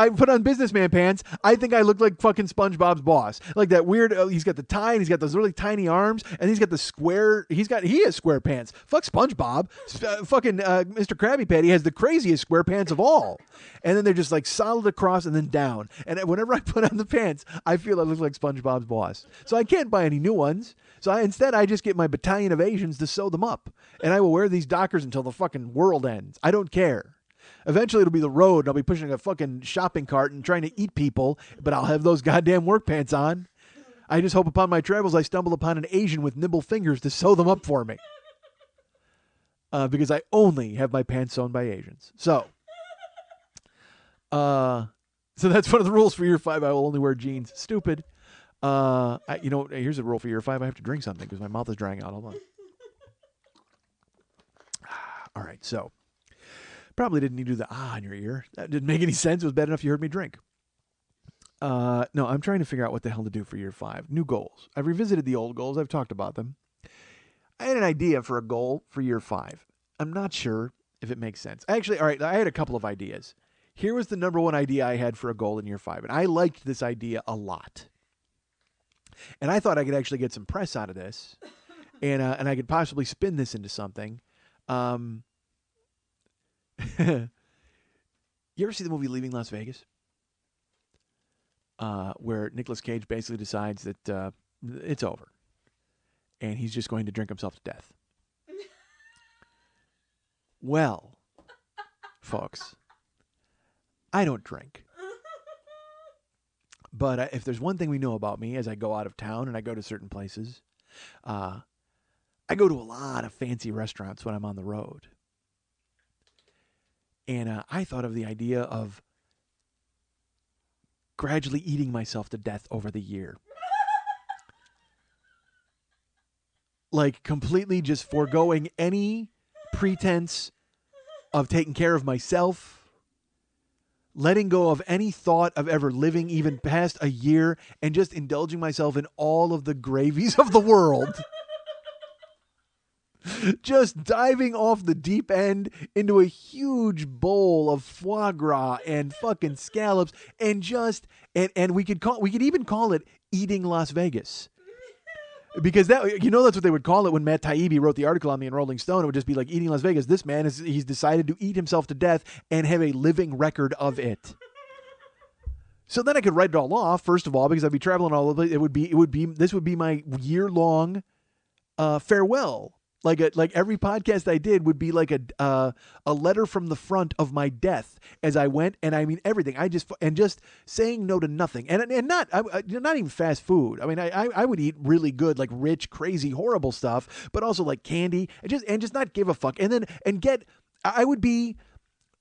put on businessman pants, I think I look like fucking SpongeBob's boss. Like that weird, he's got the tie and he's got those really tiny arms and he's got the square, he has square pants. Fuck SpongeBob. Mr. Krabby Patty has the craziest square pants of all. And then they're just like solid across and then down. And whenever I put on the pants, I feel I look like SpongeBob's boss. So I can't buy any new ones. So instead I just get my battalion of Asians to sew them up. And I will wear these Dockers until the fucking world ends. I don't care. Eventually it'll be the road and I'll be pushing a fucking shopping cart and trying to eat people, but I'll have those goddamn work pants on. I just hope upon my travels I stumble upon an Asian with nimble fingers to sew them up for me. Because I only have my pants sewn by Asians. So that's one of the rules for year 5. I will only wear jeans. Stupid. Here's a rule for year 5. I have to drink something because my mouth is drying out. Hold on. All right, so. Probably didn't need to do the in your ear. That didn't make any sense. It was bad enough you heard me drink. No, I'm trying to figure out what the hell to do for year 5. New goals. I've revisited the old goals. I've talked about them. I had an idea for a goal for year 5. I'm not sure if it makes sense. Actually, all right, I had a couple of ideas. Here was the number one idea I had for a goal in year 5, and I liked this idea a lot. And I thought I could actually get some press out of this, and I could possibly spin this into something. You ever see the movie Leaving Las Vegas? Where Nicolas Cage basically decides that it's over. And he's just going to drink himself to death. Well, folks, I don't drink. But if there's one thing we know about me as I go out of town and I go to certain places, I go to a lot of fancy restaurants when I'm on the road. And I thought of the idea of gradually eating myself to death over the year. Like completely just foregoing any pretense of taking care of myself, letting go of any thought of ever living even past a year, and just indulging myself in all of the gravies of the world. Just diving off the deep end into a huge bowl of foie gras and fucking scallops and we could even call it eating Las Vegas. Because that's what they would call it when Matt Taibbi wrote the article on me in Rolling Stone. It would just be like eating Las Vegas. This man he's decided to eat himself to death and have a living record of it. So then I could write it all off, first of all, because I'd be traveling all over. This would be my year-long farewell. Like every podcast I did would be like a letter from the front of my death as I went, and I mean everything. Just saying no to nothing, and not even fast food. I mean I would eat really good, like rich, crazy, horrible stuff, but also like candy, and just not give a fuck. It would be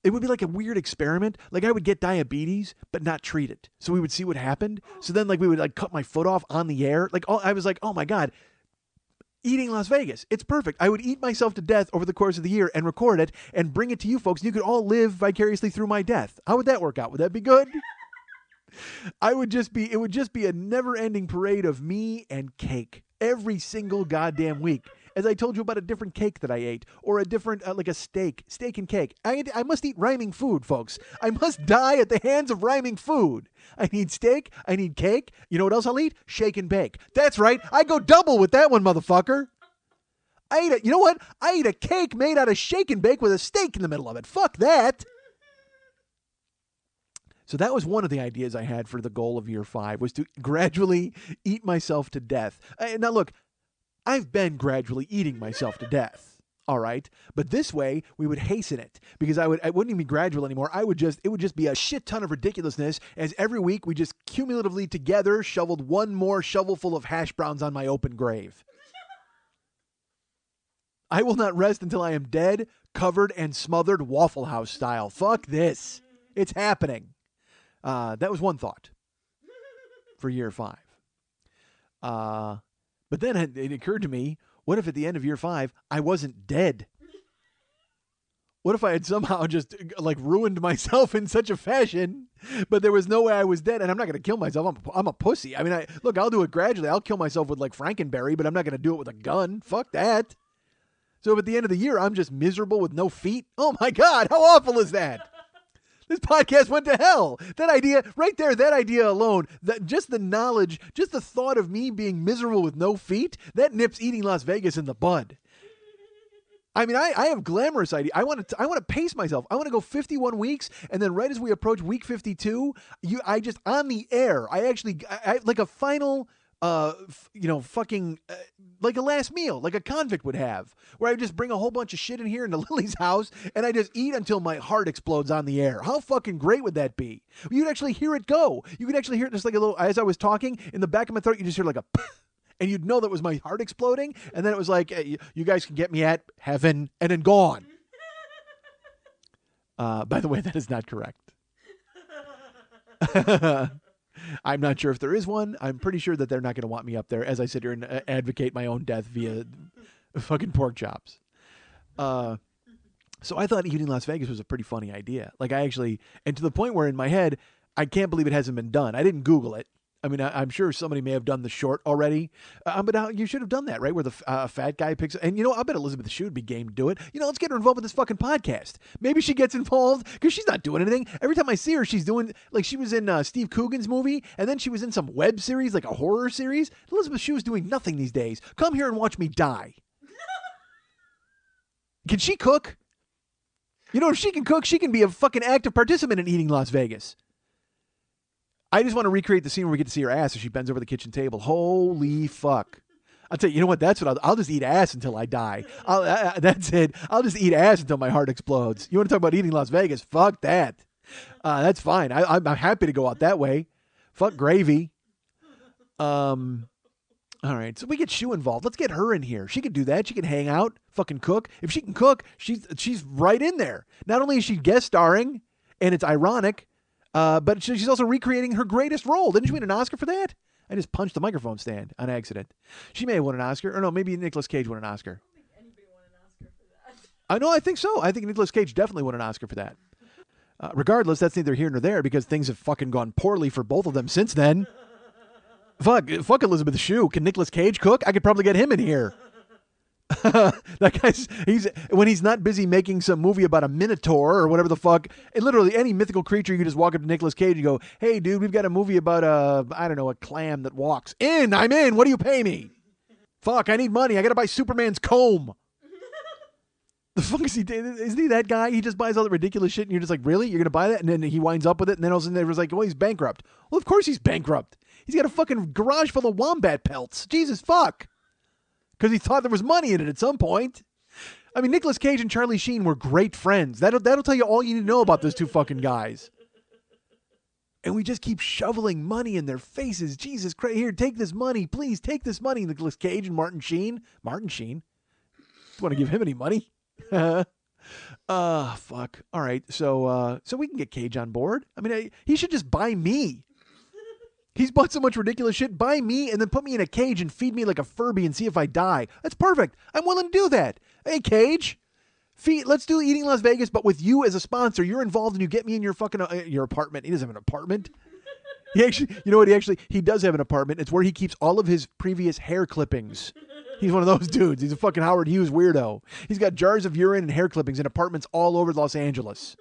like a weird experiment. Like I would get diabetes, but not treat it. So we would see what happened. So then like we would like cut my foot off on the air. I was like, oh my God. Eating Las Vegas. It's perfect. I would eat myself to death over the course of the year and record it and bring it to you folks. And you could all live vicariously through my death. How would that work out? Would that be good? It would just be a never-ending parade of me and cake every single goddamn week. As I told you about a different cake that I ate, or a different, like a steak and cake. I must eat rhyming food, folks. I must die at the hands of rhyming food. I need steak. I need cake. You know what else I'll eat? Shake and bake. That's right. I go double with that one, motherfucker. You know what? I eat a cake made out of shake and bake with a steak in the middle of it. Fuck that. So that was one of the ideas I had for the goal of year 5, was to gradually eat myself to death. Now look, I've been gradually eating myself to death. All right. But this way we would hasten it, because it wouldn't even be gradual anymore. It would just be a shit ton of ridiculousness, as every week we just cumulatively together shoveled one more shovelful of hash browns on my open grave. I will not rest until I am dead, covered, and smothered Waffle House style. Fuck this. It's happening. That was one thought for year 5. But then it occurred to me, what if at the end of year 5, I wasn't dead? What if I had somehow just ruined myself in such a fashion, but there was no way I was dead? And I'm not going to kill myself. I'm a pussy. I mean, I'll do it gradually. I'll kill myself with Frankenberry, but I'm not going to do it with a gun. Fuck that. So if at the end of the year, I'm just miserable with no feet, oh my God, how awful is that? This podcast went to hell. That idea right there, that idea alone, just the knowledge, just the thought of me being miserable with no feet, that nips Eating Las Vegas in the bud. I mean, I have glamorous idea. I want to pace myself. I want to go 51 weeks, and then right as we approach week 52, on the air, I like a final, like a last meal, like a convict would have, where I just bring a whole bunch of shit in here into Lily's house, and I just eat until my heart explodes on the air. How fucking great would that be? You'd actually hear it go. You could actually hear it just like a little, as I was talking, in the back of my throat, you just hear like a and you'd know that was my heart exploding, and then it was like, hey, you guys can get me at heaven, and then gone. By the way, that is not correct. I'm not sure if there is one. I'm pretty sure that they're not going to want me up there as I sit here and advocate my own death via fucking pork chops. So I thought Eating Las Vegas was a pretty funny idea. And to the point where in my head, I can't believe it hasn't been done. I didn't Google it. I mean, I'm sure somebody may have done the short already, but you should have done that, right? Where the fat guy picks, and I bet Elizabeth Shue would be game to do it. Let's get her involved with this fucking podcast. Maybe she gets involved because she's not doing anything. Every time I see her, she's doing, she was in Steve Coogan's movie, and then she was in some web series, like a horror series. Elizabeth Shue is doing nothing these days. Come here and watch me die. Can she cook? If she can cook, she can be a fucking active participant in Eating Las Vegas. I just want to recreate the scene where we get to see her ass as she bends over the kitchen table. Holy fuck. I'll tell you, you know what? That's what I'll just eat ass until I die. That's it. I'll just eat ass until my heart explodes. You want to talk about Eating Las Vegas? Fuck that. That's fine. I'm happy to go out that way. Fuck gravy. All right. So we get Shue involved. Let's get her in here. She could do that. She can hang out, fucking cook. If she can cook, she's right in there. Not only is she guest starring, and it's ironic, but she's also recreating her greatest role. Didn't she win an Oscar for that? I just punched the microphone stand on accident. She may have won an Oscar. Or no, maybe Nicolas Cage won an Oscar. I don't think anybody won an Oscar for that. I know, I think so. I think Nicolas Cage definitely won an Oscar for that. Regardless, that's neither here nor there, because things have fucking gone poorly for both of them since then. Fuck Elizabeth Shue. Can Nicolas Cage cook? I could probably get him in here. That guy's when he's not busy making some movie about a minotaur or whatever the fuck, and literally any mythical creature, you can just walk up to Nicolas Cage and go, "Hey, dude, we've got a movie about a clam that walks. I'm in. What do you pay me? Fuck, I need money. I gotta buy Superman's comb." The fuck is he? Isn't he that guy? He just buys all that ridiculous shit, and you're just like, really? You're gonna buy that? And then he winds up with it, and then all of a sudden everyone's like, "Oh, he's bankrupt." Well, of course he's bankrupt. He's got a fucking garage full of wombat pelts. Jesus fuck. Because he thought there was money in it at some point. I mean, Nicolas Cage and Charlie Sheen were great friends. That'll tell you all you need to know about those two fucking guys. And we just keep shoveling money in their faces. Jesus Christ, here, take this money. Please, take this money. Nicolas Cage and Martin Sheen. Martin Sheen? Don't want to give him any money. Fuck. All right, so we can get Cage on board. I mean, he should just buy me. He's bought so much ridiculous shit. Buy me and then put me in a cage and feed me like a Furby and see if I die. That's perfect. I'm willing to do that. Hey, Cage, let's do Eating Las Vegas, but with you as a sponsor. You're involved and you get me in your fucking your apartment. He doesn't have an apartment. He actually, you know what? He does have an apartment. It's where he keeps all of his previous hair clippings. He's one of those dudes. He's a fucking Howard Hughes weirdo. He's got jars of urine and hair clippings in apartments all over Los Angeles.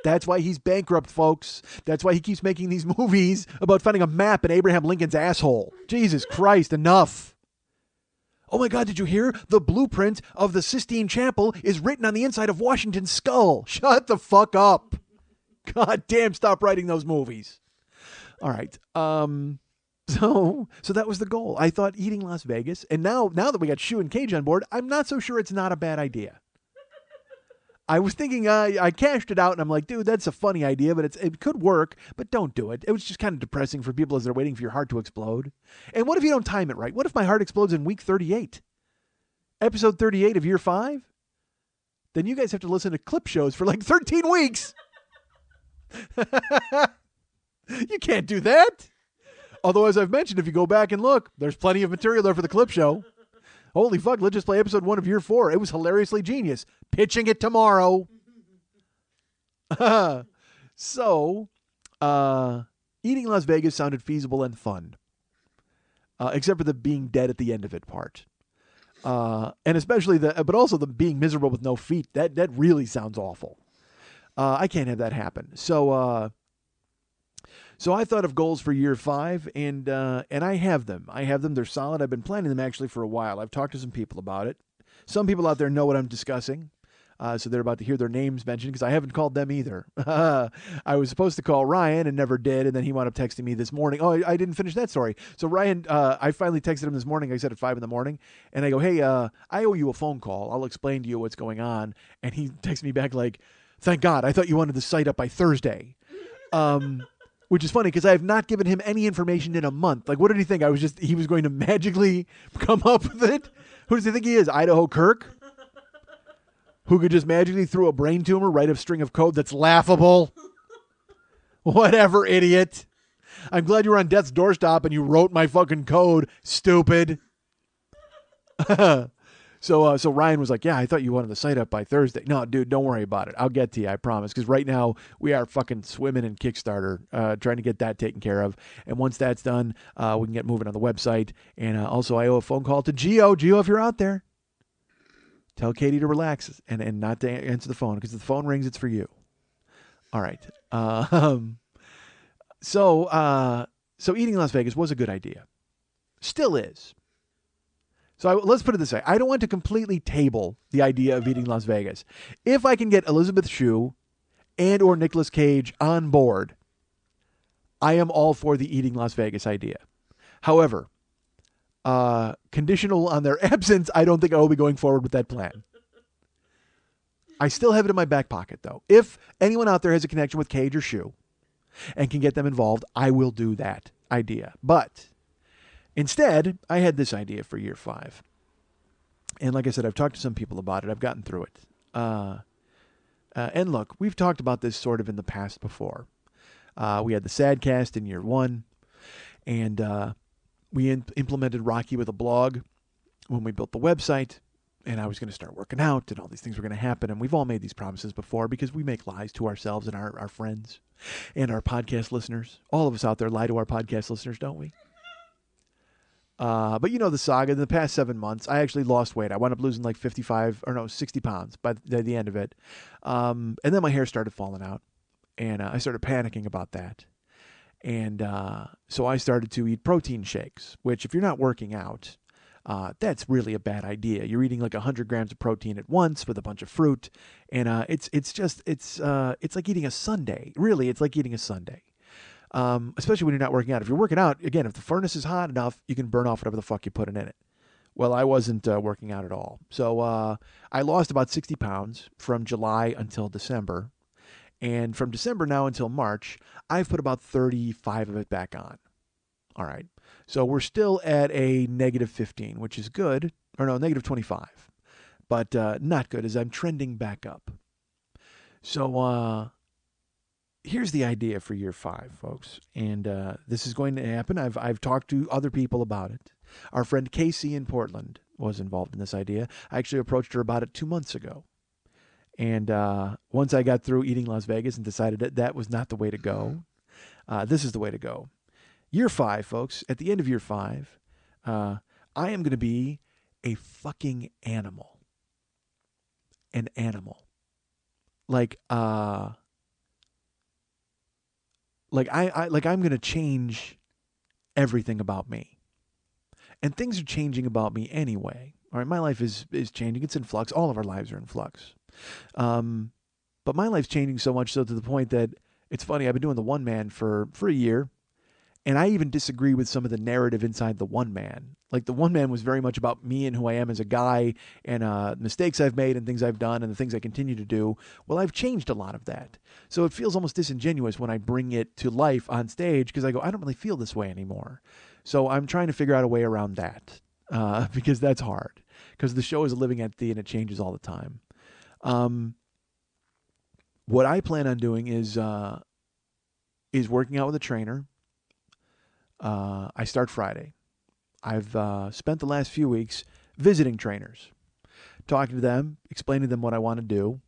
That's why he's bankrupt, folks. That's why he keeps making these movies about finding a map in Abraham Lincoln's asshole. Jesus Christ, enough. Oh my God, did you hear? The blueprint of the Sistine Chapel is written on the inside of Washington's skull. Shut the fuck up. God damn, stop writing those movies. All right. So that was the goal. I thought eating Las Vegas, and now that we got Shu and Cage on board, I'm not so sure it's not a bad idea. I was thinking, I cashed it out, and I'm like, dude, that's a funny idea, but it could work, but don't do it. It was just kind of depressing for people as they're waiting for your heart to explode. And what if you don't time it right? What if my heart explodes in week 38? Episode 38 of year 5? Then you guys have to listen to clip shows for like 13 weeks. You can't do that. Although, as I've mentioned, if you go back and look, there's plenty of material there for the clip show. Holy fuck, let's just play episode 1 of year 4. It was hilariously genius. Pitching it tomorrow. So, eating Las Vegas sounded feasible and fun. Except for the being dead at the end of it part. And especially but also the being miserable with no feet. That really sounds awful. I can't have that happen. So I thought of goals for year 5, and I have them. They're solid. I've been planning them actually for a while. I've talked to some people about it. Some people out there know what I'm discussing, so they're about to hear their names mentioned because I haven't called them either. I was supposed to call Ryan and never did, and then he wound up texting me this morning. Oh, I didn't finish that story. So Ryan, I finally texted him this morning. I said at 5 in the morning, and I go, hey, I owe you a phone call. I'll explain to you what's going on. And he texted me back like, thank God, I thought you wanted the site up by Thursday. Which is funny because I have not given him any information in a month. Like, what did he think? He was going to magically come up with it? Who does he think he is? Idaho Kirk? Who could just magically, through a brain tumor, write a string of code that's laughable? Whatever, idiot. I'm glad you were on death's doorstep and you wrote my fucking code, stupid. So Ryan was like, yeah, I thought you wanted the site up by Thursday. No, dude, don't worry about it. I'll get to you, I promise. Because right now, we are fucking swimming in Kickstarter, trying to get that taken care of. And once that's done, we can get moving on the website. And also, I owe a phone call to Gio. Gio, if you're out there, tell Katie to relax and not to answer the phone. Because if the phone rings, it's for you. All right. So eating Las Vegas was a good idea. Still is. So let's put it this way. I don't want to completely table the idea of eating Las Vegas. If I can get Elizabeth Shue and or Nicolas Cage on board, I am all for the eating Las Vegas idea. However, conditional on their absence, I don't think I will be going forward with that plan. I still have it in my back pocket, though. If anyone out there has a connection with Cage or Shue and can get them involved, I will do that idea. But instead, I had this idea for year 5. And like I said, I've talked to some people about it. I've gotten through it. And look, we've talked about this sort of in the past before. We had the Sadcast in year 1. And we implemented Rocky with a blog when we built the website. And I was going to start working out and all these things were going to happen. And we've all made these promises before because we make lies to ourselves and our friends and our podcast listeners. All of us out there lie to our podcast listeners, don't we? But you know the saga. In the past 7 months, I actually lost weight. I wound up losing like 60 pounds by the end of it. And then my hair started falling out. And I started panicking about that. And so I started to eat protein shakes, which if you're not working out, that's really a bad idea. You're eating like 100 grams of protein at once with a bunch of fruit. And it's like eating a sundae. Really, it's like eating a sundae. Especially when you're not working out. If you're working out, again, if the furnace is hot enough, you can burn off whatever the fuck you're putting in it. Well, I wasn't working out at all. So I lost about 60 pounds from July until December. And from December now until March, I've put about 35 of it back on. All right. So we're still at a negative 15, which is good. Or no, negative 25. But not good as I'm trending back up. So here's the idea for year 5, folks. And this is going to happen. I've talked to other people about it. Our friend Casey in Portland was involved in this idea. I actually approached her about it 2 months ago. And once I got through eating Las Vegas and decided that was not the way to go, this is the way to go. Year 5, folks, at the end of year 5, I am going to be a fucking animal. An animal. Like I'm going to change everything about me. And things are changing about me anyway. All right, my life is changing. It's in flux. All of our lives are in flux. But my life's changing so much so to the point that It's funny. I've been doing the one man for a year. And I even disagree with some of the narrative inside the one man. Like the one man was very much about me and who I am as a guy and mistakes I've made and things I've done and the things I continue to do. Well, I've changed a lot of that. So it feels almost disingenuous when I bring it to life on stage because I go, I don't really feel this way anymore. So I'm trying to figure out a way around that because that's hard. Because the show is a living entity and it changes all the time. What I plan on doing is working out with a trainer. I start Friday. I've spent the last few weeks visiting trainers, talking to them, explaining to them what I want to do,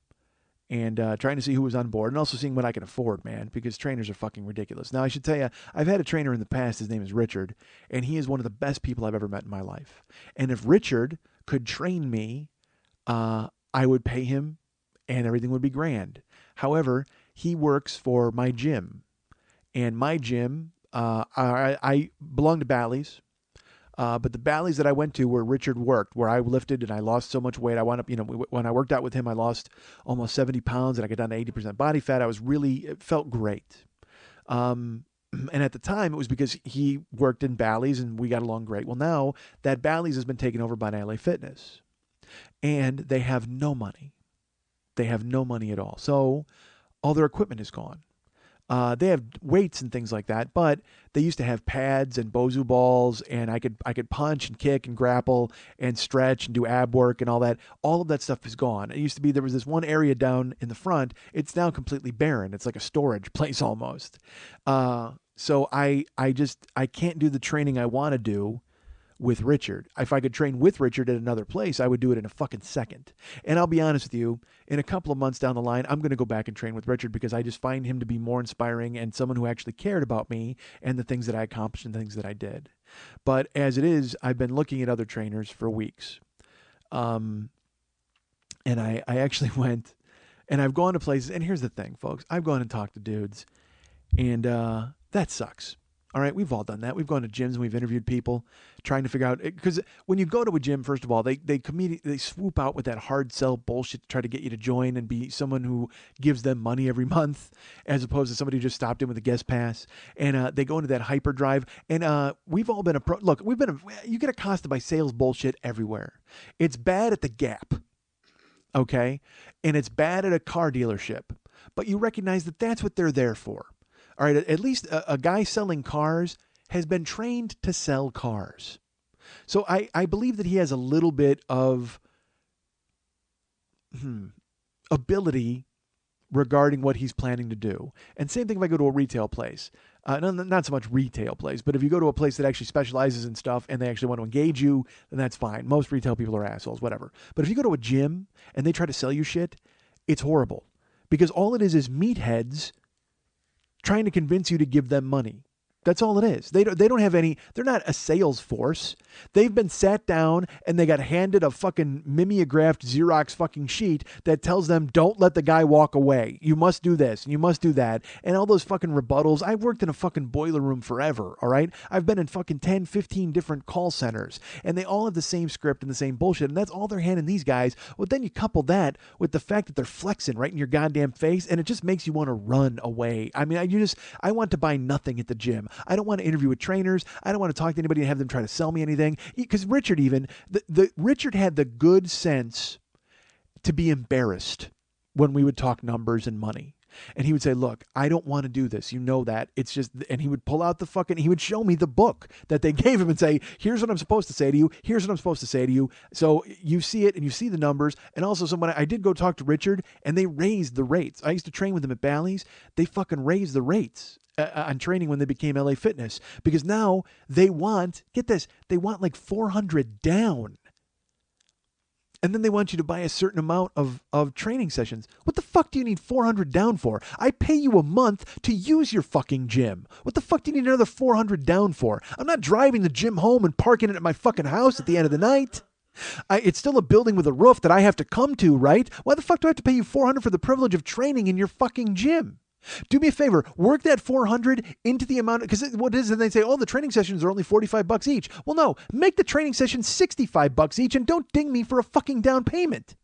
and trying to see who was on board, and also seeing what I can afford, man, because trainers are fucking ridiculous. Now, I should tell you, I've had a trainer in the past. His name is Richard, and he is one of the best people I've ever met in my life. And if Richard could train me, I would pay him, and everything would be grand. However, he works for my gym, and my gym... I belong to Bally's, but the Bally's that I went to where Richard worked, where I lifted and I lost so much weight. I wound up, when I worked out with him, I lost almost 70 pounds and I got down to 80% body fat. It felt great. And at the time, it was because he worked in Bally's and we got along great. Well, now that Bally's has been taken over by LA Fitness and they have no money. They have no money at all. So all their equipment is gone. They have weights and things like that, but they used to have pads and Bozu balls, and I could punch and kick and grapple and stretch and do ab work and all that. All of that stuff is gone. It used to be there was this one area down in the front. It's now completely barren. It's like a storage place almost. So I can't do the training I want to do with Richard. If I could train with Richard at another place, I would do it in a fucking second. And I'll be honest with you, in a couple of months down the line, I'm going to go back and train with Richard because I just find him to be more inspiring and someone who actually cared about me and the things that I accomplished and the things that I did. But as it is, I've been looking at other trainers for weeks. And I actually went and I've gone to places. And here's the thing, folks. I've gone and talked to dudes and that sucks. All right, we've all done that. We've gone to gyms and we've interviewed people trying to figure out, because when you go to a gym, first of all, they swoop out with that hard sell bullshit to try to get you to join and be someone who gives them money every month, as opposed to somebody who just stopped in with a guest pass. And they go into that hyperdrive. And we've all been you get accosted by sales bullshit everywhere. It's bad at the Gap, okay, and it's bad at a car dealership, but you recognize that that's what they're there for. All right, at least a guy selling cars has been trained to sell cars. So I believe that he has a little bit of ability regarding what he's planning to do. And same thing if I go to a retail place. Not so much retail place, but if you go to a place that actually specializes in stuff and they actually want to engage you, then that's fine. Most retail people are assholes, whatever. But if you go to a gym and they try to sell you shit, it's horrible. Because all it is meatheads trying to convince you to give them money. That's all it is. They don't have any, they're not a sales force. They've been sat down and they got handed a fucking mimeographed Xerox fucking sheet that tells them, don't let the guy walk away. You must do this and you must do that. And all those fucking rebuttals. I've worked in a fucking boiler room forever, all right? I've been in fucking 10, 15 different call centers and they all have the same script and the same bullshit. And that's all they're handing these guys. Well, then you couple that with the fact that they're flexing right in your goddamn face and it just makes you want to run away. I mean, I want to buy nothing at the gym. I don't want to interview with trainers. I don't want to talk to anybody and have them try to sell me anything. Because Richard Richard had the good sense to be embarrassed when we would talk numbers and money. And he would say, look, I don't want to do this. You know that. It's just, and he would pull out he would show me the book that they gave him and say, here's what I'm supposed to say to you. Here's what I'm supposed to say to you. So you see it and you see the numbers. And also I did go talk to Richard and they raised the rates. I used to train with them at Bally's. They fucking raised the rates on training when they became LA Fitness, because now they want, get this, they want like 400 down. And then they want you to buy a certain amount of training sessions. What the fuck do you need 400 down for? I pay you a month to use your fucking gym. What the fuck do you need another 400 down for? I'm not driving the gym home and parking it at my fucking house at the end of the night. It's still a building with a roof that I have to come to, right? Why the fuck do I have to pay you 400 for the privilege of training in your fucking gym? Do me a favor, work that 400 into the amount, because what is it? They say, oh, the training sessions are only $45 each. Well, no, make the training sessions $65 each and don't ding me for a fucking down payment.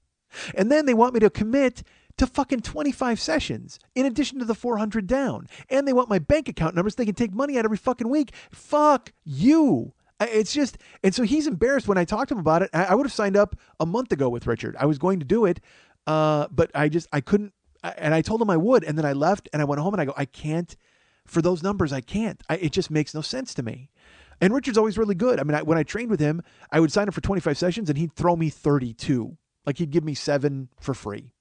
And then they want me to commit to fucking 25 sessions in addition to the 400 down. And they want my bank account numbers. They can take money out every fucking week. Fuck you. It's just, and so he's embarrassed when I talked to him about it. I would have signed up a month ago with Richard. I was going to do it, but I couldn't. And I told him I would. And then I left and I went home and I go, I can't, for those numbers, I can't. It just makes no sense to me. And Richard's always really good. I mean, when I trained with him, I would sign up for 25 sessions and he'd throw me 32. Like he'd give me 7 for free.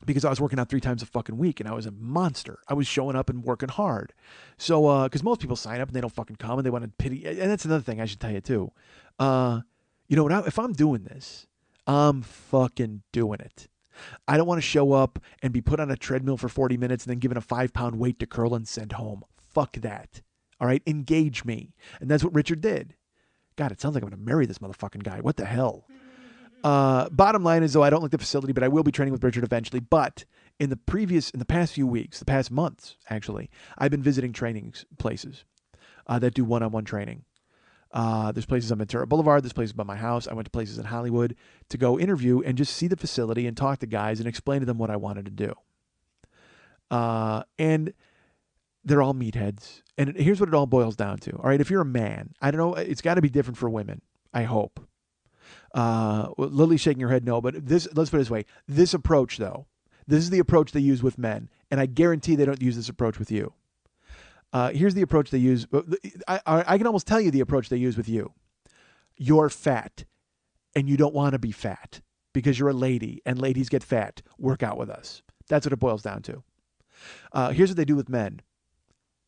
Because I was working out 3 times a fucking week and I was a monster. I was showing up and working hard. So, because most people sign up and they don't fucking come and they want to pity. And that's another thing I should tell you too. You know, if I'm doing this, I'm fucking doing it. I don't want to show up and be put on a treadmill for 40 minutes and then given a 5-pound weight to curl and send home. Fuck that. All right. Engage me. And that's what Richard did. God, it sounds like I'm going to marry this motherfucking guy. What the hell? Bottom line is, though, I don't like the facility, but I will be training with Richard eventually. But in the past few weeks, the past months, actually, I've been visiting training places that do one-on-one training. There's places on Ventura Boulevard. There's places by my house. I went to places in Hollywood to go interview and just see the facility and talk to guys and explain to them what I wanted to do. And they're all meatheads. And here's what it all boils down to. All right, if you're a man, I don't know, it's got to be different for women, I hope. Lily's shaking her head no, but let's put it this way. This approach, though, this is the approach they use with men, and I guarantee they don't use this approach with you. Here's the approach they use. I can almost tell you the approach they use with you. You're fat, and you don't want to be fat because you're a lady, and ladies get fat. Work out with us. That's what it boils down to. Here's what they do with men.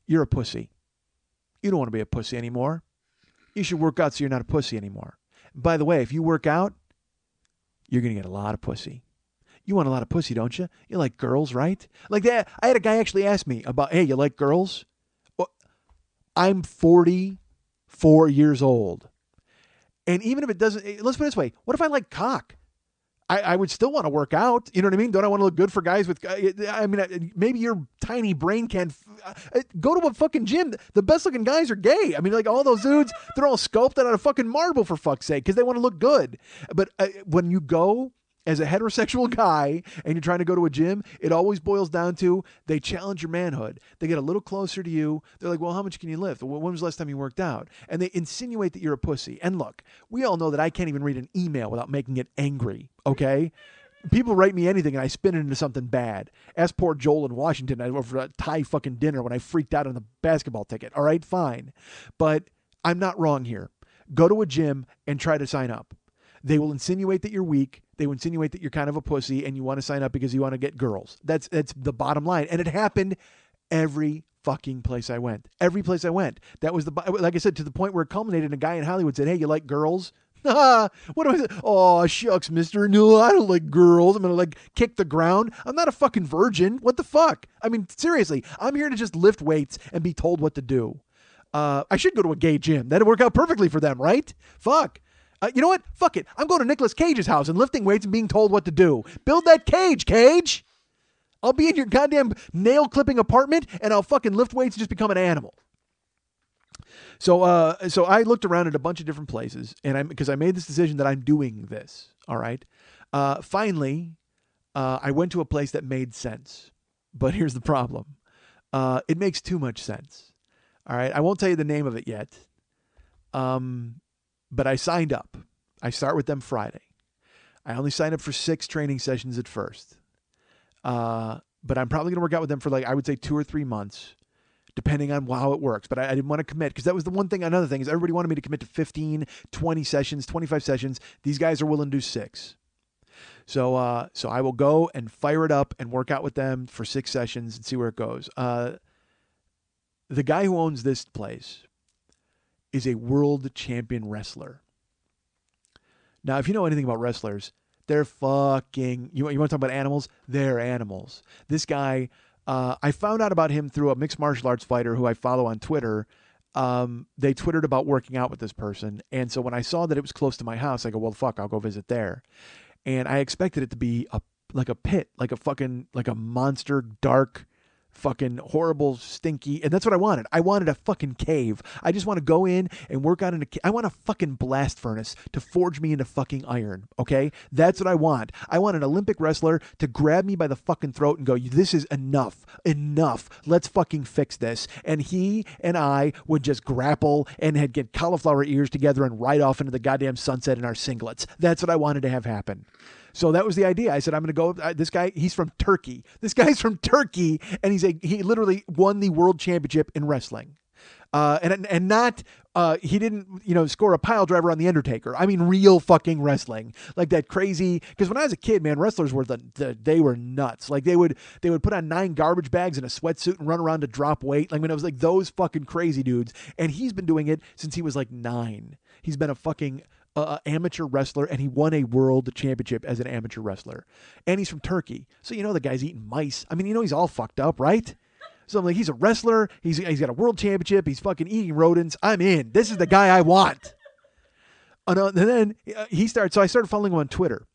You're a pussy. You don't want to be a pussy anymore. You should work out so you're not a pussy anymore. By the way, if you work out, you're going to get a lot of pussy. You want a lot of pussy, don't you? You like girls, right? Like that. I had a guy actually ask me about, hey, you like girls? Well, I'm 44 years old. And even if it doesn't, let's put it this way. What if I like cock? I would still want to work out. You know what I mean? Don't I want to look good for guys with, I mean, maybe your tiny brain can't, go to a fucking gym. The best looking guys are gay. I mean, like all those dudes, they're all sculpted out of fucking marble for fuck's sake because they want to look good. But when you go as a heterosexual guy and you're trying to go to a gym, it always boils down to they challenge your manhood. They get a little closer to you. They're like, well, how much can you lift? When was the last time you worked out? And they insinuate that you're a pussy. And look, we all know that I can't even read an email without making it angry, okay? People write me anything and I spin it into something bad. Ask poor Joel in Washington over a Thai fucking dinner when I freaked out on the basketball ticket. All right, fine. But I'm not wrong here. Go to a gym and try to sign up. They will insinuate that you're weak. They will insinuate that you're kind of a pussy and you want to sign up because you want to get girls. That's the bottom line. And it happened every fucking place I went. Every place I went. That was like I said, to the point where it culminated in a guy in Hollywood said, hey, you like girls? What do I say? Oh, shucks, mister. No, I don't like girls. I'm going to kick the ground. I'm not a fucking virgin. What the fuck? I mean, seriously, I'm here to just lift weights and be told what to do. I should go to a gay gym. That'd work out perfectly for them, right? Fuck. You know what? Fuck it. I'm going to Nicolas Cage's house and lifting weights and being told what to do. Build that cage, Cage. I'll be in your goddamn nail clipping apartment and I'll fucking lift weights and just become an animal. So I looked around at a bunch of different places and because I made this decision that I'm doing this. All right. Finally, I went to a place that made sense, but here's the problem. It makes too much sense. All right. I won't tell you the name of it yet. But I signed up. I start with them Friday. I only signed up for 6 training sessions at first. But I'm probably going to work out with them for I would say 2 or 3 months, depending on how it works. But I didn't want to commit because that was the one thing. Another thing is everybody wanted me to commit to 15, 20 sessions, 25 sessions. These guys are willing to do 6. So I will go and fire it up and work out with them for 6 sessions and see where it goes. The guy who owns this place is a world champion wrestler. Now, if you know anything about wrestlers, they're fucking, you want to talk about animals? They're animals. This guy, I found out about him through a mixed martial arts fighter who I follow on Twitter. They twittered about working out with this person. And so when I saw that it was close to my house, I go, well, fuck, I'll go visit there. And I expected it to be like a pit, like a monster, dark, fucking horrible, stinky, and that's what I wanted. I wanted a fucking cave. I just want to go in and work out in a I want a fucking blast furnace to forge me into fucking iron, okay? That's what I want. I want an Olympic wrestler to grab me by the fucking throat and go, this is enough. Let's fucking fix this. And he and I would just grapple and had get cauliflower ears together and ride off into the goddamn sunset in our singlets. That's what I wanted to have happen. So that was the idea. I said, I'm going to go. This guy, he's from Turkey. This guy's from Turkey, and he literally won the world championship in wrestling. And not he didn't score a pile driver on the Undertaker. I mean real fucking wrestling, like that crazy. Because when I was a kid, man, wrestlers were they were nuts. Like they would put on 9 garbage bags and a sweatsuit and run around to drop weight. Like when it was like those fucking crazy dudes. And he's been doing it since he was like 9. He's been a fucking amateur wrestler, and he won a world championship as an amateur wrestler. And he's from Turkey, so the guy's eating mice. I mean, he's all fucked up, right? So I'm like, he's a wrestler. He's got a world championship. He's fucking eating rodents. I'm in. This is the guy I want. And then he started. So I started following him on Twitter.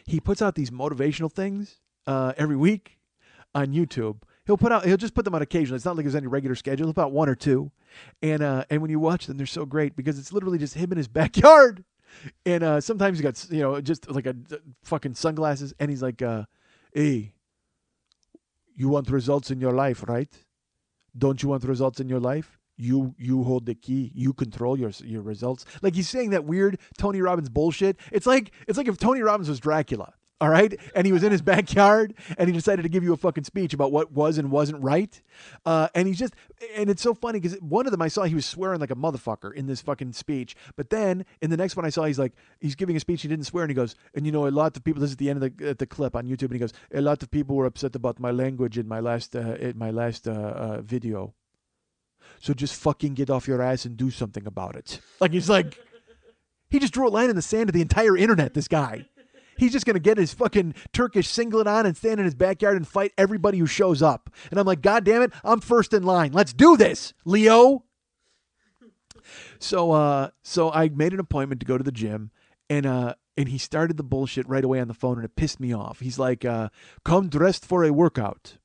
He puts out these motivational things every week on YouTube. He'll just put them out occasionally. It's not like there's any regular schedule. He'll put out 1 or 2. And when you watch them, they're so great because it's literally just him in his backyard. And sometimes he's got, just like a fucking sunglasses. And he's like, hey, you want results in your life, right? Don't you want results in your life? You hold the key. You control your results. Like he's saying that weird Tony Robbins bullshit. It's like if Tony Robbins was Dracula. All right. And he was in his backyard and he decided to give you a fucking speech about what was and wasn't right. And it's so funny because one of them I saw, he was swearing like a motherfucker in this fucking speech. But then in the next one I saw, he's giving a speech. He didn't swear. And he goes, and a lot of people, this is the end of the clip on YouTube. And he goes, a lot of people were upset about my language in my last video. So just fucking get off your ass and do something about it. He just drew a line in the sand of the entire internet, this guy. He's just going to get his fucking Turkish singlet on and stand in his backyard and fight everybody who shows up. And I'm like, God damn it, I'm first in line. Let's do this, Leo. So I made an appointment to go to the gym, and he started the bullshit right away on the phone, and it pissed me off. He's like, come dressed for a workout.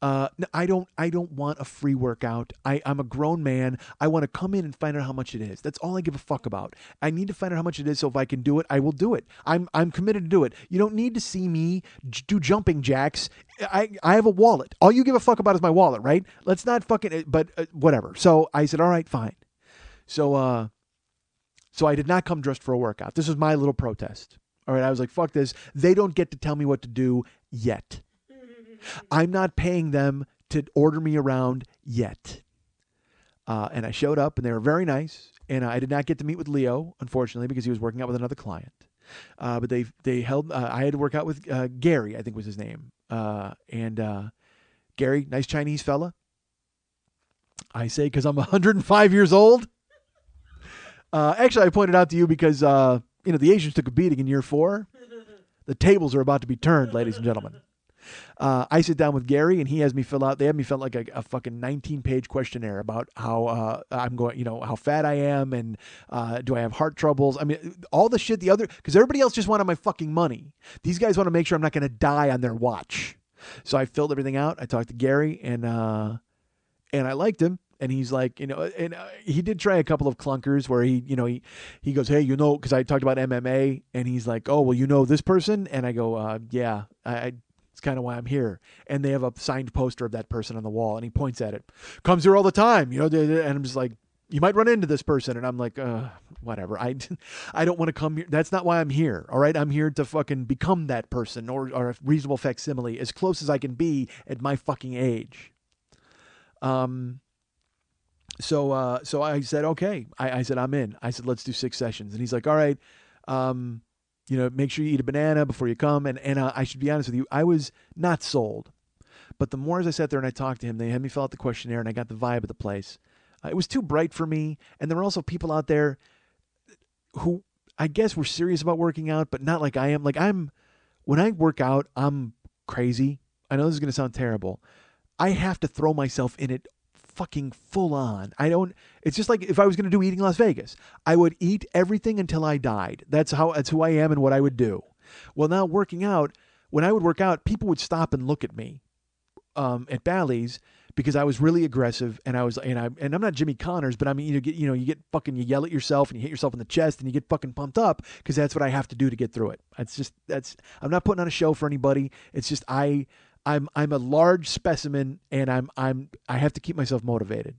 No, I don't want a free workout. I'm a grown man. I want to come in and find out how much it is. That's all I give a fuck about. I need to find out how much it is, so if I can do it, I will do it. I'm committed to do it. You don't need to see me do jumping jacks. I have a wallet. All you give a fuck about is my wallet, right? Let's not fucking, but whatever. So I said, all right, fine. So I did not come dressed for a workout. This was my little protest. All right, I was like, fuck this. They don't get to tell me what to do yet. I'm not paying them to order me around yet. And I showed up, and they were very nice. And I did not get to meet with Leo, unfortunately, because he was working out with another client. But they held. I had to work out with Gary, I think was his name. And Gary, nice Chinese fella. I say because I'm 105 years old. Actually, I pointed out to you because the Asians took a beating in year 4. The tables are about to be turned, ladies and gentlemen. I sit down with Gary, and they have me fill out like a fucking 19-page questionnaire about how I'm going, how fat I am, and do I have heart troubles? I mean, all the shit because everybody else just wanted my fucking money. These guys want to make sure I'm not going to die on their watch. So I filled everything out. I talked to Gary, and I liked him. And he's like, and he did try a couple of clunkers where he goes, hey, because I talked about MMA, and he's like, oh, well, this person? And I go, yeah, it's kind of why I'm here. And they have a signed poster of that person on the wall, and he points at it. Comes here all the time, and I'm just like, you might run into this person. And I'm like, whatever. I don't want to come here. That's not why I'm here. All right. I'm here to fucking become that person or a reasonable facsimile as close as I can be at my fucking age. So I said, okay. I said, I'm in. I said, let's do 6 sessions. And he's like, all right. Make sure you eat a banana before you come. And I should be honest with you, I was not sold. But the more as I sat there and I talked to him, they had me fill out the questionnaire, and I got the vibe of the place. It was too bright for me. And there were also people out there who I guess were serious about working out, but not like I am. When I work out, I'm crazy. I know this is going to sound terrible. I have to throw myself in it fucking full on. It's just like if I was going to do Eating Las Vegas, I would eat everything until I died. That's who I am and what I would do. Well, now working out, when I would work out, people would stop and look at me. at Bally's because I was really aggressive, and I'm not Jimmy Connors, but I mean, you get fucking, you yell at yourself and you hit yourself in the chest and you get fucking pumped up because that's what I have to do to get through it. I'm not putting on a show for anybody. It's just I'm a large specimen, and I have to keep myself motivated.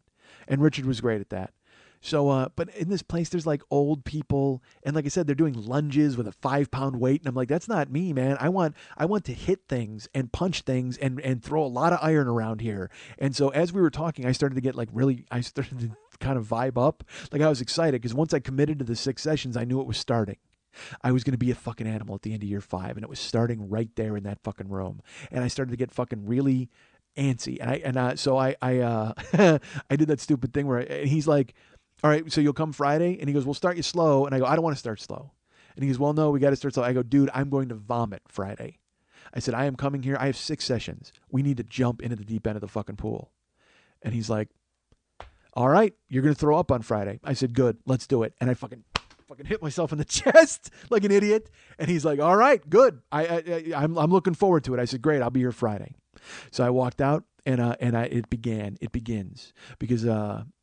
And Richard was great at that. So, but in this place, there's like old people, and like I said, they're doing lunges with a 5-pound weight, and I'm like, that's not me, man. I want to hit things and punch things and throw a lot of iron around here. And so, as we were talking, I started to get I started to kind of vibe up. Like, I was excited because once I committed to the 6 sessions, I knew it was starting. I was going to be a fucking animal at the end of year 5, and it was starting right there in that fucking room. And I started to get fucking really antsy, so I I did that stupid thing where he's like, all right, so you'll come Friday? And he goes, we'll start you slow. And I go, I don't want to start slow. And he goes, well, no, we got to start slow. I go, dude, I'm going to vomit Friday. I said, I am coming here. I have 6 sessions. We need to jump into the deep end of the fucking pool. And he's like, all right, you're going to throw up on Friday. I said, good, let's do it. And I fucking hit myself in the chest like an idiot. And he's like, all right, good. I'm looking forward to it. I said, great, I'll be here Friday. So I walked out, and it begins. Because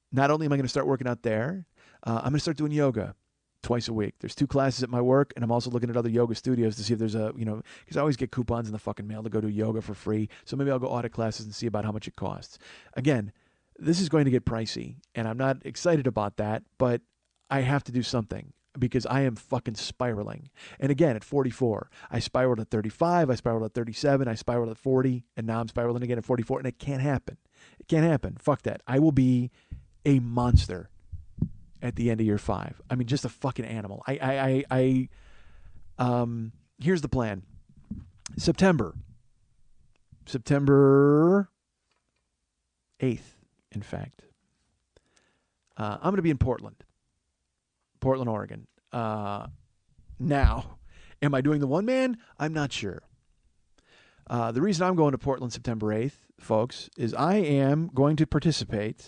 not only am I going to start working out there, I'm going to start doing yoga twice a week. There's 2 classes at my work, and I'm also looking at other yoga studios to see if there's because I always get coupons in the fucking mail to go do yoga for free. So maybe I'll go audit classes and see about how much it costs. Again, this is going to get pricey, and I'm not excited about that, but I have to do something because I am fucking spiraling. And again, at 44, I spiraled at 35, I spiraled at 37, I spiraled at 40, and now I'm spiraling again at 44, and it can't happen. It can't happen. Fuck that. I will be a monster at the end of year 5. I mean, just a fucking animal. Here's the plan. September 8th, in fact. I'm going to be in Portland, Oregon. Now, am I doing the one man? I'm not sure. The reason I'm going to Portland September 8th, folks, is I am going to participate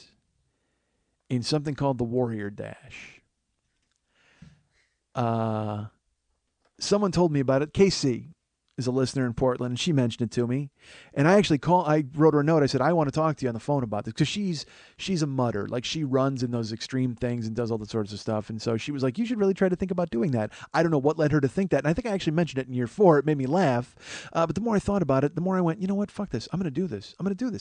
in something called the Warrior Dash. Someone told me about it. Casey is a listener in Portland, and she mentioned it to me. And I wrote her a note. I said, I want to talk to you on the phone about this, because she's a mudder. Like, she runs in those extreme things and does all that sorts of stuff. And so she was like, you should really try to think about doing that. I don't know what led her to think that. And I think I actually mentioned it in year 4. It made me laugh. But the more I thought about it, the more I went, you know what? Fuck this. I'm going to do this.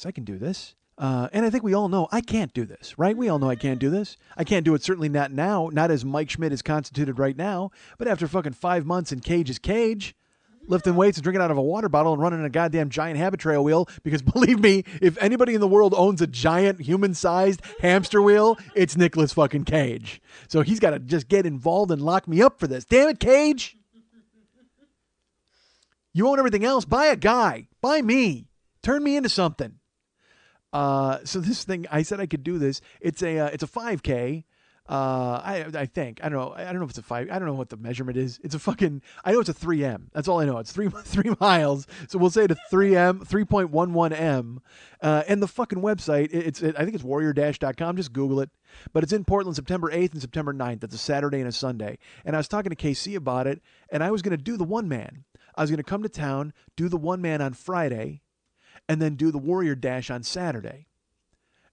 I can do this. And I think we all know I can't do this, right? We all know I can't do this. I can't do it, certainly not now, not as Mike Schmidt is constituted right now, but after fucking 5 months in Cage's cage, lifting weights and drinking out of a water bottle and running a goddamn giant habit trail wheel, because believe me, if anybody in the world owns a giant human-sized hamster wheel, it's Nicolas fucking Cage. So he's got to just get involved and lock me up for this. Damn it, Cage! You own everything else. Buy a guy. Buy me. Turn me into something. So this thing, I said I could do this. It's a 5K. I think, I don't know if it's a 5. I don't know what the measurement is. It's a fucking, I know it's a 3M. That's all I know. It's 3 miles. So we'll say it's a 3.11 M. And the fucking website, I think it's warrior-dash.com. Just Google it. But it's in Portland, September 8th and September 9th. That's a Saturday and a Sunday. And I was talking to KC about it, and I was going to do the one man. I was going to come to town, do the one man on Friday, and then do the Warrior Dash on Saturday.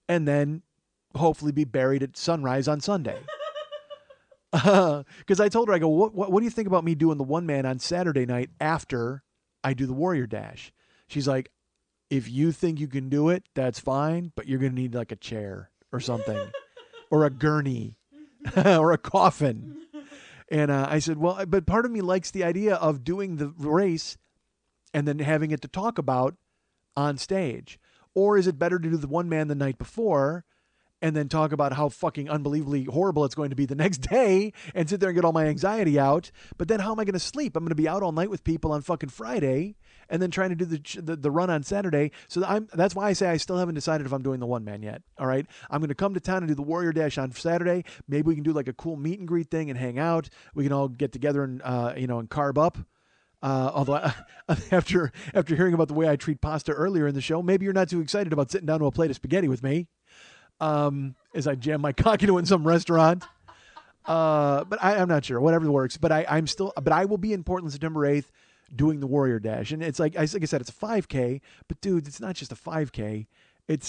And then hopefully be buried at sunrise on Sunday. Because I told her, I go, what do you think about me doing the one man on Saturday night after I do the Warrior Dash? She's like, if you think you can do it, that's fine, but you're going to need like a chair or something, or a gurney, or a coffin. And I said, well, but part of me likes the idea of doing the race and then having it to talk about on stage. Or is it better to do the one man the night before and then talk about how fucking unbelievably horrible it's going to be the next day and sit there and get all my anxiety out? But then how am I going to sleep? I'm going to be out all night with people on fucking Friday and then trying to do the run on Saturday. So that's why I say I still haven't decided if I'm doing the one man yet. All right. I'm going to come to town and do the Warrior Dash on Saturday. Maybe we can do like a cool meet and greet thing and hang out. We can all get together and, and carb up. Although after hearing about the way I treat pasta earlier in the show, maybe you're not too excited about sitting down to a plate of spaghetti with me, as I jam my cock into it in some restaurant. But I'm not sure. Whatever works. But I will be in Portland September 8th, doing the Warrior Dash. And it's like I said, it's a 5K, but dude, it's not just a 5K. It's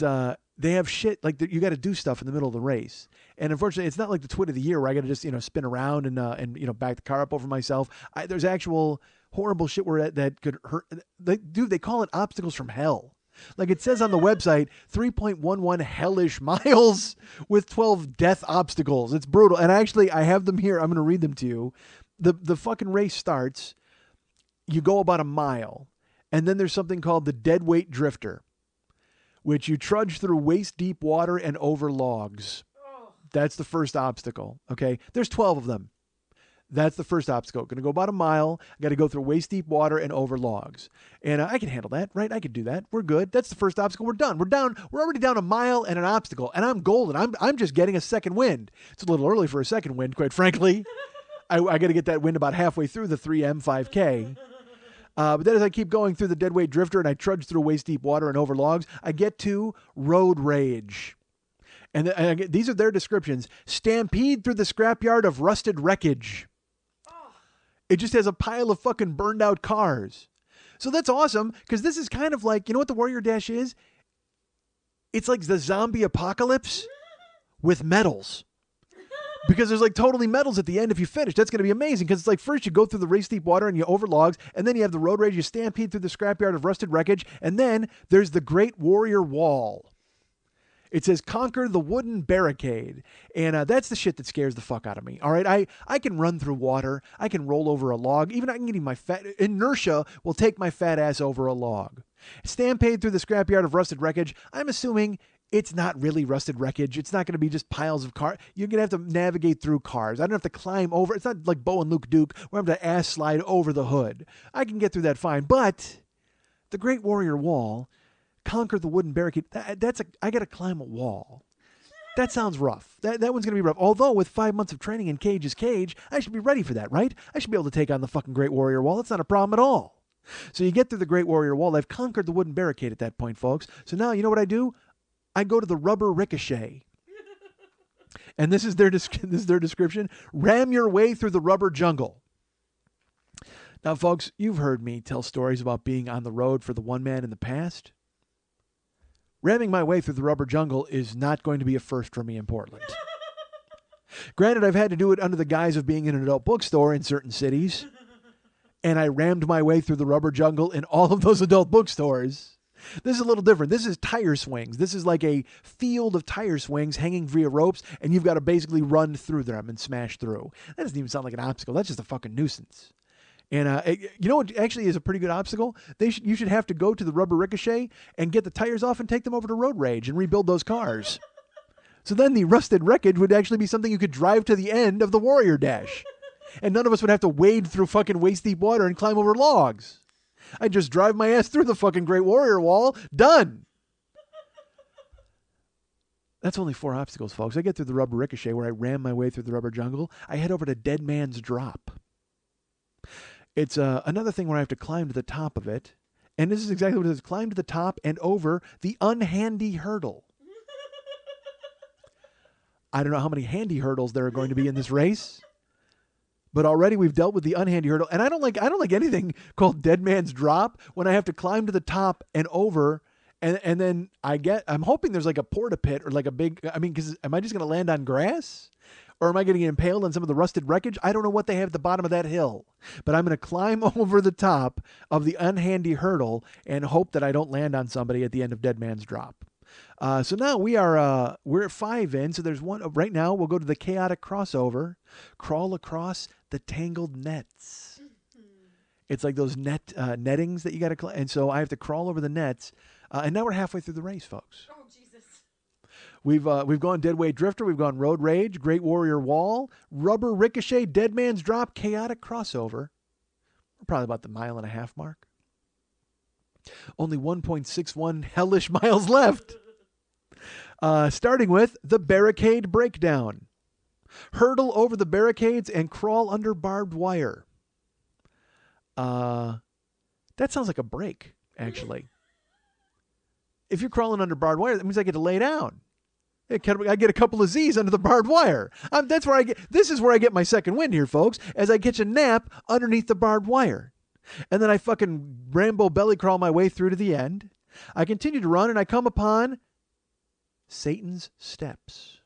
they have shit like you got to do stuff in the middle of the race. And unfortunately, it's not like the twit of the year where I got to just spin around and back the car up over myself. There's actual horrible shit where that could hurt. Dude, they call it obstacles from hell. Like it says on the website, 3.11 hellish miles with 12 death obstacles. It's brutal. And actually, I have them here. I'm going to read them to you. The fucking race starts. You go about a mile. And then there's something called the deadweight drifter, which you trudge through waist-deep water and over logs. That's the first obstacle, okay? There's 12 of them. That's the first obstacle. Going to go about a mile. I got to go through waist-deep water and over logs. And I can handle that, right? I can do that. We're good. That's the first obstacle. We're done. We're already down a mile and an obstacle, and I'm golden. I'm just getting a second wind. It's a little early for a second wind, quite frankly. I got to get that wind about halfway through the 3M 5K. But then as I keep going through the deadweight drifter and I trudge through waist-deep water and over logs, I get to road rage. And these are their descriptions. Stampede through the scrapyard of rusted wreckage. It just has a pile of fucking burned out cars. So that's awesome because this is kind of like, you know what the Warrior Dash is? It's like the zombie apocalypse with medals. Because there's like totally medals at the end if you finish. That's going to be amazing because it's like first you go through the race deep water and you over logs, and then you have the road rage, you stampede through the scrapyard of rusted wreckage, and then there's the Great Warrior Wall. It says conquer the wooden barricade. And that's the shit that scares the fuck out of me. All right, I can run through water. I can roll over a log. Even I can get my fat inertia will take my fat ass over a log. Stampede through the scrapyard of rusted wreckage. I'm assuming it's not really rusted wreckage. It's not going to be just piles of cars. You're going to have to navigate through cars. I don't have to climb over. It's not like Bo and Luke Duke where I'm going to ass slide over the hood. I can get through that fine. But the Great Warrior Wall, conquer the wooden barricade, I got to climb a wall. That sounds rough. That one's going to be rough. Although with 5 months of training in Cage is Cage, I should be ready for that, right? I should be able to take on the fucking Great Warrior Wall. That's not a problem at all. So you get through the Great Warrior Wall. I've conquered the wooden barricade at that point, folks. So now you know what I do? I go to the rubber ricochet. And this is their description. Ram your way through the rubber jungle. Now, folks, you've heard me tell stories about being on the road for the one man in the past. Ramming my way through the rubber jungle is not going to be a first for me in Portland. Granted, I've had to do it under the guise of being in an adult bookstore in certain cities, and I rammed my way through the rubber jungle in all of those adult bookstores. This is a little different. This is tire swings. This is like a field of tire swings hanging via ropes, and you've got to basically run through them and smash through. That doesn't even sound like an obstacle. That's just a fucking nuisance. And you know what actually is a pretty good obstacle? You should have to go to the rubber ricochet and get the tires off and take them over to road rage and rebuild those cars. So then the rusted wreckage would actually be something you could drive to the end of the Warrior Dash. And none of us would have to wade through fucking waist-deep water and climb over logs. I'd just drive my ass through the fucking Great Warrior Wall. Done. That's only 4 obstacles, folks. I get through the rubber ricochet where I ram my way through the rubber jungle. I head over to Dead Man's Drop. It's another thing where I have to climb to the top of it. And this is exactly what it is. Climb to the top and over the unhandy hurdle. I don't know how many handy hurdles there are going to be in this race. But already we've dealt with the unhandy hurdle. And I don't like anything called Dead Man's Drop when I have to climb to the top and over. And then I'm hoping there's like a porta pit or like a big, because am I just going to land on grass? Or am I getting impaled on some of the rusted wreckage? I don't know what they have at the bottom of that hill. But I'm going to climb over the top of the unhandy hurdle and hope that I don't land on somebody at the end of Dead Man's Drop. So now we're at 5 in. So there's one right now. We'll go to the chaotic crossover, crawl across the tangled nets. It's like those nettings that you got to, and so I have to crawl over the nets. And now we're halfway through the race, folks. Oh, Jesus. We've gone Deadweight Drifter, we've gone Road Rage, Great Warrior Wall, Rubber Ricochet, Dead Man's Drop, Chaotic Crossover. We're probably about the 1.5 mile mark. Only 1.61 hellish miles left. Starting with the Barricade Breakdown. Hurdle over the barricades and crawl under barbed wire. That sounds like a break, actually. If you're crawling under barbed wire, that means I get to lay down. I get a couple of Z's under the barbed wire. This is where I get my second wind here, folks, as I catch a nap underneath the barbed wire. And then I fucking Rambo belly crawl my way through to the end. I continue to run and I come upon Satan's steps.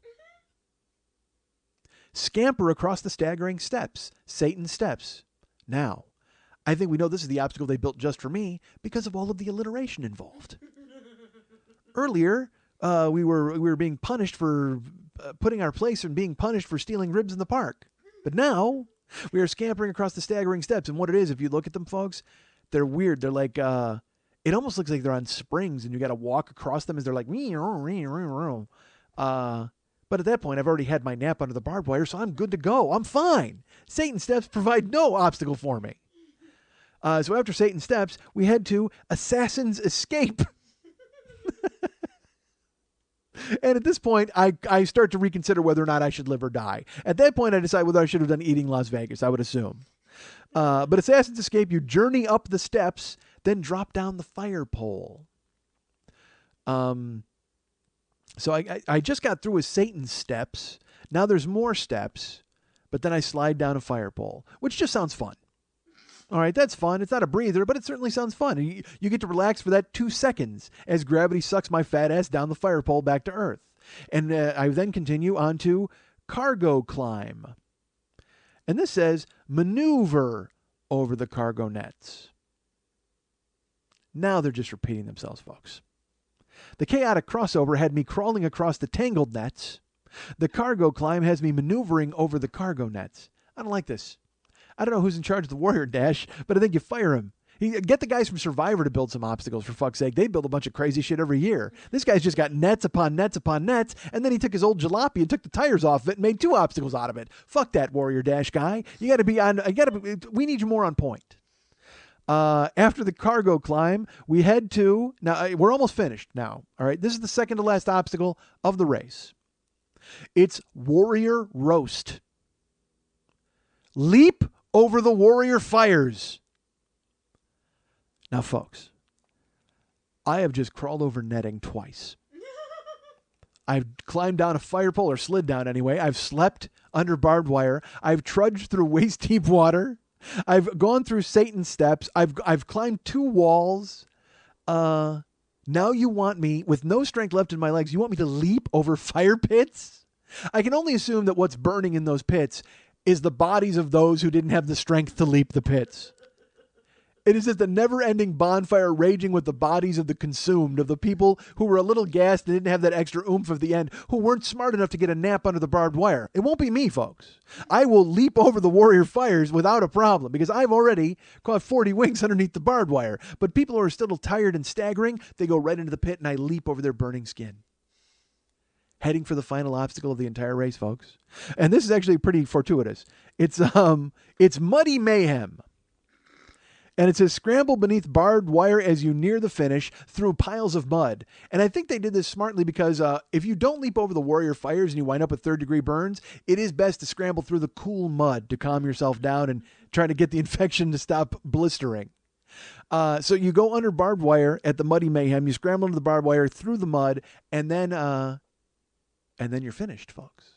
Scamper across the staggering steps. Satan's steps. Now, I think we know this is the obstacle they built just for me because of all of the alliteration involved. Earlier, we were being punished for putting our place and being punished for stealing ribs in the park. But now, we are scampering across the staggering steps. And what it is, if you look at them, folks, they're weird. They're like, it almost looks like they're on springs and you got to walk across them as they're like, but at that point, I've already had my nap under the barbed wire, so I'm good to go. I'm fine. Satan's steps provide no obstacle for me. So after Satan's steps, we head to Assassin's Escape. And at this point, I start to reconsider whether or not I should live or die. At that point, I decide whether I should have done Eating Las Vegas, I would assume. But Assassin's Escape, you journey up the steps, then drop down the fire pole. So I just got through with Satan's steps. Now there's more steps, but then I slide down a fire pole, which just sounds fun. All right, that's fun. It's not a breather, but it certainly sounds fun. You get to relax for that 2 seconds as gravity sucks my fat ass down the fire pole back to Earth. And I then continue on to cargo climb. And this says maneuver over the cargo nets. Now they're just repeating themselves, folks. The chaotic crossover had me crawling across the tangled nets. The cargo climb has me maneuvering over the cargo nets. I don't like this. I don't know who's in charge of the Warrior Dash, but I think you fire him. Get the guys from Survivor to build some obstacles, for fuck's sake. They build a bunch of crazy shit every year. This guy's just got nets upon nets upon nets, and then he took his old jalopy and took the tires off of it and made 2 obstacles out of it. Fuck that Warrior Dash guy. We need you more on point. After the cargo climb, we head to, now we're almost finished now. All right. This is the second to last obstacle of the race. It's Warrior Roast. Leap over the warrior fires. Now, folks, I have just crawled over netting twice. I've climbed down a fire pole, or slid down anyway. I've slept under barbed wire. I've trudged through waist-deep water. I've gone through Satan's steps. I've climbed 2 walls. Now you want me, with no strength left in my legs, you want me to leap over fire pits? I can only assume that what's burning in those pits is the bodies of those who didn't have the strength to leap the pits. It is just a never-ending bonfire raging with the bodies of the consumed, of the people who were a little gassed and didn't have that extra oomph of the end, who weren't smart enough to get a nap under the barbed wire. It won't be me, folks. I will leap over the warrior fires without a problem, because I've already caught 40 winks underneath the barbed wire. But people who are still tired and staggering, they go right into the pit and I leap over their burning skin. Heading for the final obstacle of the entire race, folks. And this is actually pretty fortuitous. It's Muddy Mayhem. And it says, scramble beneath barbed wire as you near the finish through piles of mud. And I think they did this smartly because if you don't leap over the warrior fires and you wind up with 3rd-degree burns, it is best to scramble through the cool mud to calm yourself down and try to get the infection to stop blistering. So you go under barbed wire at the Muddy Mayhem, you scramble under the barbed wire through the mud, and then you're finished, folks.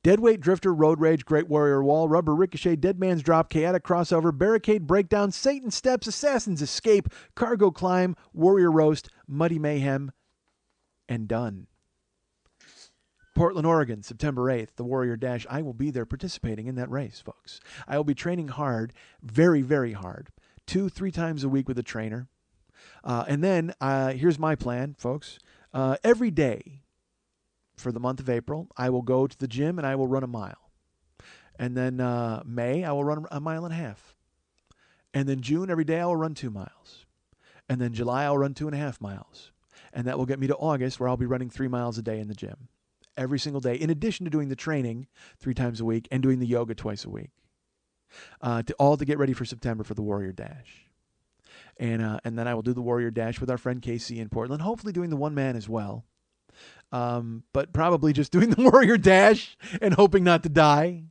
Deadweight Drifter, Road Rage, Great Warrior Wall, Rubber Ricochet, Dead Man's Drop, Chaotic Crossover, Barricade Breakdown, Satan's Steps, Assassin's Escape, Cargo Climb, Warrior Roast, Muddy Mayhem, and done. Portland, Oregon, September 8th, the Warrior Dash. I will be there participating in that race, folks. I will be training hard, very, very hard, 2-3 times a week with a trainer. And then here's my plan, folks. Every day for the month of April, I will go to the gym and I will run a mile. And then May, I will run a mile and a half. And then June, every day I will run 2 miles. And then July, I'll run 2.5 miles. And that will get me to August, where I'll be running 3 miles a day in the gym. Every single day, in addition to doing the training 3 times a week and doing the yoga twice a week. To get ready for September for the Warrior Dash. And then I will do the Warrior Dash with our friend KC in Portland, hopefully doing the one-man as well. But probably just doing the Warrior Dash and hoping not to die.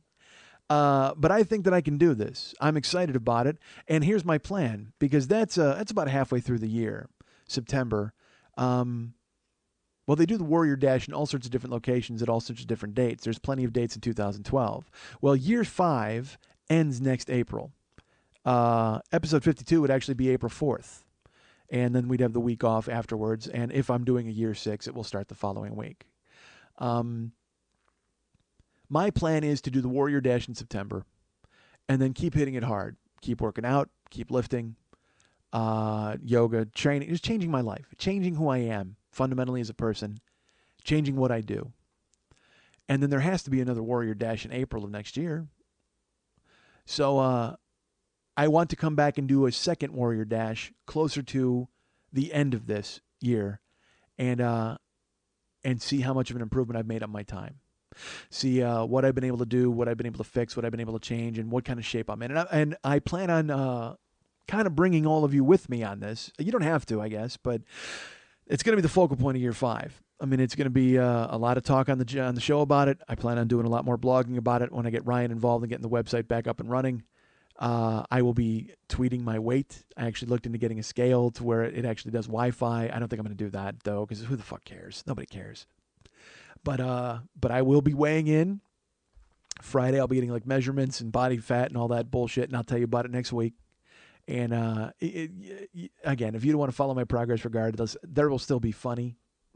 But I think that I can do this. I'm excited about it. And here's my plan, because that's about halfway through the year, September. Well, they do the Warrior Dash in all sorts of different locations at all sorts of different dates. There's plenty of dates in 2012. Well, year 5 ends next April. episode 52 would actually be April 4th. And then we'd have the week off afterwards. And if I'm doing a year 6, it will start the following week. My plan is to do the Warrior Dash in September and then keep hitting it hard. Keep working out, keep lifting, yoga, training, just changing my life, changing who I am fundamentally as a person, changing what I do. And then there has to be another Warrior Dash in April of next year. So I want to come back and do a second Warrior Dash closer to the end of this year and see how much of an improvement I've made on my time. See what I've been able to do, what I've been able to fix, what I've been able to change, and what kind of shape I'm in. And I plan on kind of bringing all of you with me on this. You don't have to, I guess, but it's going to be the focal point of year 5. I mean, it's going to be a lot of talk on the show about it. I plan on doing a lot more blogging about it when I get Ryan involved and getting the website back up and running. I will be tweeting my weight. I actually looked into getting a scale to where it actually does Wi-Fi. I don't think I'm going to do that, though, because who the fuck cares? Nobody cares. But I will be weighing in. Friday, I'll be getting like measurements and body fat and all that bullshit, and I'll tell you about it next week. And again, if you don't want to follow my progress regardless, there will still be funny.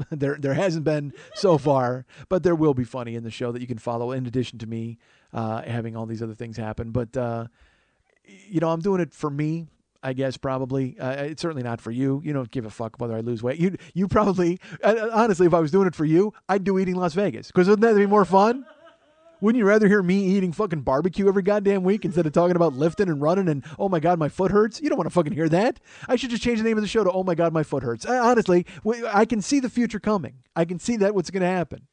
There hasn't been so far, but there will be funny in the show that you can follow in addition to me having all these other things happen. But, I'm doing it for me, I guess, probably. It's certainly not for you. You don't give a fuck whether I lose weight. You probably, honestly, if I was doing it for you, I'd do Eating Las Vegas. Because wouldn't that be more fun? Wouldn't you rather hear me eating fucking barbecue every goddamn week instead of talking about lifting and running and, oh my God, my foot hurts? You don't want to fucking hear that. I should just change the name of the show to, oh my God, my foot hurts. Honestly, I can see the future coming. I can see that what's going to happen.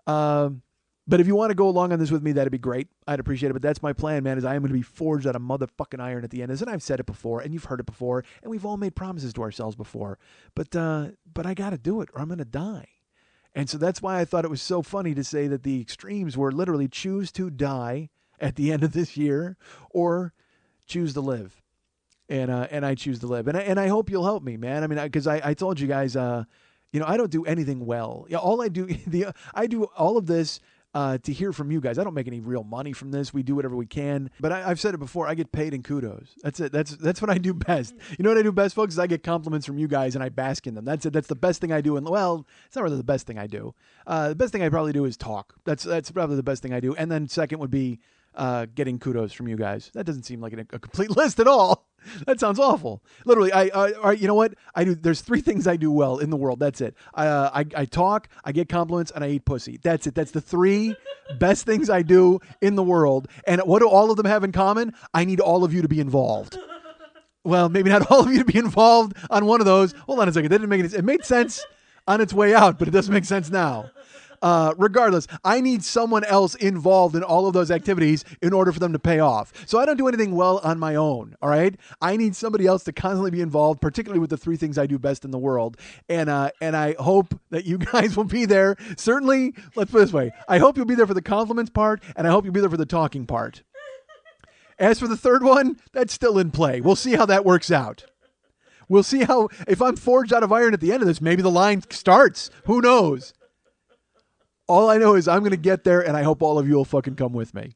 But if you want to go along on this with me, that'd be great. I'd appreciate it. But that's my plan, man, is I am going to be forged out of motherfucking iron at the end. And I've said it before, and you've heard it before, and we've all made promises to ourselves before. But I got to do it, or I'm going to die. And so that's why I thought it was so funny to say that the extremes were literally choose to die at the end of this year or choose to live. And I choose to live. And I hope you'll help me, man. I mean, because I told you guys, I don't do anything well. Yeah, all I do, I do all of this to hear from you guys. I don't make any real money from this. We do whatever we can. But I've said it before. I get paid in kudos. That's it. That's what I do best. You know what I do best, folks? Is I get compliments from you guys and I bask in them. That's it. That's the best thing I do. And well, it's not really the best thing I do. The best thing I probably do is talk. That's probably the best thing I do. And then second would be getting kudos from you guys. That doesn't seem like a complete list at all. That sounds awful. Literally, you know what? I do. There's 3 things I do well in the world. That's it. I talk, I get compliments, and I eat pussy. That's it. That's the 3 best things I do in the world. And what do all of them have in common? I need all of you to be involved. Well, maybe not all of you to be involved on one of those. Hold on a second. That didn't make any sense. It made sense on its way out, but it doesn't make sense now. Regardless, I need someone else involved in all of those activities in order for them to pay off. So I don't do anything well on my own, all right? I need somebody else to constantly be involved, particularly with the 3 things I do best in the world. And I hope that you guys will be there. Certainly, let's put it this way. I hope you'll be there for the compliments part, and I hope you'll be there for the talking part. As for the third one, that's still in play. We'll see how that works out. We'll see how, if I'm forged out of iron at the end of this, maybe the line starts. Who knows? All I know is I'm going to get there, and I hope all of you will fucking come with me.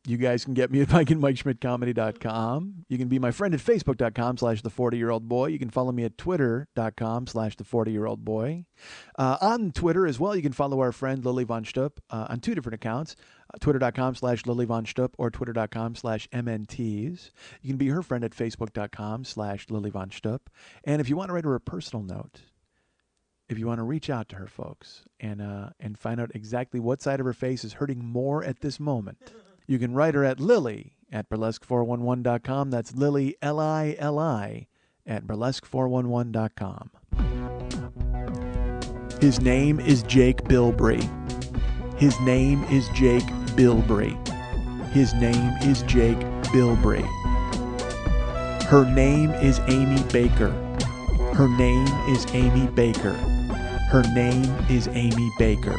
You guys can get me at MikeandMikeSchmidtComedy.com. You can be my friend at Facebook.com/the40yearoldboy. You can follow me at Twitter.com/the40yearoldboy. On Twitter as well, you can follow our friend Lily Von Stupp on 2 different accounts, Twitter.com/Lily Von Stupp or Twitter.com/MNTs. You can be her friend at Facebook.com/Lily Von Stupp. And if you want to write her a personal note, if you want to reach out to her, folks, and find out exactly what side of her face is hurting more at this moment, you can write her at Lily at burlesque411.com. That's Lily, Lili, at burlesque411.com. His name is Jake Bilbrey. His name is Jake Bilbrey. His name is Jake Bilbrey. Her name is Amy Baker. Her name is Amy Baker. Her name is Amy Baker.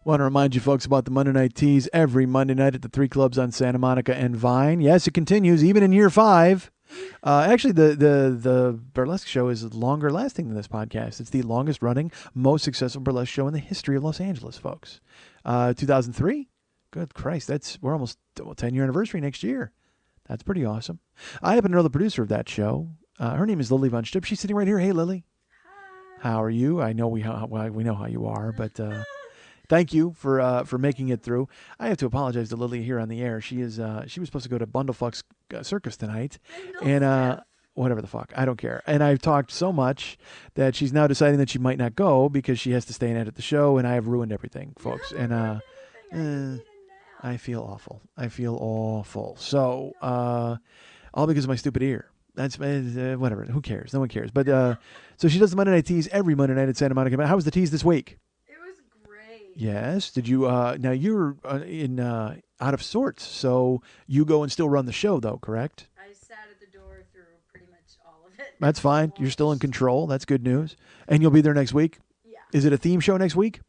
Want to remind you folks about the Monday Night Teas every Monday night at the 3 clubs on Santa Monica and Vine. Yes, it continues even in year 5. Actually, the burlesque show is longer lasting than this podcast. It's the longest running, most successful burlesque show in the history of Los Angeles, folks. 2003? Good Christ, we're almost 10-year anniversary next year. That's pretty awesome. I happen to know the producer of that show. Her name is Lily Von Stipp. She's sitting right here. Hey, Lily. Hi. How are you? I know we know how you are, but thank you for making it through. I have to apologize to Lily here on the air. She was supposed to go to Bundlefuck's Circus tonight, and whatever the fuck, I don't care. And I've talked so much that she's now deciding that she might not go because she has to stay and edit the show, and I have ruined everything, folks. And I feel awful. I feel awful. So all because of my stupid ear. That's whatever. Who cares? No one cares. But so she does the Monday Night Tease every Monday night at Santa Monica. How was the tease this week? It was great. Yes. Did you? Now you're in out of sorts, so you go and still run the show, though, correct? I sat at the door through pretty much all of it. That's fine. You're still in control. That's good news. And you'll be there next week. Yeah. Is it a theme show next week?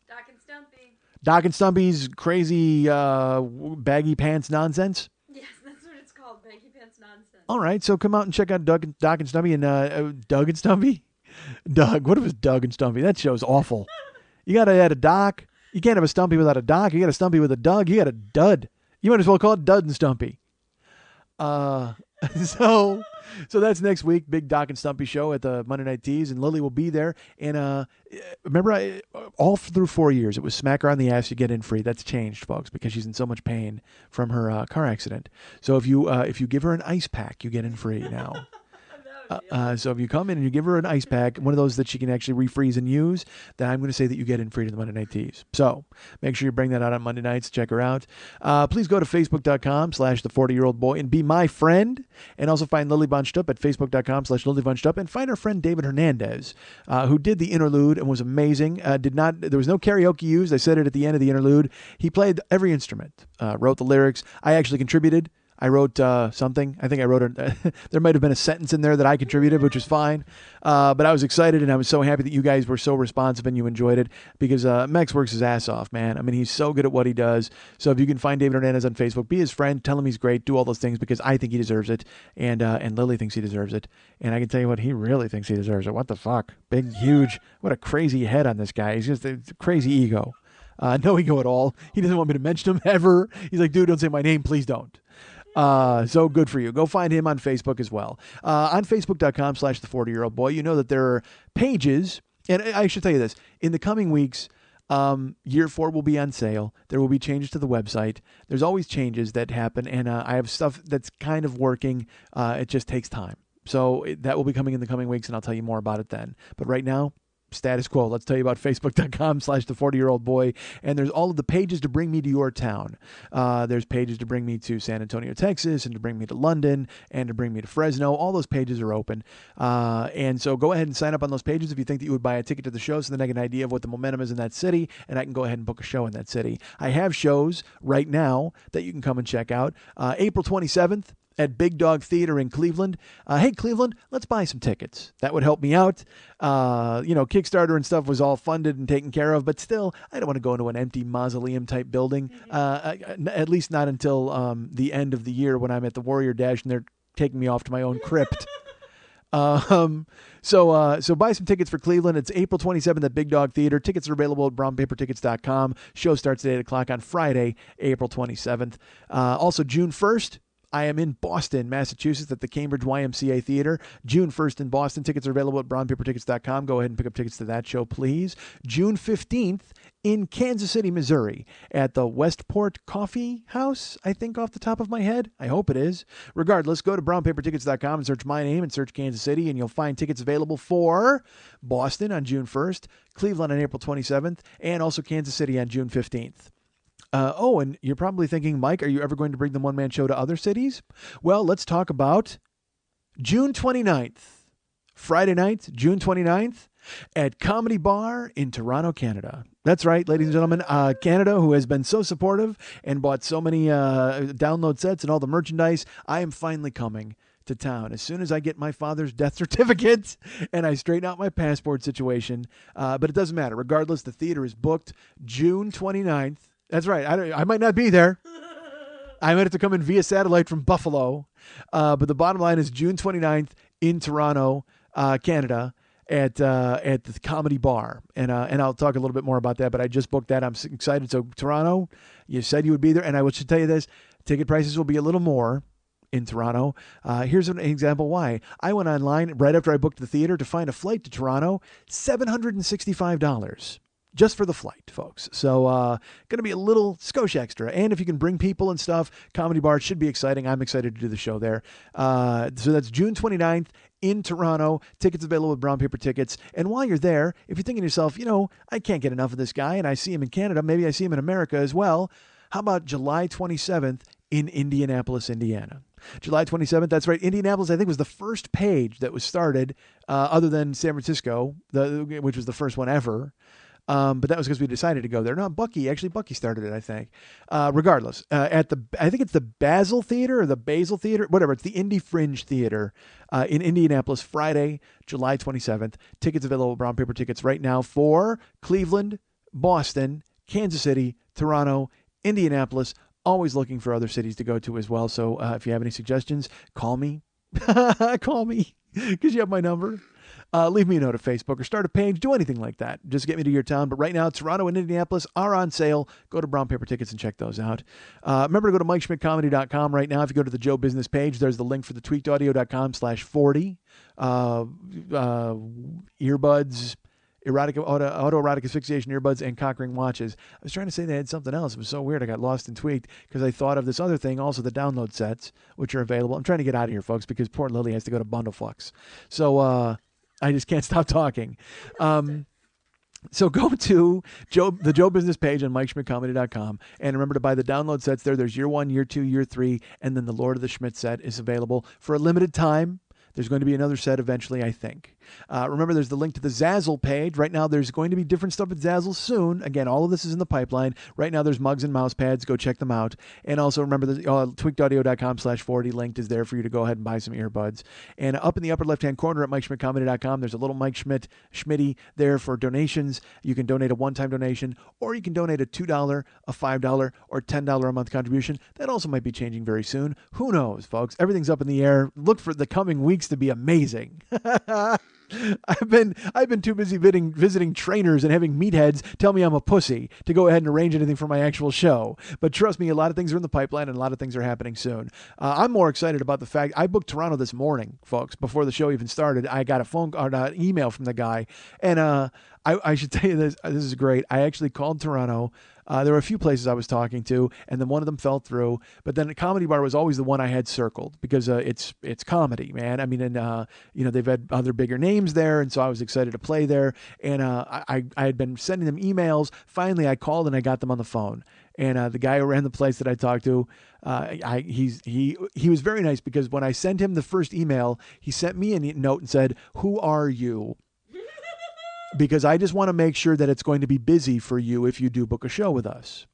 Doc and Stumpy. Doc and Stumpy's crazy baggy pants nonsense. Yes, that's what it's called. Baggy pants nonsense. All right, so come out and check out Doug and Stumpy and Doug and Stumpy. Doug, what if it's Doug and Stumpy? That show's awful. You gotta add a Doc. You can't have a Stumpy without a Doc. You got a Stumpy with a Doug. You got a Dud. You might as well call it Dud and Stumpy. So that's next week. Big Doc and Stumpy show at the Monday Night Tease, and Lily will be there. And remember, all through 4 years, it was smack her on the ass, you get in free. That's changed, folks, because she's in so much pain from her car accident. So if you give her an ice pack, you get in free now. So if you come in and you give her an ice pack, one of those that she can actually refreeze and use, then I'm going to say that you get in free to the Monday Night Tease. So make sure you bring that out on Monday nights. Check her out. Please go to facebook.com/the40year-old-boy and be my friend. And also find Lily Von Stupp at facebook.com/Lily Von Stupp and find our friend David Hernandez, who did the interlude and was amazing. There was no karaoke used. I said it at the end of the interlude. He played every instrument, wrote the lyrics. I actually contributed. I wrote something. I think I wrote there might have been a sentence in there that I contributed, which was fine. But I was excited, and I was so happy that you guys were so responsive and you enjoyed it because Mex works his ass off, man. I mean, he's so good at what he does. So if you can find David Hernandez on Facebook, be his friend, tell him he's great, do all those things because I think he deserves it, and Lily thinks he deserves it. And I can tell you what, he really thinks he deserves it. What the fuck? Big, huge, what a crazy head on this guy. He's just a crazy ego. No ego at all. He doesn't want me to mention him ever. He's like, dude, don't say my name. Please don't. So good for you. Go find him on Facebook as well. On Facebook.com/the40year-old-boy, you know that there are pages, and I should tell you this, in the coming weeks, year 4 will be on sale. There will be changes to the website. There's always changes that happen, and I have stuff that's kind of working. It just takes time. So that will be coming in the coming weeks, and I'll tell you more about it then. But right now, status quo. Let's tell you about facebook.com/the40year-old-boy. And there's all of the pages to bring me to your town. There's pages to bring me to San Antonio, Texas, and to bring me to London, and to bring me to Fresno. All those pages are open. And so go ahead and sign up on those pages if you think that you would buy a ticket to the show so then I get an idea of what the momentum is in that city, and I can go ahead and book a show in that city. I have shows right now that you can come and check out. April 27th, at Big Dog Theater in Cleveland. Hey, Cleveland, let's buy some tickets. That would help me out. Kickstarter and stuff was all funded and taken care of, but still, I don't want to go into an empty mausoleum-type building, at least not until the end of the year when I'm at the Warrior Dash and they're taking me off to my own crypt. So buy some tickets for Cleveland. It's April 27th at Big Dog Theater. Tickets are available at brownpapertickets.com. Show starts at 8 o'clock on Friday, April 27th. Also, June 1st, I am in Boston, Massachusetts at the Cambridge YMCA Theater. June 1st in Boston. Tickets are available at brownpapertickets.com. Go ahead and pick up tickets to that show, please. June 15th in Kansas City, Missouri at the Westport Coffee House, I think off the top of my head. I hope it is. Regardless, go to brownpapertickets.com and search my name and search Kansas City, and you'll find tickets available for Boston on June 1st, Cleveland on April 27th, and also Kansas City on June 15th. And you're probably thinking, Mike, are you ever going to bring the one-man show to other cities? Well, let's talk about June 29th, Friday night, June 29th, at Comedy Bar in Toronto, Canada. That's right, ladies and gentlemen, Canada, who has been so supportive and bought so many download sets and all the merchandise. I am finally coming to town as soon as I get my father's death certificate and I straighten out my passport situation. But it doesn't matter. Regardless, the theater is booked June 29th. That's right. I might not be there. I might have to come in via satellite from Buffalo. But the bottom line is June 29th in Toronto, Canada, at the Comedy Bar. And I'll talk a little bit more about that, but I just booked that. I'm excited. So Toronto, you said you would be there. And I should tell you this, ticket prices will be a little more in Toronto. Here's an example why. I went online right after I booked the theater to find a flight to Toronto, $765. Just for the flight, folks. So going to be a little skosh extra. And if you can bring people and stuff, Comedy Bar should be exciting. I'm excited to do the show there. So that's June 29th in Toronto. Tickets available with Brown Paper Tickets. And while you're there, if you're thinking to yourself, I can't get enough of this guy, and I see him in Canada, maybe I see him in America as well. How about July 27th in Indianapolis, Indiana? July 27th, that's right. Indianapolis, I think, was the first page that was started, other than San Francisco, which was the first one ever. But that was because we decided to go there. No, Bucky started it, I think. Regardless, I think it's the Basel Theater or the Basel Theater, whatever. It's the Indie Fringe Theater in Indianapolis, Friday, July 27th. Tickets available, Brown Paper Tickets right now for Cleveland, Boston, Kansas City, Toronto, Indianapolis. Always looking for other cities to go to as well. So if you have any suggestions, call me. Call me because you have my number. Leave me a note at Facebook or start a page. Do anything like that. Just get me to your town. But right now, Toronto and Indianapolis are on sale. Go to Brown Paper Tickets and check those out. Remember to go to MikeSchmidtComedy.com right now. If you go to the Joe Business page, there's the link for the tweakedaudio.com/40. Earbuds, autoerotic asphyxiation earbuds, and cock ring watches. I was trying to say they had something else. It was so weird. I got lost in Tweaked because I thought of this other thing, also the download sets, which are available. I'm trying to get out of here, folks, because poor Lily has to go to Bundleflux. So I just can't stop talking. So go to the Joe Business page on MikeSchmidtComedy.com and remember to buy the download sets there. There's year 1, year 2, year 3, and then the Lord of the Schmidt set is available for a limited time. There's going to be another set eventually, I think. Remember, there's the link to the Zazzle page. Right now, there's going to be different stuff at Zazzle soon. Again, all of this is in the pipeline. Right now, there's mugs and mouse pads. Go check them out. And also, remember, the tweakedaudio.com/40 link is there for you to go ahead and buy some earbuds. And up in the upper left-hand corner at MikeSchmidtComedy.com, there's a little Mike Schmitty there for donations. You can donate a one-time donation, or you can donate a $2, a $5, or $10 a month contribution. That also might be changing very soon. Who knows, folks? Everything's up in the air. Look for the coming weeks to be amazing. I've been too busy visiting trainers and having meatheads tell me I'm a pussy to go ahead and arrange anything for my actual show. But trust me, a lot of things are in the pipeline and a lot of things are happening soon. I'm more excited about the fact I booked Toronto this morning, folks, before the show even started. I got an email from the guy, and I should tell you this. This is great. I actually called Toronto. There were a few places I was talking to, and then one of them fell through. But then the Comedy Bar was always the one I had circled because it's comedy, man. I mean, and they've had other bigger names there, and so I was excited to play there. And I had been sending them emails. Finally, I called and I got them on the phone. And the guy who ran the place that I talked to, he was very nice because when I sent him the first email, he sent me a note and said, "Who are you?" Because I just want to make sure that it's going to be busy for you if you do book a show with us.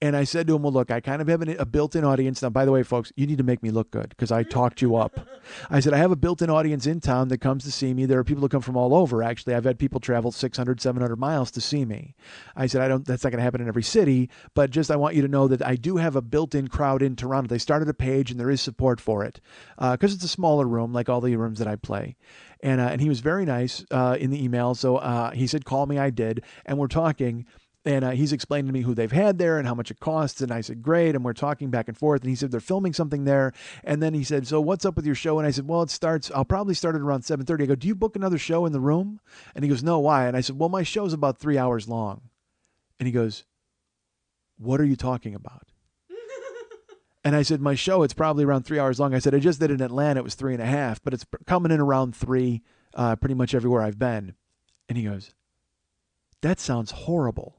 And I said to him, well, look, I kind of have a built-in audience. Now, by the way, folks, you need to make me look good because I talked you up. I said, I have a built-in audience in town that comes to see me. There are people who come from all over, actually. I've had people travel 600, 700 miles to see me. I said, that's not going to happen in every city, but just I want you to know that I do have a built-in crowd in Toronto. They started a page and there is support for it because it's a smaller room like all the rooms that I play. And he was very nice in the email. So he said, call me. I did. And we're talking. And he's explained to me who they've had there and how much it costs. And I said, great. And we're talking back and forth. And he said, they're filming something there. And then he said, so what's up with your show? And I said, well, I'll probably start at around 7:30. I go, do you book another show in the room? And he goes, no, why? And I said, well, my show's about 3 hours long. And he goes, what are you talking about? And I said, my show, it's probably around 3 hours long. I said, I just did it in Atlanta. It was 3.5, but it's coming in around 3 pretty much everywhere I've been. And he goes, that sounds horrible.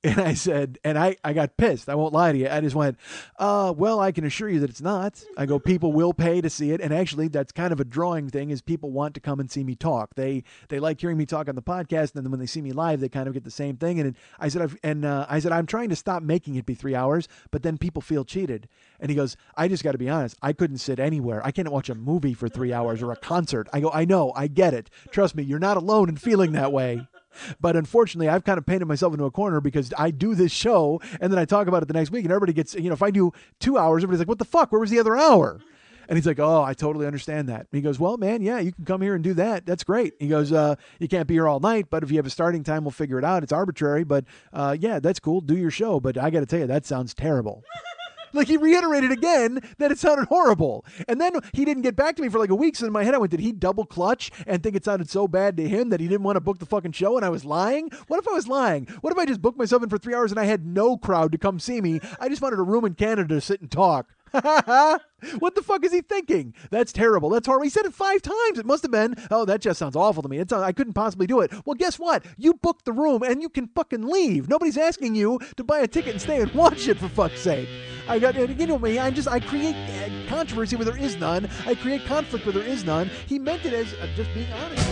And I said, and I got pissed. I won't lie to you. I just went, well, I can assure you that it's not. I go, people will pay to see it. And actually, that's kind of a drawing thing is people want to come and see me talk. They like hearing me talk on the podcast. And then when they see me live, they kind of get the same thing. And I said, I'm trying to stop making it be 3 hours, but then people feel cheated. And he goes, I just got to be honest. I couldn't sit anywhere. I can't watch a movie for 3 hours or a concert. I go, I know, I get it. Trust me, you're not alone in feeling that way. But unfortunately, I've kind of painted myself into a corner because I do this show and then I talk about it the next week and everybody gets, if I do 2 hours, everybody's like, what the fuck? Where was the other hour? And he's like, oh, I totally understand that. And he goes, well, man, yeah, you can come here and do that. That's great. He goes, you can't be here all night, but if you have a starting time, we'll figure it out. It's arbitrary, but yeah, that's cool. Do your show. But I got to tell you, that sounds terrible. Like he reiterated again that it sounded horrible. And then he didn't get back to me for like a week. So in my head, I went, did he double clutch and think it sounded so bad to him that he didn't want to book the fucking show and I was lying? What if I was lying? What if I just booked myself in for 3 hours and I had no crowd to come see me? I just wanted a room in Canada to sit and talk. What the fuck is he thinking? That's terrible. That's horrible. He said it 5 times. It must have been, oh, that just sounds awful to me. I couldn't possibly do it. Well, guess what? You booked the room and you can fucking leave. Nobody's asking you to buy a ticket and stay and watch it, for fuck's sake. I create controversy where there is none. I create conflict where there is none. He meant it as just being honest.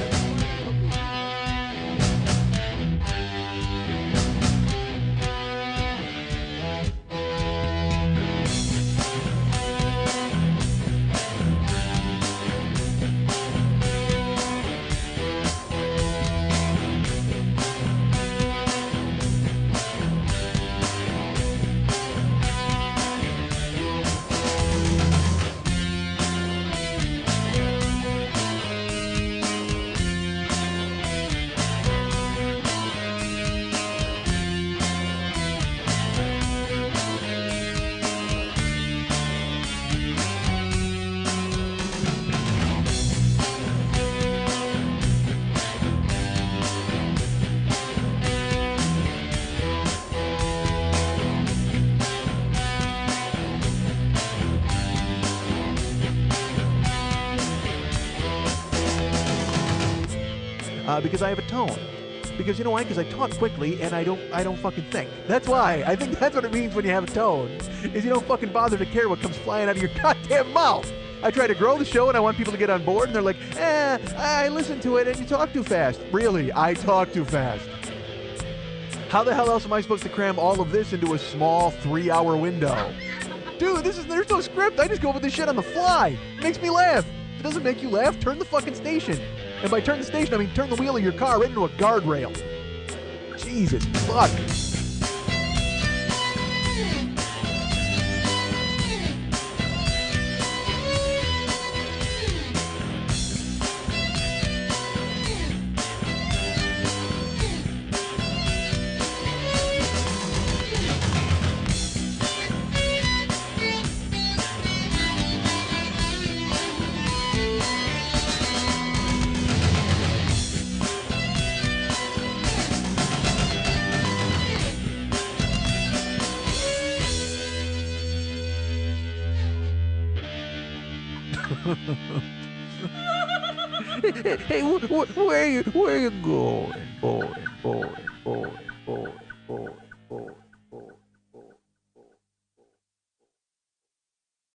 Because I have a tone. Because you know why? Because I talk quickly and I don't fucking think. That's why. I think that's what it means when you have a tone. Is you don't fucking bother to care what comes flying out of your goddamn mouth. I try to grow the show and I want people to get on board and they're like, I listen to it and you talk too fast. Really, I talk too fast. How the hell else am I supposed to cram all of this into a small 3-hour window? Dude, there's no script. I just go over this shit on the fly. It makes me laugh. If it doesn't make you laugh, turn the fucking station. And by turn the station, I mean turn the wheel of your car right into a guardrail. Jesus fuck. Hey, where are you going, boy?